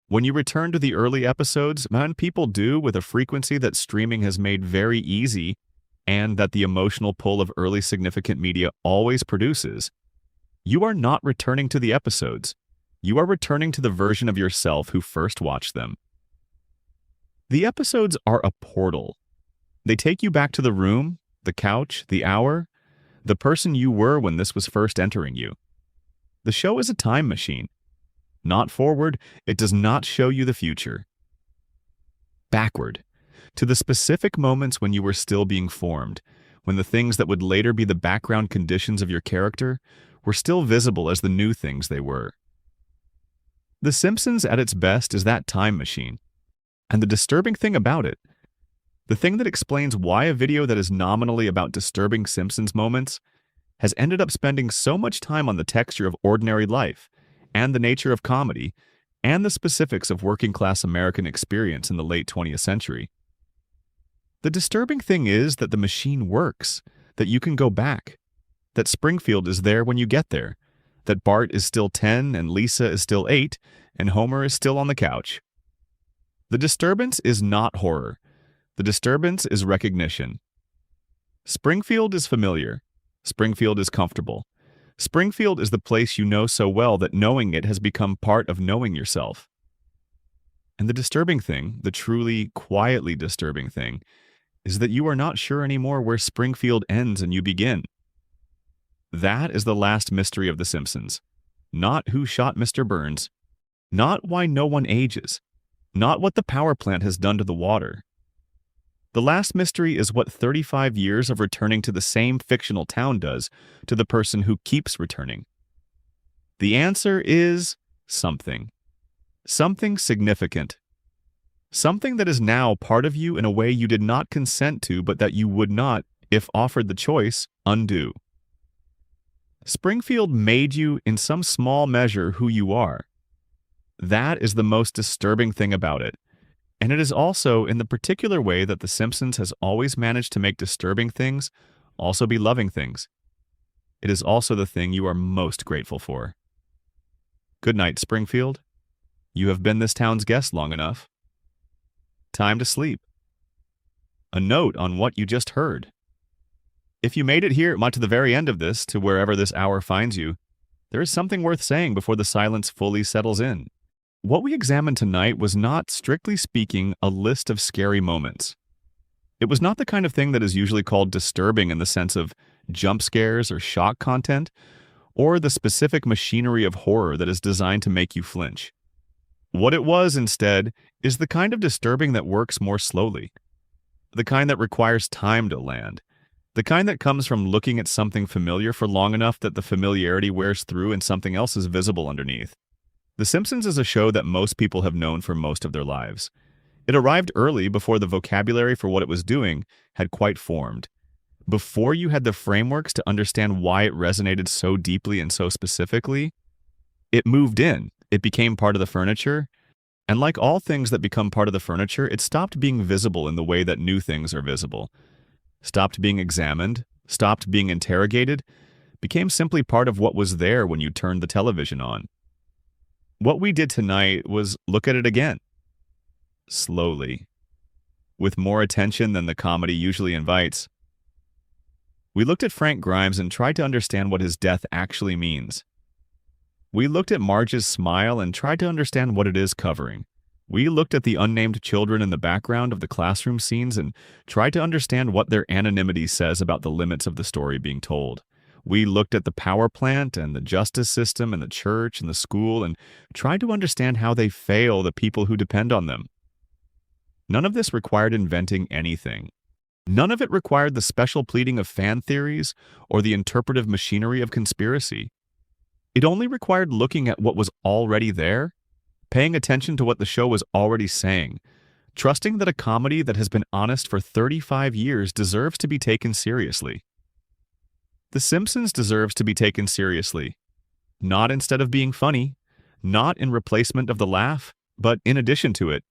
When you return to the early episodes, and people do with a frequency that streaming has made very easy and that the emotional pull of early significant media always produces, you are not returning to the episodes. You are returning to the version of yourself who first watched them. The episodes are a portal. They take you back to the room, the couch, the hour, the person you were when this was first entering you. The show is a time machine. Not forward, it does not show you the future. Backward, to the specific moments when you were still being formed, when the things that would later be the background conditions of your character were still visible as the new things they were. The Simpsons at its best is that time machine. And the disturbing thing about it, the thing that explains why a video that is nominally about disturbing Simpsons moments has ended up spending so much time on the texture of ordinary life and the nature of comedy and the specifics of working-class American experience in the late 20th century. The disturbing thing is that the machine works, that you can go back, that Springfield is there when you get there, that Bart is still 10 and Lisa is still 8 and Homer is still on the couch. The disturbance is not horror. The disturbance is recognition. Springfield is familiar. Springfield is comfortable. Springfield is the place you know so well that knowing it has become part of knowing yourself. And the disturbing thing, the truly, quietly disturbing thing, is that you are not sure anymore where Springfield ends and you begin. That is the last mystery of The Simpsons. Not who shot Mr. Burns. Not why no one ages. Not what the power plant has done to the water. The last mystery is what 35 years of returning to the same fictional town does to the person who keeps returning. The answer is something. Something significant. Something that is now part of you in a way you did not consent to, but that you would not, if offered the choice, undo. Springfield made you, in some small measure, who you are. That is the most disturbing thing about it. And it is also in the particular way that The Simpsons has always managed to make disturbing things also be loving things. It is also the thing you are most grateful for. Good night, Springfield. You have been this town's guest long enough. Time to sleep. A note on what you just heard. If you made it here, to the very end of this, to wherever this hour finds you, there is something worth saying before the silence fully settles in. What we examined tonight was not, strictly speaking, a list of scary moments. It was not the kind of thing that is usually called disturbing in the sense of jump scares or shock content, or the specific machinery of horror that is designed to make you flinch. What it was, instead, is the kind of disturbing that works more slowly, the kind that requires time to land, the kind that comes from looking at something familiar for long enough that the familiarity wears through and something else is visible underneath. The Simpsons is a show that most people have known for most of their lives. It arrived early before the vocabulary for what it was doing had quite formed. Before you had the frameworks to understand why it resonated so deeply and so specifically, it moved in, it became part of the furniture, and like all things that become part of the furniture, it stopped being visible in the way that new things are visible. Stopped being examined, stopped being interrogated, became simply part of what was there when you turned the television on. What we did tonight was look at it again. Slowly. With more attention than the comedy usually invites. We looked at Frank Grimes and tried to understand what his death actually means. We looked at Marge's smile and tried to understand what it is covering. We looked at the unnamed children in the background of the classroom scenes and tried to understand what their anonymity says about the limits of the story being told. We looked at the power plant and the justice system and the church and the school and tried to understand how they fail the people who depend on them. None of this required inventing anything. None of it required the special pleading of fan theories or the interpretive machinery of conspiracy. It only required looking at what was already there, paying attention to what the show was already saying, trusting that a comedy that has been honest for 35 years deserves to be taken seriously. The Simpsons deserves to be taken seriously, not instead of being funny, not in replacement of the laugh, but in addition to it,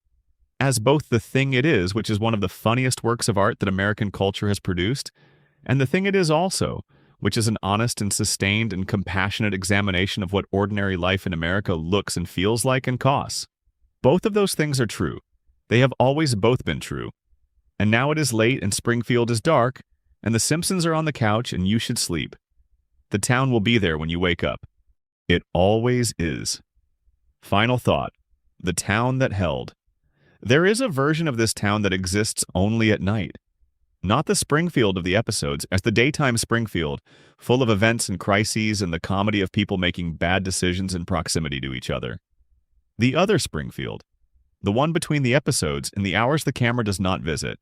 as both the thing it is, which is one of the funniest works of art that American culture has produced, and the thing it is also, which is an honest and sustained and compassionate examination of what ordinary life in America looks and feels like and costs. Both of those things are true. They have always both been true. And now it is late and Springfield is dark, and the Simpsons are on the couch and you should sleep. The town will be there when you wake up. It always is. Final thought. The town that held. There is a version of this town that exists only at night. Not the Springfield of the episodes, as the daytime Springfield, full of events and crises and the comedy of people making bad decisions in proximity to each other. The other Springfield, the one between the episodes and the hours the camera does not visit,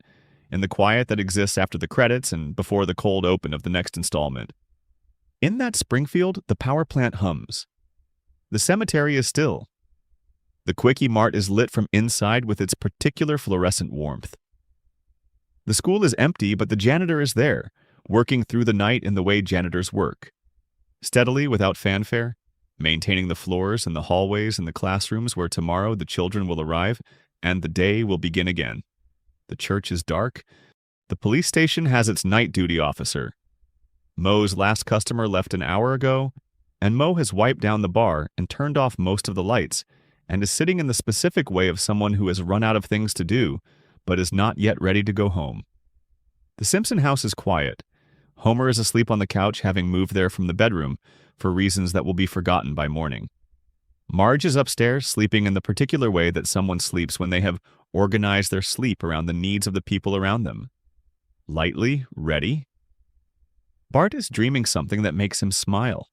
in the quiet that exists after the credits and before the cold open of the next installment. In that Springfield, the power plant hums. The cemetery is still. The Quickie Mart is lit from inside with its particular fluorescent warmth. The school is empty, but the janitor is there, working through the night in the way janitors work. Steadily, without fanfare, maintaining the floors and the hallways and the classrooms where tomorrow the children will arrive and the day will begin again. The church is dark. The police station has its night duty officer. Moe's last customer left an hour ago, and Moe has wiped down the bar and turned off most of the lights, and is sitting in the specific way of someone who has run out of things to do, but is not yet ready to go home. The Simpson house is quiet. Homer is asleep on the couch, having moved there from the bedroom, for reasons that will be forgotten by morning. Marge is upstairs, sleeping in the particular way that someone sleeps when they have organized their sleep around the needs of the people around them. Lightly, ready. Bart is dreaming something that makes him smile.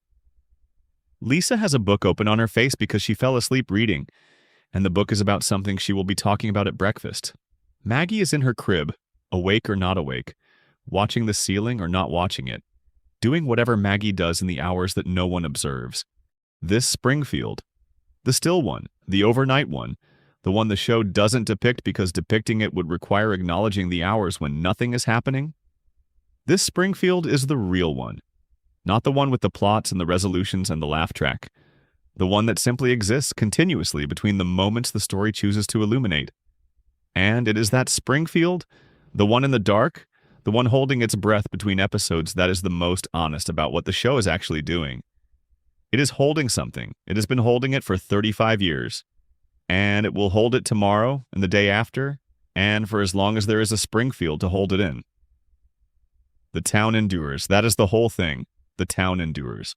Lisa has a book open on her face because she fell asleep reading, and the book is about something she will be talking about at breakfast. Maggie is in her crib, awake or not awake, watching the ceiling or not watching it, doing whatever Maggie does in the hours that no one observes. This Springfield, the still one, the overnight one, the one the show doesn't depict because depicting it would require acknowledging the hours when nothing is happening. This Springfield is the real one. Not the one with the plots and the resolutions and the laugh track. The one that simply exists continuously between the moments the story chooses to illuminate. And it is that Springfield, the one in the dark, the one holding its breath between episodes, that is the most honest about what the show is actually doing. It is holding something. It has been holding it for 35 years. And it will hold it tomorrow and the day after, and for as long as there is a Springfield to hold it in. The town endures. That is the whole thing. The town endures.